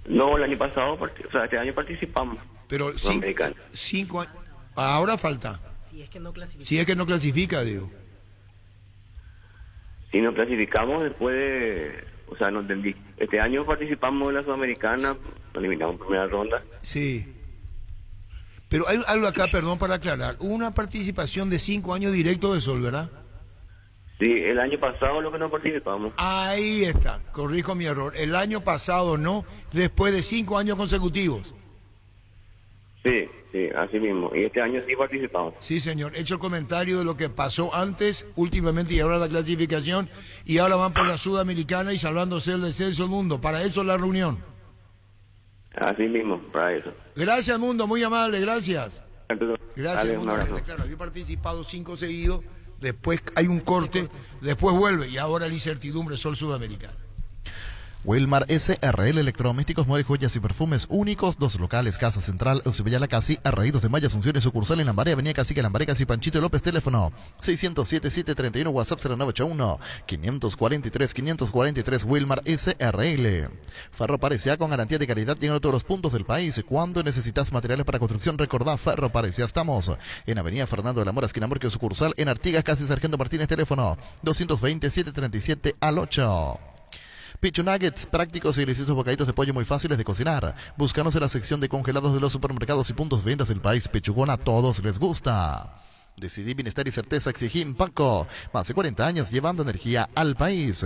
No, el año pasado, o sea, este año participamos. Pero Sudamericana. 5 años. Ahora falta. Si es que no clasifica. Si es que no clasifica, digo. Si nos clasificamos después de... O sea, no entendí. Este año participamos en la Sudamericana, nos eliminamos en primera ronda. Sí. Pero hay algo acá, perdón para aclarar. Hubo una participación de 5 años directo de Sol, ¿verdad? Sí, el año pasado lo que no participamos. Ahí está, corrijo mi error. El año pasado no, después de 5 años consecutivos. Sí, sí, así mismo. Y este año sí participamos. Sí, señor. He hecho el comentario de lo que pasó antes, últimamente y ahora la clasificación, y ahora van por la Sudamericana y salvándose el descenso del mundo. Para eso la reunión. Así mismo, para eso. Gracias, Mundo, muy amable, gracias. Gracias, Dale, un Mundo. abrazo. Claro, había participado 5 seguidos, después hay un corte, después vuelve, y ahora la incertidumbre Sol Sudamericana. Wilmar SRL Electrodomésticos, muebles, joyas y perfumes únicos. 2 locales, Casa Central, Eusebio Casi, Arraídos de Mayo, Asunción, sucursal en Lambaré, Avenida Cacique, Lambaré, Casi, Panchito López, teléfono 607-731, WhatsApp 0981-543-543, Wilmar SRL. Ferro Parecía con garantía de calidad y en todos los puntos del país. Cuando necesitas materiales para construcción, recordá Ferro Parecía. Estamos en Avenida Fernando de la Mora, esquina Morquio, sucursal en Artigas, Casi, Sargento Martínez, teléfono 220-737-8. Pichu Nuggets, prácticos y deliciosos bocaditos de pollo muy fáciles de cocinar. Búscanos en la sección de congelados de los supermercados y puntos de ventas del país. Pichugón, a todos les gusta. Decidí bienestar y certeza, exigí Paco. Más de 40 años llevando energía al país.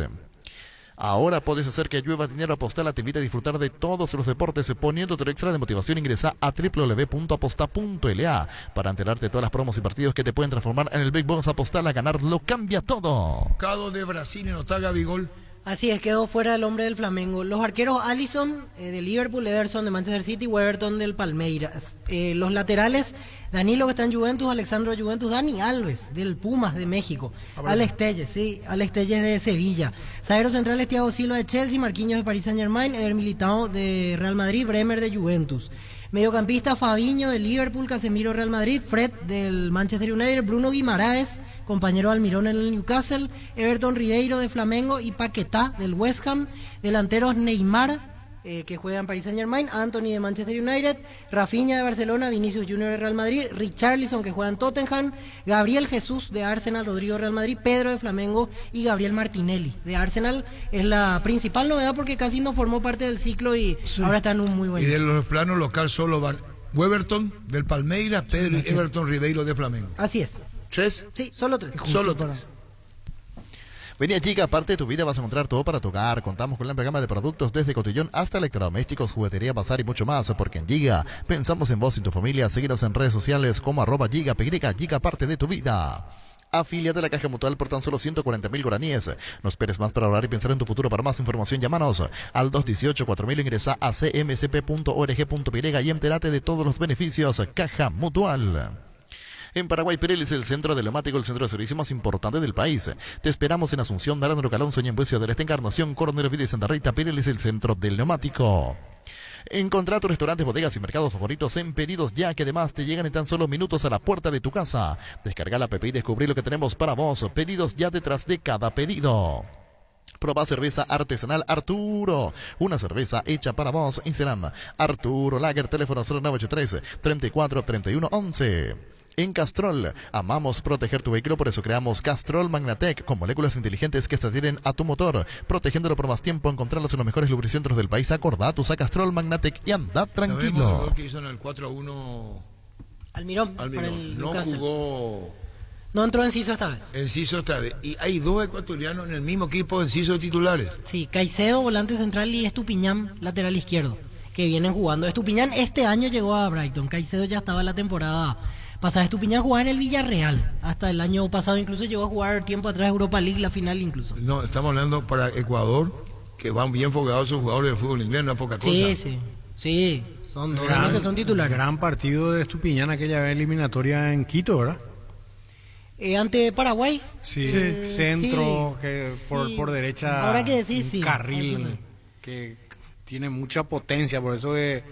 Ahora puedes hacer que llueva dinero. Apostala te invita a disfrutar de todos los deportes. Poniendo tu extra de motivación, ingresa a www.aposta.la para enterarte de todas las promos y partidos que te pueden transformar en el Big Boss. Apostala, a ganar lo cambia todo. Cado de Brasil en Otaga, Bigol. Así es, quedó fuera el hombre del Flamengo. Los arqueros Alisson de Liverpool, Ederson de Manchester City, Weberton del Palmeiras. Los laterales, Danilo que está en Juventus, Alexandro Juventus, Dani Alves del Pumas de México, Alex Telles de Sevilla. Zagueros centrales, Thiago Silva de Chelsea, Marquinhos de Paris Saint-Germain, Eder Militao de Real Madrid, Bremer de Juventus. Mediocampista, Fabinho de Liverpool, Casemiro Real Madrid, Fred del Manchester United, Bruno Guimaraes, compañero de Almirón en el Newcastle, Everton Ribeiro de Flamengo y Paquetá del West Ham. Delanteros, Neymar, que juega en Paris Saint-Germain, Anthony de Manchester United, Rafinha de Barcelona, Vinicius Junior de Real Madrid, Richarlison que juega en Tottenham, Gabriel Jesús de Arsenal, Rodrigo Real Madrid, Pedro de Flamengo y Gabriel Martinelli de Arsenal. Es la principal novedad porque casi no formó parte del ciclo y ahora está en un muy buen. Y de los planos local solo van Weberton del Palmeiras, Pedro y Everton Ribeiro de Flamengo. Así es. ¿3? Sí, solo 3. Solo 3. Vení Giga, aparte de tu vida vas a encontrar todo para tu hogar. Contamos con la amplia gama de productos desde cotillón hasta electrodomésticos, juguetería, bazar y mucho más. Porque en Giga pensamos en vos y tu familia. Seguinos en redes sociales como @Giga, Giga, parte de tu vida. Afíliate a la Caja Mutual por tan solo 140.000 guaraníes. No esperes más para ahorrar y pensar en tu futuro. Para más información, llámanos al 218-4000. Ingresa a cmcp.org.py y entérate de todos los beneficios. Caja Mutual. En Paraguay, Pirelli es el centro de neumático, el centro de servicio más importante del país. Te esperamos en Asunción, Narandro, Calón, Soñembucio del Este, Encarnación, Coronel Vida y Santa Rita. Pirelli es el centro del neumático. Encontrá tus restaurantes, bodegas y mercados favoritos en Pedidos Ya, que además te llegan en tan solo minutos a la puerta de tu casa. Descarga la app y descubrí lo que tenemos para vos. Pedidos Ya, detrás de cada pedido. Proba cerveza artesanal Arturo, una cerveza hecha para vos. Instagram Arturo Lager, teléfono 0983-343111. En Castrol, amamos proteger tu vehículo, por eso creamos Castrol Magnatec, con moléculas inteligentes que se adhieren a tu motor, protegiéndolo por más tiempo. Encontrarlos en los mejores lubricentros del país. Acordá, usa Castrol Magnatec y anda tranquilo. Sabemos el gol que hizo en el 4-1 Almirón. Para el no Newcastle. jugó. No entró Enciso esta vez. Enciso esta vez. Y hay 2 ecuatorianos en el mismo equipo de Enciso titulares. Sí, Caicedo, volante central, y Estupiñán, lateral izquierdo, que vienen jugando. Estupiñán este año llegó a Brighton. Caicedo ya estaba en la temporada pasada. Estupiñán jugaba en el Villarreal. Hasta el año pasado incluso llegó a jugar tiempo atrás Europa League, la final incluso. No, estamos hablando para Ecuador, que van bien fogueados sus jugadores del fútbol inglés, no es poca cosa. Sí, son dos que son titulares. Gran partido de Estupiñán aquella vez eliminatoria en Quito, ¿verdad? Ante Paraguay. Sí, centro, que por derecha. Ahora que decís, un carril que tiene mucha potencia, por eso que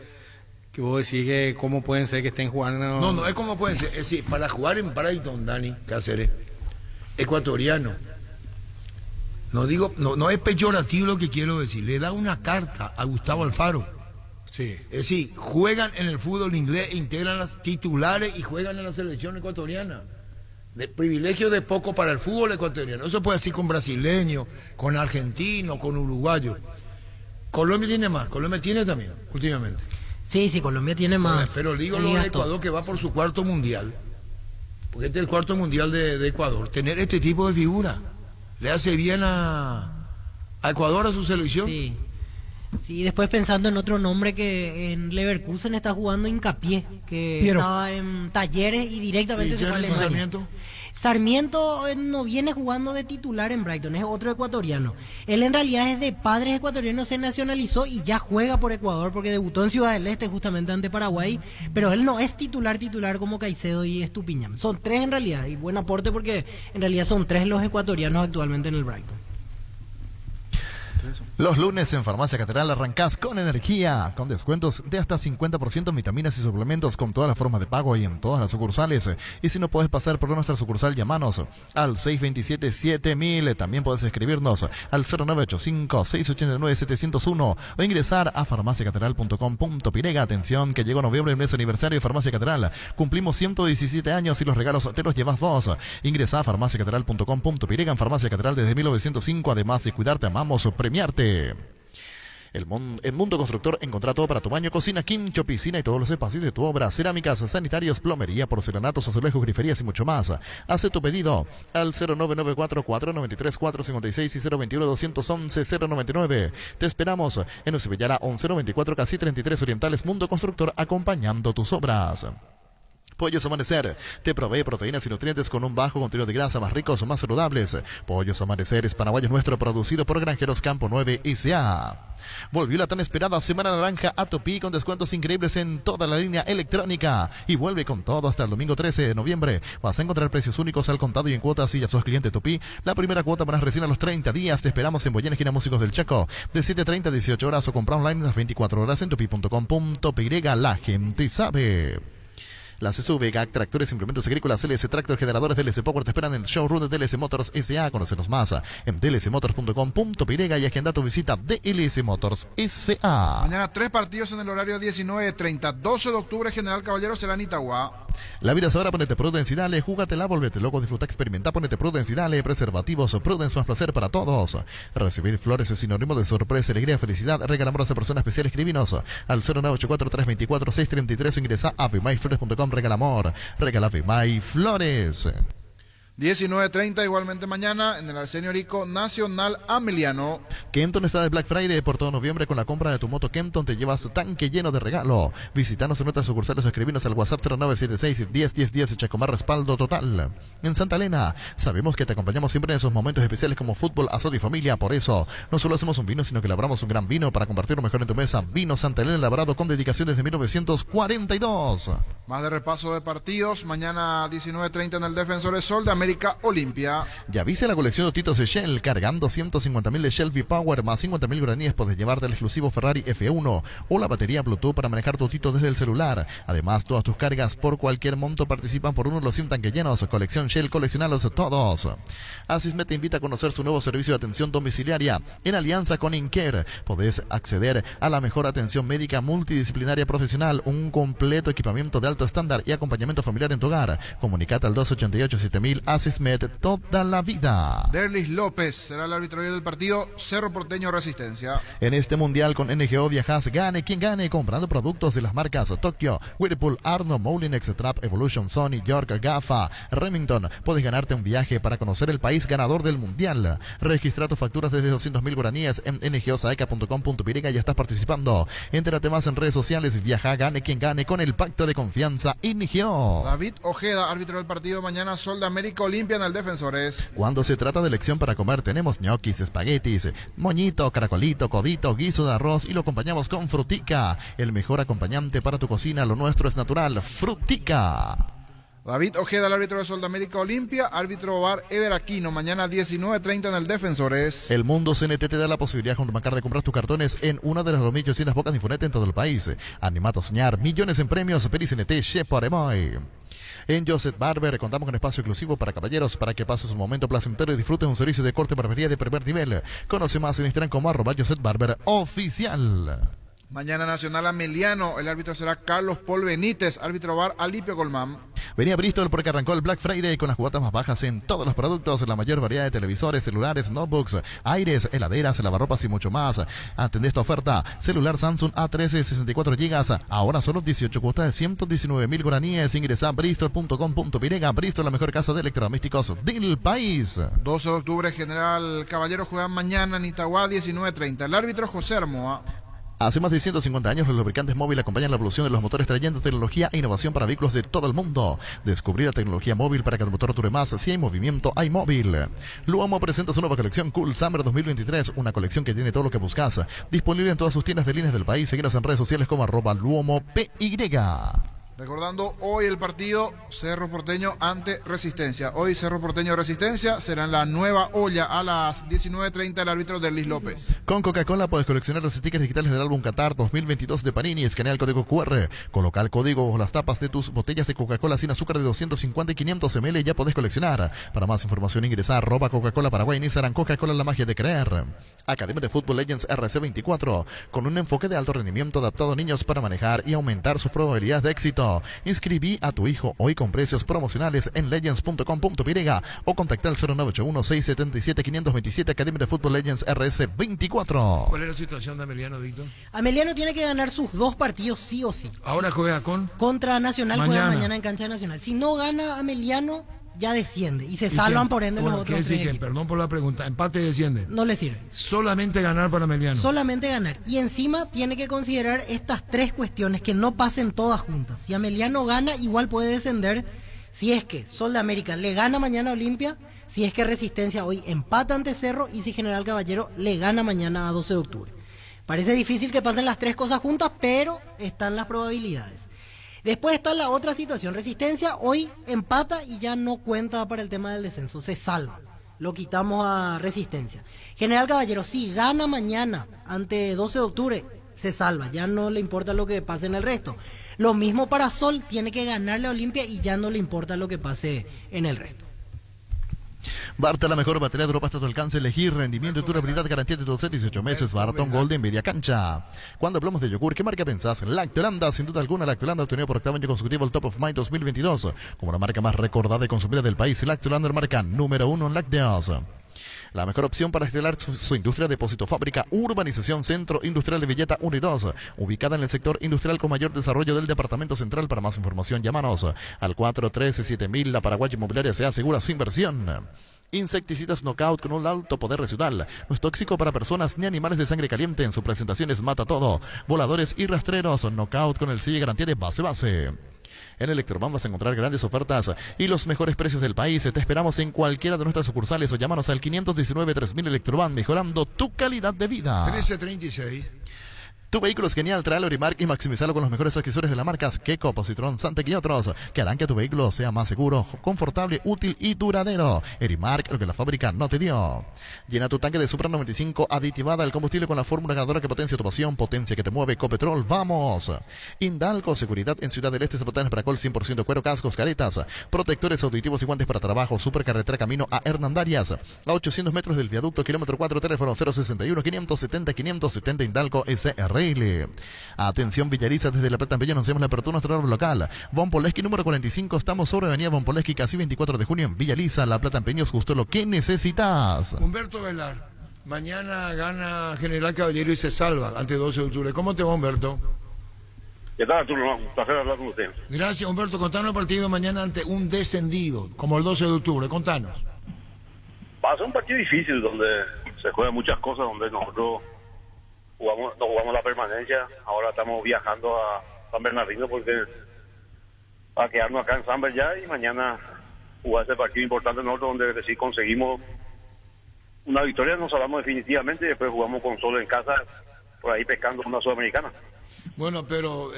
vos decís que cómo pueden ser que estén jugando. No, es como pueden ser. Es decir, para jugar en Brighton, Dani Cáceres, ecuatoriano. No es peyorativo lo que quiero decir. Le da una carta a Gustavo Alfaro. Sí. Es decir, juegan en el fútbol inglés, integran las titulares y juegan en la selección ecuatoriana. De privilegio de poco para el fútbol ecuatoriano. Eso puede decir con brasileños, con argentinos, con uruguayos. Colombia tiene más, Colombia tiene también, últimamente. Sí, Colombia tiene más. Pero digo lo de Ecuador que va por su cuarto mundial. Porque este es el cuarto mundial de Ecuador. Tener este tipo de figura le hace bien a Ecuador, a su selección. Sí, después pensando en otro nombre que en Leverkusen está jugando Hincapié, que estaba en Talleres y directamente se fue a Alemania. Sarmiento no viene jugando de titular en Brighton, es otro ecuatoriano. Él en realidad es de padres ecuatorianos, se nacionalizó y ya juega por Ecuador porque debutó en Ciudad del Este justamente ante Paraguay, pero él no es titular como Caicedo y Estupiñán. Son 3 en realidad, y buen aporte porque en realidad son 3 los ecuatorianos actualmente en el Brighton. Los lunes en Farmacia Catedral arrancás con energía, con descuentos de hasta 50% en vitaminas y suplementos con todas las formas de pago y en todas las sucursales. Y si no puedes pasar por nuestra sucursal, llámanos al 627-7000. También puedes escribirnos al 0985-689-701 o ingresar a farmaciacatedral.com.pirega. Atención, que llegó noviembre, el mes aniversario de Farmacia Catedral. Cumplimos 117 años y los regalos te los llevas vos. Ingresa a farmaciacatedral.com.pirega. En Farmacia Catedral desde 1905. Además de cuidarte, amamos premiarte. El Mundo Constructor encontrá todo para tu baño, cocina, quincho, piscina y todos los espacios de tu obra. Cerámicas, sanitarios, plomería, porcelanatos, azulejos, griferías y mucho más. Hace tu pedido al 0994-493-456 y 021-211-099. Te esperamos en Ucivillara 1194, casi 33 Orientales. Mundo Constructor, acompañando tus obras. Pollos Amanecer te provee proteínas y nutrientes con un bajo contenido de grasa, más ricos o más saludables. Pollos Amanecer es paraguayo nuestro, producido por Granjeros Campo 9 S.A. Volvió la tan esperada Semana Naranja a Tupí con descuentos increíbles en toda la línea electrónica. Y vuelve con todo hasta el domingo 13 de noviembre. Vas a encontrar precios únicos al contado y en cuotas. Si ya sos cliente Tupí, la primera cuota para recién a los 30 días. Te esperamos en Boyena, esquina Músicos del Chaco, de 7:30 a 18 horas o compra online las 24 horas en tupi.com.py. La gente sabe. La CSV, GAC, Tractores, Implementos Agrícolas, LS Tractor, Generadores, DLC Power te esperan en el showroom de DLC Motors S.A. Conocenos más en dlcmotors.com.py y agenda tu visita de LS Motors S.A. Mañana 3 partidos en el horario 19:30. 12 de octubre, General Caballero será en Itagua. La vida es ahora, ponete Prudence y dale, júgatela, volvete loco, disfruta, experimenta, ponete Prudence y dale, preservativos, Prudence, más placer para todos. Recibir flores es sinónimo de sorpresa, alegría, felicidad. Regalamos a persona especial, escribinos al 0984-324-633 o ingresa a vimyflores.com. Regala amor, regala Vimay Flores. 19:30 igualmente mañana en el Arsenio Rico Nacional Ameliano. Kenton está de Black Friday por todo noviembre. Con la compra de tu moto Kenton te llevas tanque lleno de regalo. Visítanos en nuestras sucursales o escribinos al WhatsApp 0976-101010. Chacomar, respaldo total. En Santa Elena sabemos que te acompañamos siempre en esos momentos especiales como fútbol, asado y familia. Por eso no solo hacemos un vino, sino que elaboramos un gran vino para compartirlo mejor en tu mesa. Vino Santa Elena, elaborado con dedicación desde 1942. Más de repaso de partidos. Mañana 19:30 en el Defensores Sol de América Olimpia. Ya viste la colección de Titos de Shell, cargando 150.000 de Shell V-Power más 50.000 guaraníes. Puedes llevarte el exclusivo Ferrari F1 o la batería Bluetooth para manejar tu Tito desde el celular. Además, todas tus cargas por cualquier monto participan por uno de los 100 tanques llenos. Colección Shell, coleccionalos todos. Asismed te invita a conocer su nuevo servicio de atención domiciliaria en alianza con Incare. Podés acceder a la mejor atención médica multidisciplinaria profesional, un completo equipamiento de alto estándar y acompañamiento familiar en tu hogar. Comunicate al 288-7000. Asismed, toda la vida. Derlis López será el árbitro del partido Cerro Porteño Resistencia. En este mundial con NGO viajas, gane quien gane, comprando productos de las marcas Tokyo, Whirlpool, Arno, Moulinex, Trap, Evolution, Sony, York, Gafa, Remington. Puedes ganarte un viaje para conocer el país ganador del mundial. Registra tus facturas desde 200.000 guaraníes en ngosaeca.com.py y ya estás participando. Entérate más en redes sociales. Viaja, gane quien gane con el pacto de confianza NGO. David Ojeda, árbitro del partido mañana Sol de América Olimpia en el Defensores. Cuando se trata de elección para comer, tenemos ñoquis, espaguetis, moñito, caracolito, codito, guiso de arroz y lo acompañamos con frutica. El mejor acompañante para tu cocina, lo nuestro es natural. Frutica. David Ojeda, el árbitro de Sol de América Olimpia, árbitro VAR Ever Aquino, mañana 19:30 en el Defensores. El Mundo CNT te da la posibilidad junto a Macar de comprar tus cartones en una de las 2.800 bocas de Infonet en todo el país. Animato a soñar, millones en premios, PeriCNT, Shepard Emoy. En Joseph Barber contamos con espacio exclusivo para caballeros para que pases un momento placentero y disfrutes un servicio de corte y barbería de primer nivel. Conoce más en Instagram como @JosephBarber oficial. Mañana Nacional Ameliano, el árbitro será Carlos Paul Benítez, árbitro VAR Alipio Colmán. Venía Bristol porque arrancó el Black Friday con las cuotas más bajas en todos los productos, la mayor variedad de televisores, celulares, notebooks, aires, heladeras, lavarropas y mucho más. Atende esta oferta, celular Samsung A13 64 GB, ahora solo 18 cuotas de 119.000 guaraníes. Ingresa a bristol.com.py. Bristol, la mejor casa de electrodomésticos del país. 12 de octubre, General Caballero juega mañana en Itagua 19:30. El árbitro José Armoa. Hace más de 150 años los lubricantes móvil acompañan la evolución de los motores trayendo tecnología e innovación para vehículos de todo el mundo. Descubrir la tecnología móvil para que el motor dure más. Si hay movimiento, hay móvil. Luomo presenta su nueva colección Cool Summer 2023, una colección que tiene todo lo que buscas. Disponible en todas sus tiendas de líneas del país. Seguinos en redes sociales como @luomopy. Recordando hoy el partido Cerro Porteño ante Resistencia. Hoy Cerro Porteño Resistencia será en la Nueva Olla a las 19:30. El árbitro Derlis López. Con Coca-Cola puedes coleccionar los stickers digitales del álbum Qatar 2022 de Panini. Escanea el código QR. Coloca el código o las tapas de tus botellas de Coca-Cola sin azúcar de 250 y 500 ml y ya podés coleccionar. Para más información ingresa a @Coca-Cola Paraguay en Instagram. Coca-Cola, la magia de creer. Academia de Fútbol Legends RC24, con un enfoque de alto rendimiento adaptado a niños para manejar y aumentar sus probabilidades de éxito. Inscribí a tu hijo hoy con precios promocionales en legends.com.py o contacta al 0981-677-527. Academia de Fútbol Legends RS24. ¿Cuál es la situación de Ameliano, Víctor? Ameliano tiene que ganar sus 2 partidos sí o sí. Ahora juega contra Nacional, juega mañana en cancha de Nacional. Si no gana Ameliano, ya desciende y se salvan por ende los otros 3 equipos. Perdón por la pregunta, empate y desciende. No le sirve. Solamente ganar para Ameliano. Solamente ganar. Y encima tiene que considerar estas 3 cuestiones, que no pasen todas juntas. Si Ameliano gana, igual puede descender. Si es que Sol de América le gana mañana a Olimpia, si es que Resistencia hoy empata ante Cerro y si General Caballero le gana mañana a 12 de octubre. Parece difícil que pasen las 3 cosas juntas, pero están las probabilidades. Después está la otra situación. Resistencia hoy empata y ya no cuenta para el tema del descenso. Se salva. Lo quitamos a Resistencia. General Caballero, si gana mañana ante 12 de octubre, se salva. Ya no le importa lo que pase en el resto. Lo mismo para Sol. Tiene que ganarle a Olimpia y ya no le importa lo que pase en el resto. Barta, la mejor batería de Europa hasta tu alcance. Elegir rendimiento y durabilidad, garantía de 12 18 meses. Barton Golden Media Cancha. Cuando hablamos de yogur, ¿qué marca pensás? Lactolanda, sin duda alguna. Lactolanda ha obtenido por 8º año consecutivo el Top of Mind 2022 como la marca más recordada y consumida del país. Lactolanda, la marca número 1 en lácteos. La mejor opción para estelar su industria, depósito fábrica, urbanización Centro Industrial de Villeta 1 y 2, ubicada en el sector industrial con mayor desarrollo del Departamento Central. Para más información, llámanos al 413-7000. La Paraguay Inmobiliaria se asegura su inversión. Insecticidas Knockout con un alto poder residual. No es tóxico para personas ni animales de sangre caliente. En sus presentaciones mata todo. Voladores y rastreros. Knockout con el sello de garantía de base. En Electroban vas a encontrar grandes ofertas y los mejores precios del país. Te esperamos en cualquiera de nuestras sucursales o llámanos al 519-3000 Electroban, mejorando tu calidad de vida. 1336. Tu vehículo es genial, tráelo a Erimark y maximizarlo con los mejores accesorios de las marcas Keco, Positrón, Santec y otros, que harán que tu vehículo sea más seguro, confortable, útil y duradero. Erimark, lo que la fábrica no te dio. Llena tu tanque de Supra 95 aditivada al combustible con la fórmula ganadora que potencia tu pasión, potencia que te mueve. Copetrol, ¡vamos! Indalco, seguridad en Ciudad del Este, Zapotanes, Bracol, 100% cuero, cascos, caretas, protectores auditivos y guantes para trabajo. Supercarretera camino a Hernandarias, a 800 metros del viaducto, kilómetro 4, teléfono 061-570-570, Indalco SR. Atención Villariza, desde La Plata en Bella anunciamos la apertura de nuestro horario local. Von Poleski número 45, estamos sobre avenida Von Poleski, casi 24 de junio en Villaliza, La Plata en Peños, justo lo que necesitas. Humberto Velar, mañana gana General Caballero y se salva ante 12 de octubre. ¿Cómo te va, Humberto? ¿Qué tal, Arturo? Un placer hablar con usted. Gracias, Humberto. Contanos el partido mañana ante un descendido, como el 12 de octubre. Contanos. Va a ser un partido difícil, donde se juegan muchas cosas, donde nosotros nos jugamos la permanencia. Ahora estamos viajando a San Bernardino porque para quedarnos acá en Samber ya y mañana jugar ese partido importante nosotros, donde si conseguimos una victoria nos salvamos definitivamente y después jugamos con Sol en casa, por ahí pescando una Sudamericana. Bueno, pero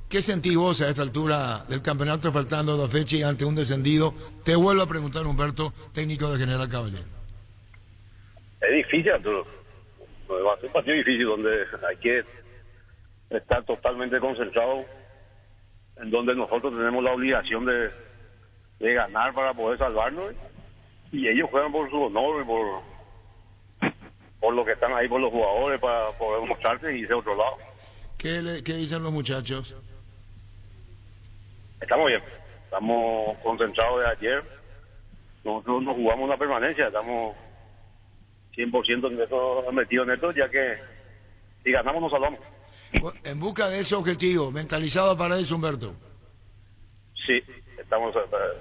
¿qué sentís vos a esta altura del campeonato, faltando 2 fechas y ante un descendido? Te vuelvo a preguntar, Humberto, técnico de General Caballero. Es difícil, Arturo. Va a ser un partido difícil donde hay que estar totalmente concentrado, en donde nosotros tenemos la obligación de ganar para poder salvarnos, y ellos juegan por su honor y por lo que están ahí, por los jugadores, para poder mostrarse y irse a otro lado. ¿Qué dicen los muchachos? Estamos bien, estamos concentrados de ayer. Nosotros no jugamos la permanencia, estamos 100% metidos en esto, ya que si ganamos nos salvamos. En busca de ese objetivo, mentalizado para eso, Humberto. Sí, estamos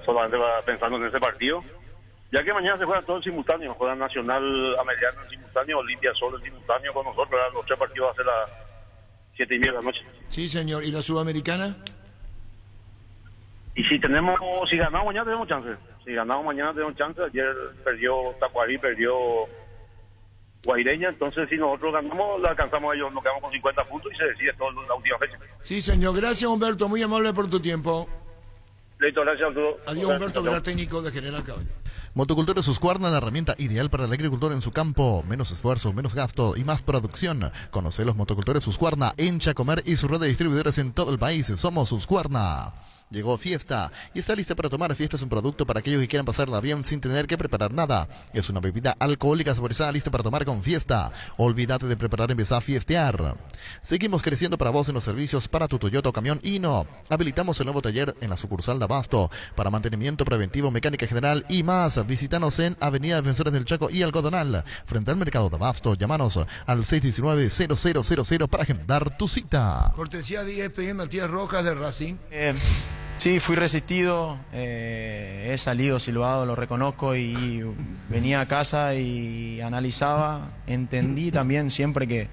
solamente pensando en ese partido, ya que mañana se juega todo en simultáneo, juega Nacional Americano en simultáneo, Olimpia solo en simultáneo con nosotros, ¿verdad? Los 3 partidos va a ser a las 7:30 de la noche. Sí, señor. ¿Y la Sudamericana? Y si ganamos mañana tenemos chance. Si ganamos mañana tenemos chance. Ayer perdió Tacuarí, perdió Guaireña, entonces si nosotros ganamos, la alcanzamos a ellos, nos quedamos con 50 puntos y se decide todo en la última fecha. Sí, señor. Gracias, Humberto. Muy amable por tu tiempo. Listo, gracias a todos. Adiós, Humberto, gran técnico de General Caballo. Motocultura Suscuarna, la herramienta ideal para el agricultor en su campo. Menos esfuerzo, menos gasto y más producción. Conoce los motocultores Suscuarna en Chacomer y su red de distribuidores en todo el país. Somos Suscuarna. Llegó Fiesta y está lista para tomar. Fiesta es un producto para aquellos que quieran pasarla bien sin tener que preparar nada. Es una bebida alcohólica saborizada lista para tomar con Fiesta. Olvídate de preparar, empezá a fiestear. Seguimos creciendo para vos en los servicios para tu Toyota o camión Hino. Habilitamos el nuevo taller en la sucursal de Abasto para mantenimiento preventivo, mecánica general y más. Visítanos en Avenida Defensores del Chaco y Algodonal, frente al mercado de Abasto. Llámanos al 619-0000 para agendar tu cita. Cortesía de ESPN, Matías Rojas de Racing. Sí, fui resistido, he salido silbado, lo reconozco, y venía a casa y analizaba, entendí también siempre que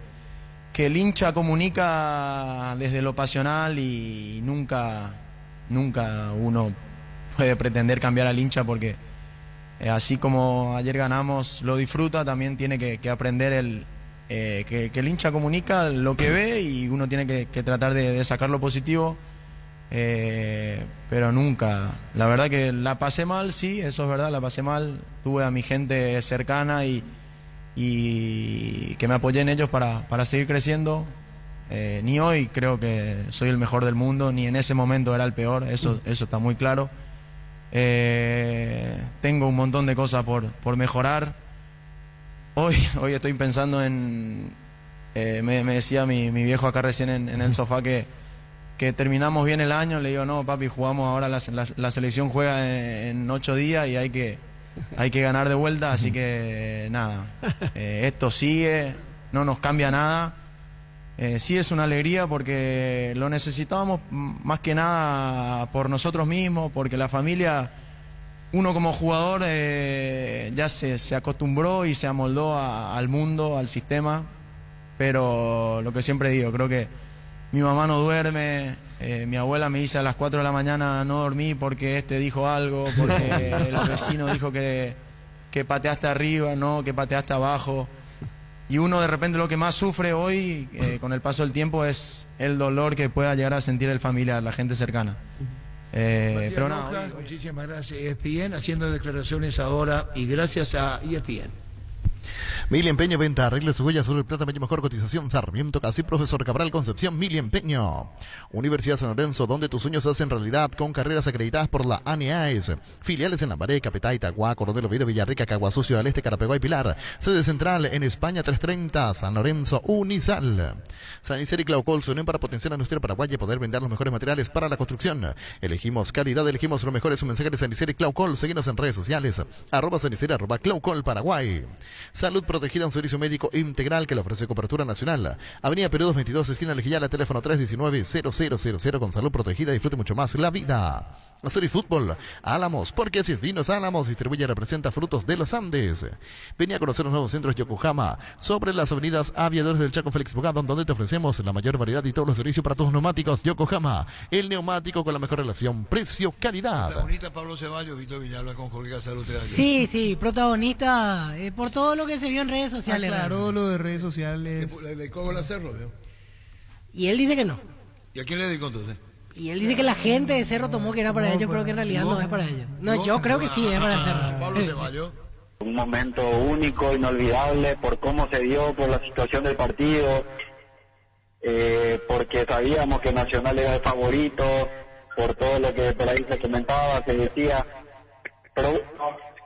el hincha comunica desde lo pasional y nunca uno puede pretender cambiar al hincha, porque así como ayer ganamos, lo disfruta, también tiene que aprender que el hincha comunica lo que ve y uno tiene que tratar de sacar lo positivo. Pero nunca, la verdad que la pasé mal, sí, eso es verdad, la pasé mal, tuve a mi gente cercana y que me apoyé en ellos para seguir creciendo. Ni hoy creo que soy el mejor del mundo, ni en ese momento era el peor, eso está muy claro. Tengo un montón de cosas por mejorar. Hoy estoy pensando en, me decía mi viejo acá recién en el sofá que terminamos bien el año. Le digo, no papi, jugamos ahora, la selección juega en 8 días y hay que ganar de vuelta, así que nada, esto sigue, no nos cambia nada. Sí es una alegría porque lo necesitábamos más que nada por nosotros mismos, porque la familia, uno como jugador ya se acostumbró y se amoldó al mundo, al sistema, pero lo que siempre digo, creo que mi mamá no duerme, mi abuela me dice a las 4 de la mañana no dormí porque dijo algo, porque el vecino dijo que pateaste arriba, no, que pateaste abajo. Y uno de repente lo que más sufre hoy, con el paso del tiempo, es el dolor que pueda llegar a sentir el familiar, la gente cercana. Pero nada, muchísimas gracias ESPN, haciendo declaraciones ahora, y gracias a ESPN. Mili Empeño, venta, arregle su huella, sobre plata, mejor cotización, Sarmiento, Casi, Profesor Cabral, Concepción, Mili Empeño. Universidad San Lorenzo, donde tus sueños se hacen realidad, con carreras acreditadas por la ANEAES. Filiales en Lambaré, Capetá, Itagua, Coronel Oviedo, Villarrica, Caguazú, Ciudad del Este, Carapeguá y Pilar. Sede central en España 330, San Lorenzo, Unisal. Sanicel y Claucol se unen para potenciar a nuestro Paraguay y poder brindar los mejores materiales para la construcción. Elegimos calidad, elegimos lo mejor. Es un mensaje de Sanicel y Claucol. Síguenos en redes sociales, @Sanicel, @Claucol Paraguay. Salud protegida, un servicio médico integral que le ofrece cobertura nacional. Avenida Perú 222, esquina Lejillala, teléfono 319-0000. Con salud protegida, disfrute mucho más la vida. Hacer y fútbol, Álamos, porque así es Vinos Álamos, distribuye y representa frutos de los Andes. Venía a conocer los nuevos centros Yokohama, sobre las avenidas Aviadores del Chaco, Félix Bogado, donde te ofrecemos la mayor variedad y todos los servicios para tus neumáticos. Yokohama, el neumático con la mejor relación precio-calidad. Protagonista Pablo Ceballos, Víctor Villalba con Jorge Salud. Sí, protagonista por todo lo que se vio en redes sociales. Claro, lo de redes sociales. ¿Le dedicó a Cerro? Y él dice que no. ¿Y a quién le dedicó entonces? Y él dice que la gente de Cerro tomó que era para ellos, pero que en realidad no es para ellos. No, yo creo que sí es para Cerro. Pablo Ceballos. Un momento único, inolvidable, por cómo se dio, por la situación del partido, porque sabíamos que Nacional era el favorito, por todo lo que por ahí se comentaba, se decía. Pero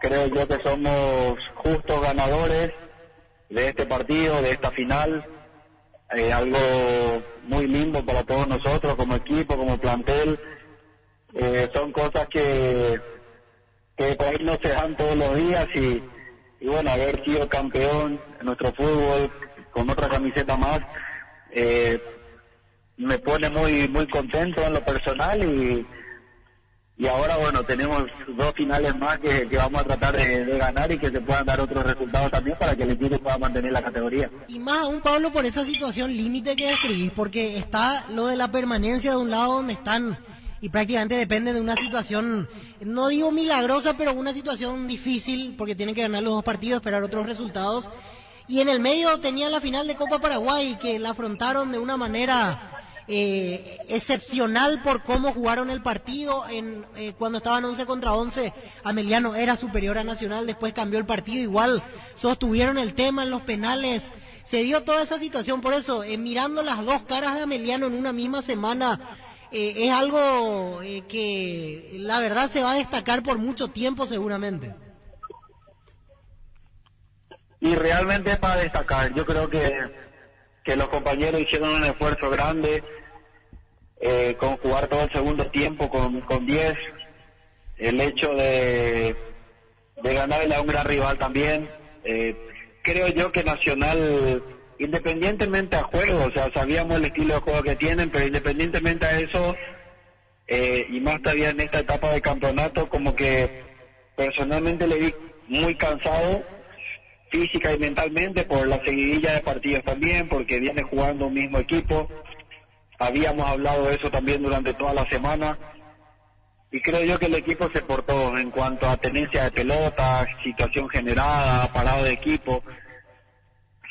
creo yo que somos justos ganadores de este partido, de esta final. algo muy lindo para todos nosotros como equipo, como plantel. Son cosas que por ahí no se dan todos los días y bueno, haber sido campeón en nuestro fútbol con otra camiseta más me pone muy contento en lo personal y ahora bueno, tenemos 2 finales más que vamos a tratar de ganar y que se puedan dar otros resultados también para que el equipo pueda mantener la categoría. Y más aún, Pablo, por esa situación límite que describís, porque está lo de la permanencia de un lado donde están y prácticamente depende de una situación, no digo milagrosa, pero una situación difícil, porque tienen que ganar los 2 partidos, esperar otros resultados. Y en el medio tenían la final de Copa Paraguay, que la afrontaron de una manera excepcional por cómo jugaron el partido. Cuando estaban 11 contra 11, Ameliano era superior a Nacional, después cambió el partido, igual sostuvieron el tema en los penales. Se dio toda esa situación, por eso, mirando las 2 caras de Ameliano en una misma semana, es algo que la verdad se va a destacar por mucho tiempo seguramente. Y realmente es para destacar. Yo creo que los compañeros hicieron un esfuerzo grande con jugar todo el segundo tiempo con 10. El hecho de ganarle a un gran rival también. Creo yo que Nacional, independientemente a juego, o sea, sabíamos el estilo de juego que tienen, pero independientemente a eso, y más todavía en esta etapa de campeonato, como que personalmente le vi muy cansado física y mentalmente por la seguidilla de partidos también, porque viene jugando un mismo equipo. Habíamos hablado de eso también durante toda la semana y creo yo que el equipo se portó en cuanto a tenencia de pelota, situación generada, parado de equipo.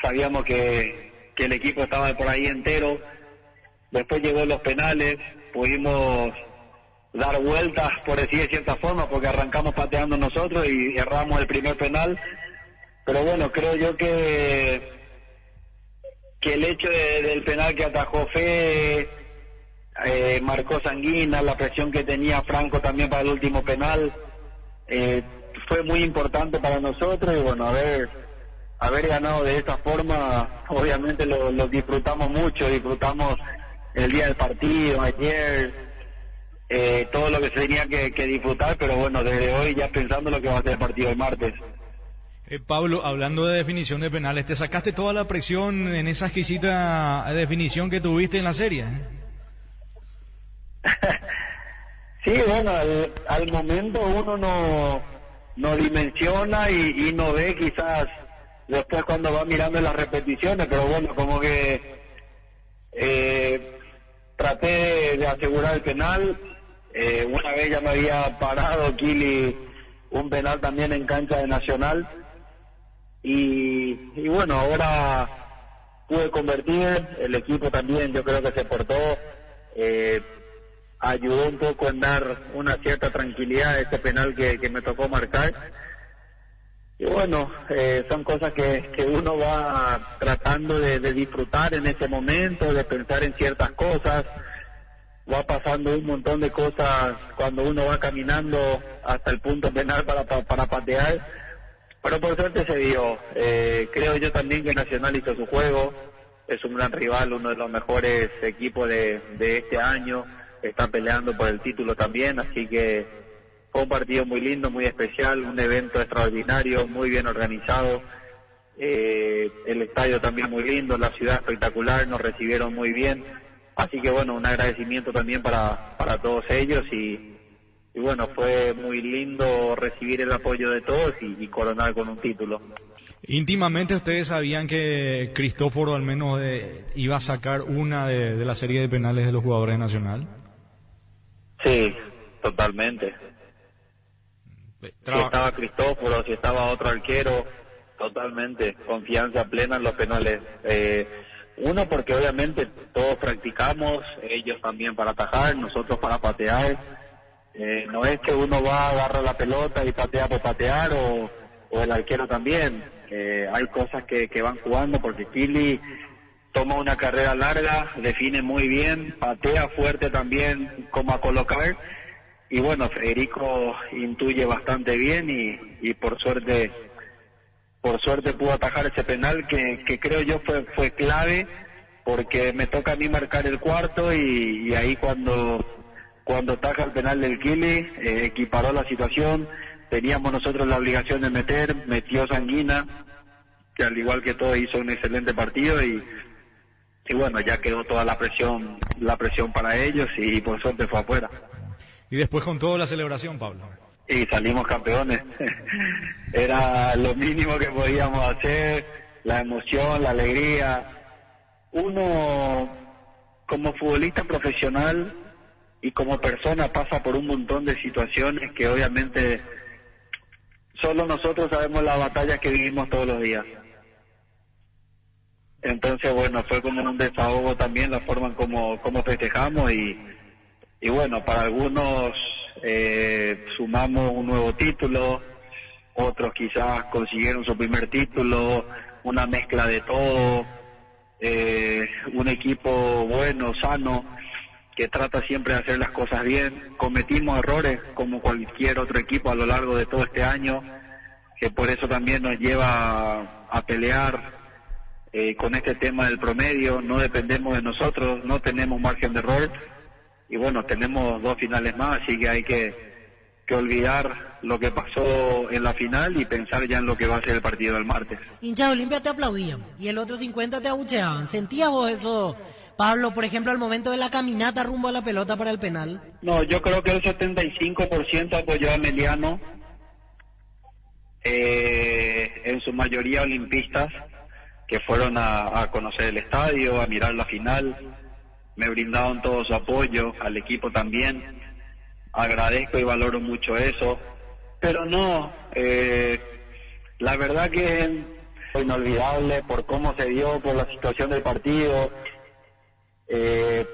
Sabíamos que el equipo estaba por ahí entero. Después llegó los penales, pudimos dar vueltas, por decir de cierta forma, porque arrancamos pateando nosotros y erramos el primer penal. Pero bueno, creo yo que el hecho del penal que atajó Fede, marcó Sanguina, la presión que tenía Franco también para el último penal, fue muy importante para nosotros y bueno, haber ganado de esta forma, obviamente lo disfrutamos mucho, disfrutamos el día del partido, ayer, todo lo que se tenía que disfrutar, pero bueno, desde hoy ya pensando lo que va a ser el partido del martes. Pablo, hablando de definición de penales, ¿te sacaste toda la presión en esa exquisita definición que tuviste en la serie? Sí, bueno, al momento uno no dimensiona y no ve quizás después cuando va mirando las repeticiones, pero bueno, como que traté de asegurar el penal. Una vez ya me había parado Kili un penal también en cancha de Nacional. Y bueno, ahora pude convertir, el equipo también yo creo que se portó, ayudó un poco en dar una cierta tranquilidad a ese penal que me tocó marcar. Y bueno, son cosas que uno va tratando de disfrutar en ese momento, de pensar en ciertas cosas. Va pasando un montón de cosas cuando uno va caminando hasta el punto penal para patear. Pero por suerte se dio. Creo yo también que Nacional hizo su juego. Es un gran rival, uno de los mejores equipos de este año. Está peleando por el título también, así que fue un partido muy lindo, muy especial, un evento extraordinario, muy bien organizado. El estadio también muy lindo, la ciudad espectacular, nos recibieron muy bien. Así que bueno, un agradecimiento también para todos ellos y bueno, fue muy lindo recibir el apoyo de todos y coronar con un título. Íntimamente ustedes sabían que Cristóforo al menos iba a sacar una de la serie de penales de los jugadores de Nacional. Sí, totalmente. Si estaba Cristóforo, si estaba otro arquero, totalmente, confianza plena en los penales. Uno, porque obviamente todos practicamos, ellos también para atajar, nosotros para patear. No es que uno va a agarrar la pelota y patea por patear o el arquero también. Hay cosas que van jugando porque Kili toma una carrera larga, define muy bien, patea fuerte también como a colocar y bueno, Federico intuye bastante bien y por suerte pudo atajar ese penal que creo yo fue clave porque me toca a mí marcar el cuarto y ahí cuando ataja el penal del Kili, equiparó la situación. Teníamos nosotros la obligación de metió Sanguina, que al igual que todo hizo un excelente partido y bueno, ya quedó toda la presión para ellos y por suerte fue afuera. Y después con toda la celebración, Pablo. Y salimos campeones. Era lo mínimo que podíamos hacer, la emoción, la alegría. Uno, como futbolista profesional y como persona, pasa por un montón de situaciones que obviamente solo nosotros sabemos las batallas que vivimos todos los días. Entonces, bueno, fue como un desahogo también la forma en como festejamos y bueno, para algunos sumamos un nuevo título, otros quizás consiguieron su primer título, una mezcla de todo, un equipo bueno, sano, que trata siempre de hacer las cosas bien. Cometimos errores como cualquier otro equipo a lo largo de todo este año, que por eso también nos lleva a pelear con este tema del promedio. No dependemos de nosotros, no tenemos margen de error y bueno, tenemos 2 finales más, así que hay que olvidar lo que pasó en la final y pensar ya en lo que va a ser el partido del martes. Hinchas de Olimpia te aplaudían y el otro 50 te abucheaban. ¿Sentías vos eso, Pablo, por ejemplo, al momento de la caminata rumbo a la pelota para el penal? No, yo creo que el 75% apoyó a Emiliano, en su mayoría olimpistas, que fueron a conocer el estadio, a mirar la final, me brindaron todo su apoyo, al equipo también, agradezco y valoro mucho eso, pero no, la verdad que es inolvidable por cómo se dio, por la situación del partido,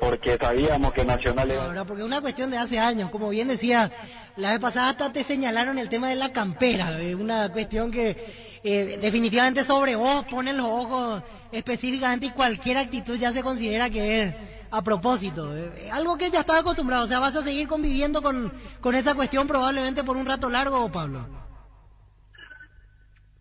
porque sabíamos que Nacional era... Ahora, porque es una cuestión de hace años, como bien decía, la vez pasada hasta te señalaron el tema de la campera, una cuestión que definitivamente sobre vos ponen los ojos específicamente y cualquier actitud ya se considera que es a propósito, algo que ya estaba acostumbrado. O sea, vas a seguir conviviendo con esa cuestión probablemente por un rato largo, Pablo.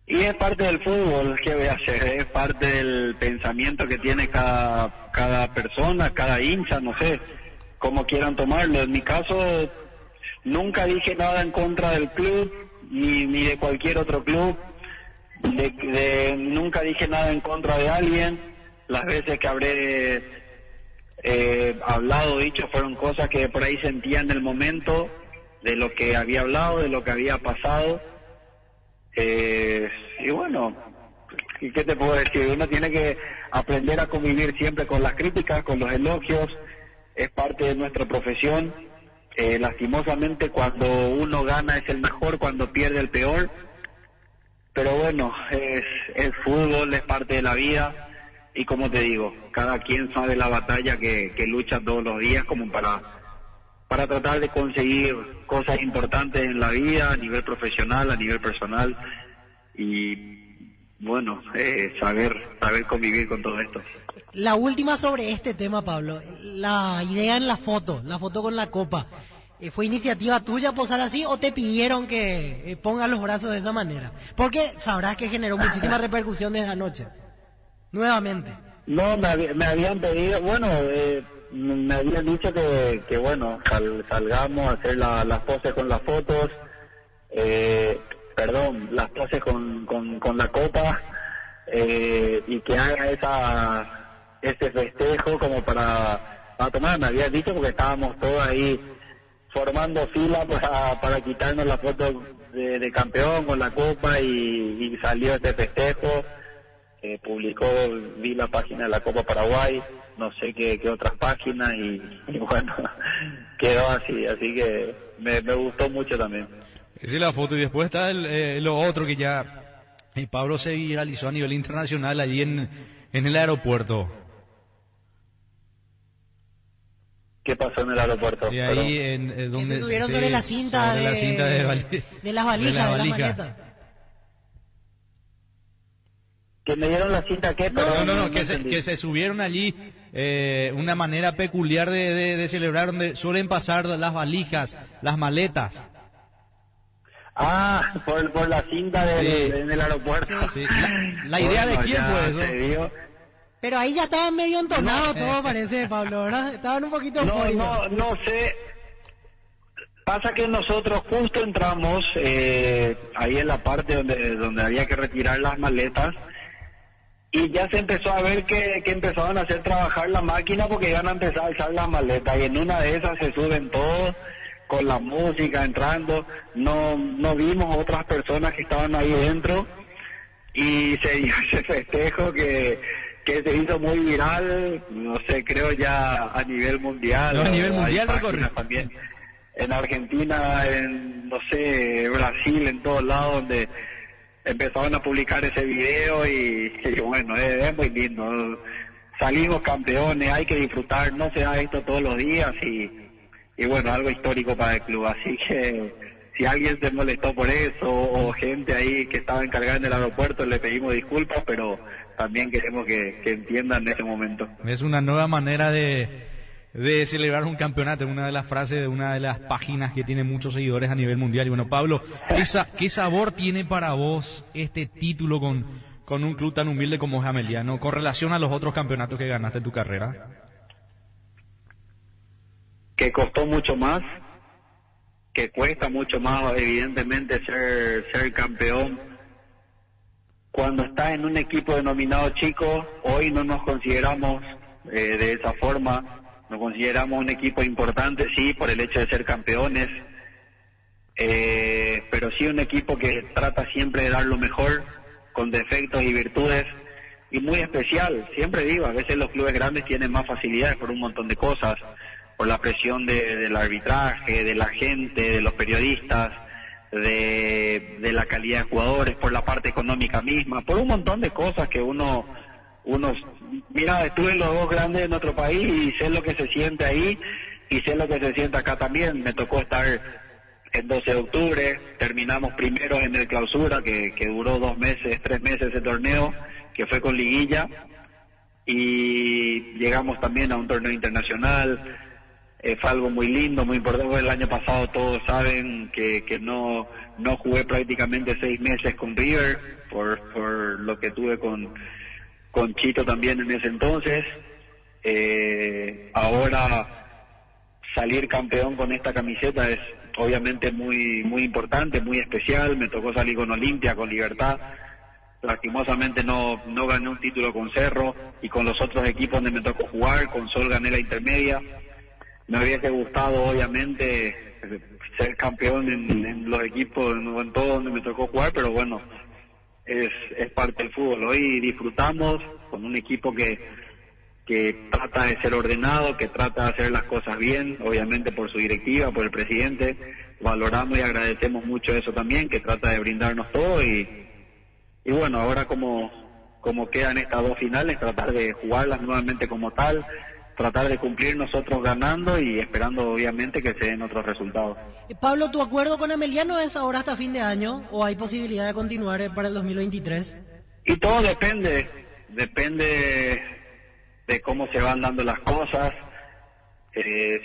Y es parte del fútbol, ¿qué voy a hacer? Es parte del pensamiento que tiene cada persona, cada hincha, no sé cómo quieran tomarlo. En mi caso, nunca dije nada en contra del club, ni de cualquier otro club. Nunca dije nada en contra de alguien. Las veces que habré hablado, dicho, fueron cosas que por ahí sentía en el momento, de lo que había hablado, de lo que había pasado. Y bueno, ¿qué te puedo decir? Uno tiene que aprender a convivir siempre con las críticas, con los elogios. Es parte de nuestra profesión. Lastimosamente, cuando uno gana es el mejor, cuando pierde el peor. Pero bueno, es fútbol, es parte de la vida. Y como te digo, cada quien sabe la batalla que lucha todos los días como para tratar de conseguir cosas importantes en la vida, a nivel profesional, a nivel personal. Y bueno, saber convivir con todo esto. La última sobre este tema, Pablo. La idea en la foto con la copa. ¿Fue iniciativa tuya posar así o te pidieron que pongas los brazos de esa manera? Porque sabrás que generó muchísima repercusión desde anoche. Nuevamente. No, me habían pedido, bueno, me habían dicho que bueno, salgamos a hacer las poses con las fotos, las poses con la copa, y que haga ese festejo como para tomar. Me habían dicho porque estábamos todos ahí formando fila para quitarnos la foto de campeón con la copa y salió este festejo. Vi la página de la Copa Paraguay, no sé qué otras páginas y bueno, quedó así que me gustó mucho también. Esa es la foto y después está lo otro que ya Pablo se viralizó a nivel internacional allí en el aeropuerto. ¿Qué pasó en el aeropuerto? Y ahí donde se subieron sobre la cinta de las valijas, de las maletas. ¿Que me dieron la cinta qué? No, que se subieron allí, una manera peculiar de celebrar, donde suelen pasar las valijas, las maletas. Ah, por la cinta en el aeropuerto. Sí. ¿La idea de quién fue eso? Pero ahí ya estaban medio entonados todo, parece, Pablo, ¿verdad? Estaban un poquito eufóricos. No sé. Pasa que nosotros justo entramos ahí en la parte donde había que retirar las maletas y ya se empezó a ver que empezaban a hacer trabajar la máquina porque iban a empezar a alzar las maletas y en una de esas se suben todos con la música entrando. No vimos otras personas que estaban ahí dentro y se dio ese festejo que se hizo muy viral, no sé, creo ya a nivel mundial. No, a nivel mundial recorrió. También en Argentina, en, no sé, Brasil, en todos lados donde empezaron a publicar ese video y bueno, es muy lindo. Salimos campeones, hay que disfrutar, no se da esto todos los días y bueno, algo histórico para el club. Así que si alguien se molestó por eso o gente ahí que estaba encargada en el aeropuerto, le pedimos disculpas, pero también queremos que entiendan ese momento. Es una nueva manera de celebrar un campeonato, una de las frases de una de las páginas que tiene muchos seguidores a nivel mundial. Y bueno, Pablo, ¿qué sabor tiene para vos este título con un club tan humilde como es Ameliano, con relación a los otros campeonatos que ganaste en tu carrera? Que costó mucho más, que cuesta mucho más, evidentemente, ser campeón. Cuando estás en un equipo denominado chico, hoy no nos consideramos de esa forma. Nos consideramos un equipo importante, sí, por el hecho de ser campeones, pero sí un equipo que trata siempre de dar lo mejor, con defectos y virtudes, y muy especial. Siempre digo, a veces los clubes grandes tienen más facilidades por un montón de cosas, por la presión del arbitraje, de la gente, de los periodistas, de la calidad de jugadores, por la parte económica misma, por un montón de cosas que uno mira, estuve en los dos grandes de nuestro país y sé lo que se siente ahí y sé lo que se siente acá también. Me tocó estar el 12 de octubre, terminamos primero en el clausura que duró 2 meses, 3 meses ese torneo, que fue con liguilla, y llegamos también a un torneo internacional. Fue algo muy lindo, muy importante. El año pasado todos saben que no jugué prácticamente 6 meses con River por lo que tuve con Chito también en ese entonces. Ahora salir campeón con esta camiseta es obviamente muy muy importante, muy especial. Me tocó salir con Olimpia, con Libertad. Lastimosamente no gané un título con Cerro, y con los otros equipos donde me tocó jugar, con Sol gané la intermedia. Me hubiese gustado obviamente ser campeón en los equipos, en todo donde me tocó jugar, pero bueno, es parte del fútbol. Hoy disfrutamos con un equipo que trata de ser ordenado, que trata de hacer las cosas bien, obviamente por su directiva, por el presidente. Valoramos y agradecemos mucho eso también, que trata de brindarnos todo, y bueno, ahora como quedan estas 2 finales, tratar de jugarlas nuevamente como tal, tratar de cumplir nosotros ganando y esperando obviamente que se den otros resultados. Pablo, ¿tu acuerdo con Ameliano es ahora hasta fin de año o hay posibilidad de continuar para el 2023? Y todo depende de cómo se van dando las cosas.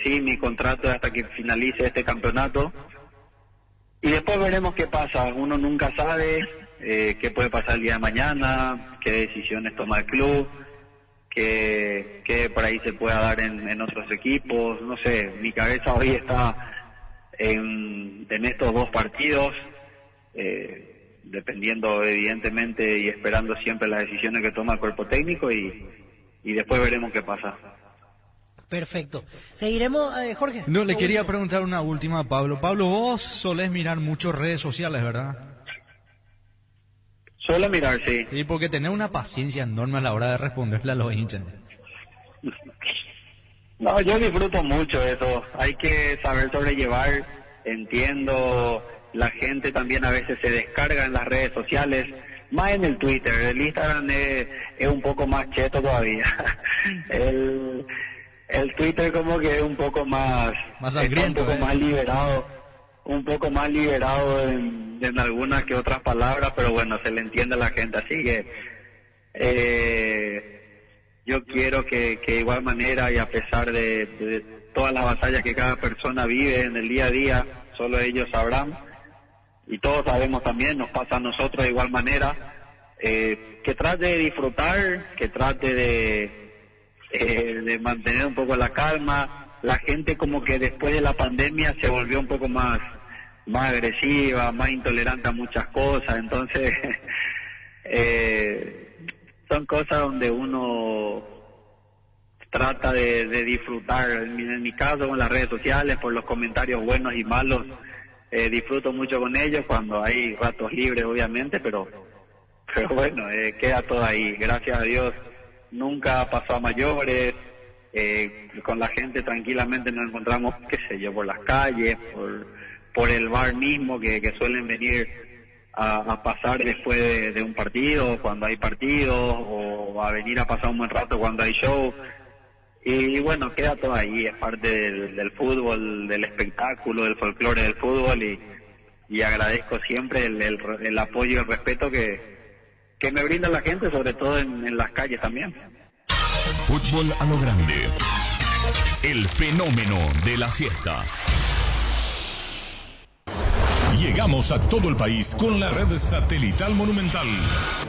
Sí, mi contrato es hasta que finalice este campeonato y después veremos qué pasa. Uno nunca sabe qué puede pasar el día de mañana, qué decisiones toma el club, que por ahí se pueda dar en otros equipos. No sé, mi cabeza hoy está en estos 2 partidos, dependiendo evidentemente y esperando siempre las decisiones que toma el cuerpo técnico, y después veremos qué pasa. Perfecto. Seguiremos, Jorge. No, le quería preguntar una última a Pablo. Pablo, vos solés mirar mucho redes sociales, ¿verdad? Suelo mirar, sí. Sí, porque tenés una paciencia enorme a la hora de responderle a los hinchas. No, yo disfruto mucho eso. Hay que saber sobrellevar. Entiendo, la gente también a veces se descarga en las redes sociales, más en el Twitter. El Instagram es un poco más cheto todavía. El Twitter como que es un poco más sangriento, un poco más liberado en algunas que otras palabras, pero bueno, se le entiende a la gente, así que yo quiero que de igual manera, y a pesar de todas las batallas que cada persona vive en el día a día, solo ellos sabrán, y todos sabemos también, nos pasa a nosotros de igual manera, que trate de disfrutar, que trate de mantener un poco la calma. La gente como que después de la pandemia se volvió un poco más agresiva, más intolerante a muchas cosas, entonces son cosas donde uno trata de disfrutar. En mi caso, con las redes sociales, por los comentarios buenos y malos, disfruto mucho con ellos cuando hay ratos libres, obviamente, pero bueno, queda todo ahí. Gracias a Dios nunca pasó a mayores. Con la gente tranquilamente nos encontramos, qué sé yo, por las calles, por el bar mismo, que suelen venir a pasar después de un partido, cuando hay partido, o a venir a pasar un buen rato cuando hay show. Y bueno, queda todo ahí, es parte del fútbol, del espectáculo, del folclore del fútbol, y agradezco siempre el apoyo y el respeto que me brinda la gente, sobre todo en las calles también. Fútbol a lo grande. El fenómeno de la siesta. Llegamos a todo el país con la red satelital Monumental.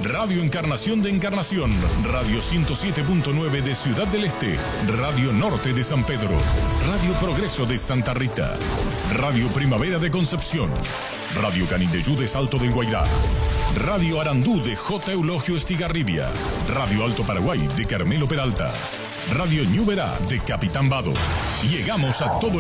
Radio Encarnación de Encarnación, Radio 107.9 de Ciudad del Este, Radio Norte de San Pedro, Radio Progreso de Santa Rita, Radio Primavera de Concepción, Radio Canindeyú de Salto del Guairá, Radio Arandú de J. Eulogio Estigarribia, Radio Alto Paraguay de Carmelo Peralta, Radio Ñuberá de Capitán Vado. Llegamos a todo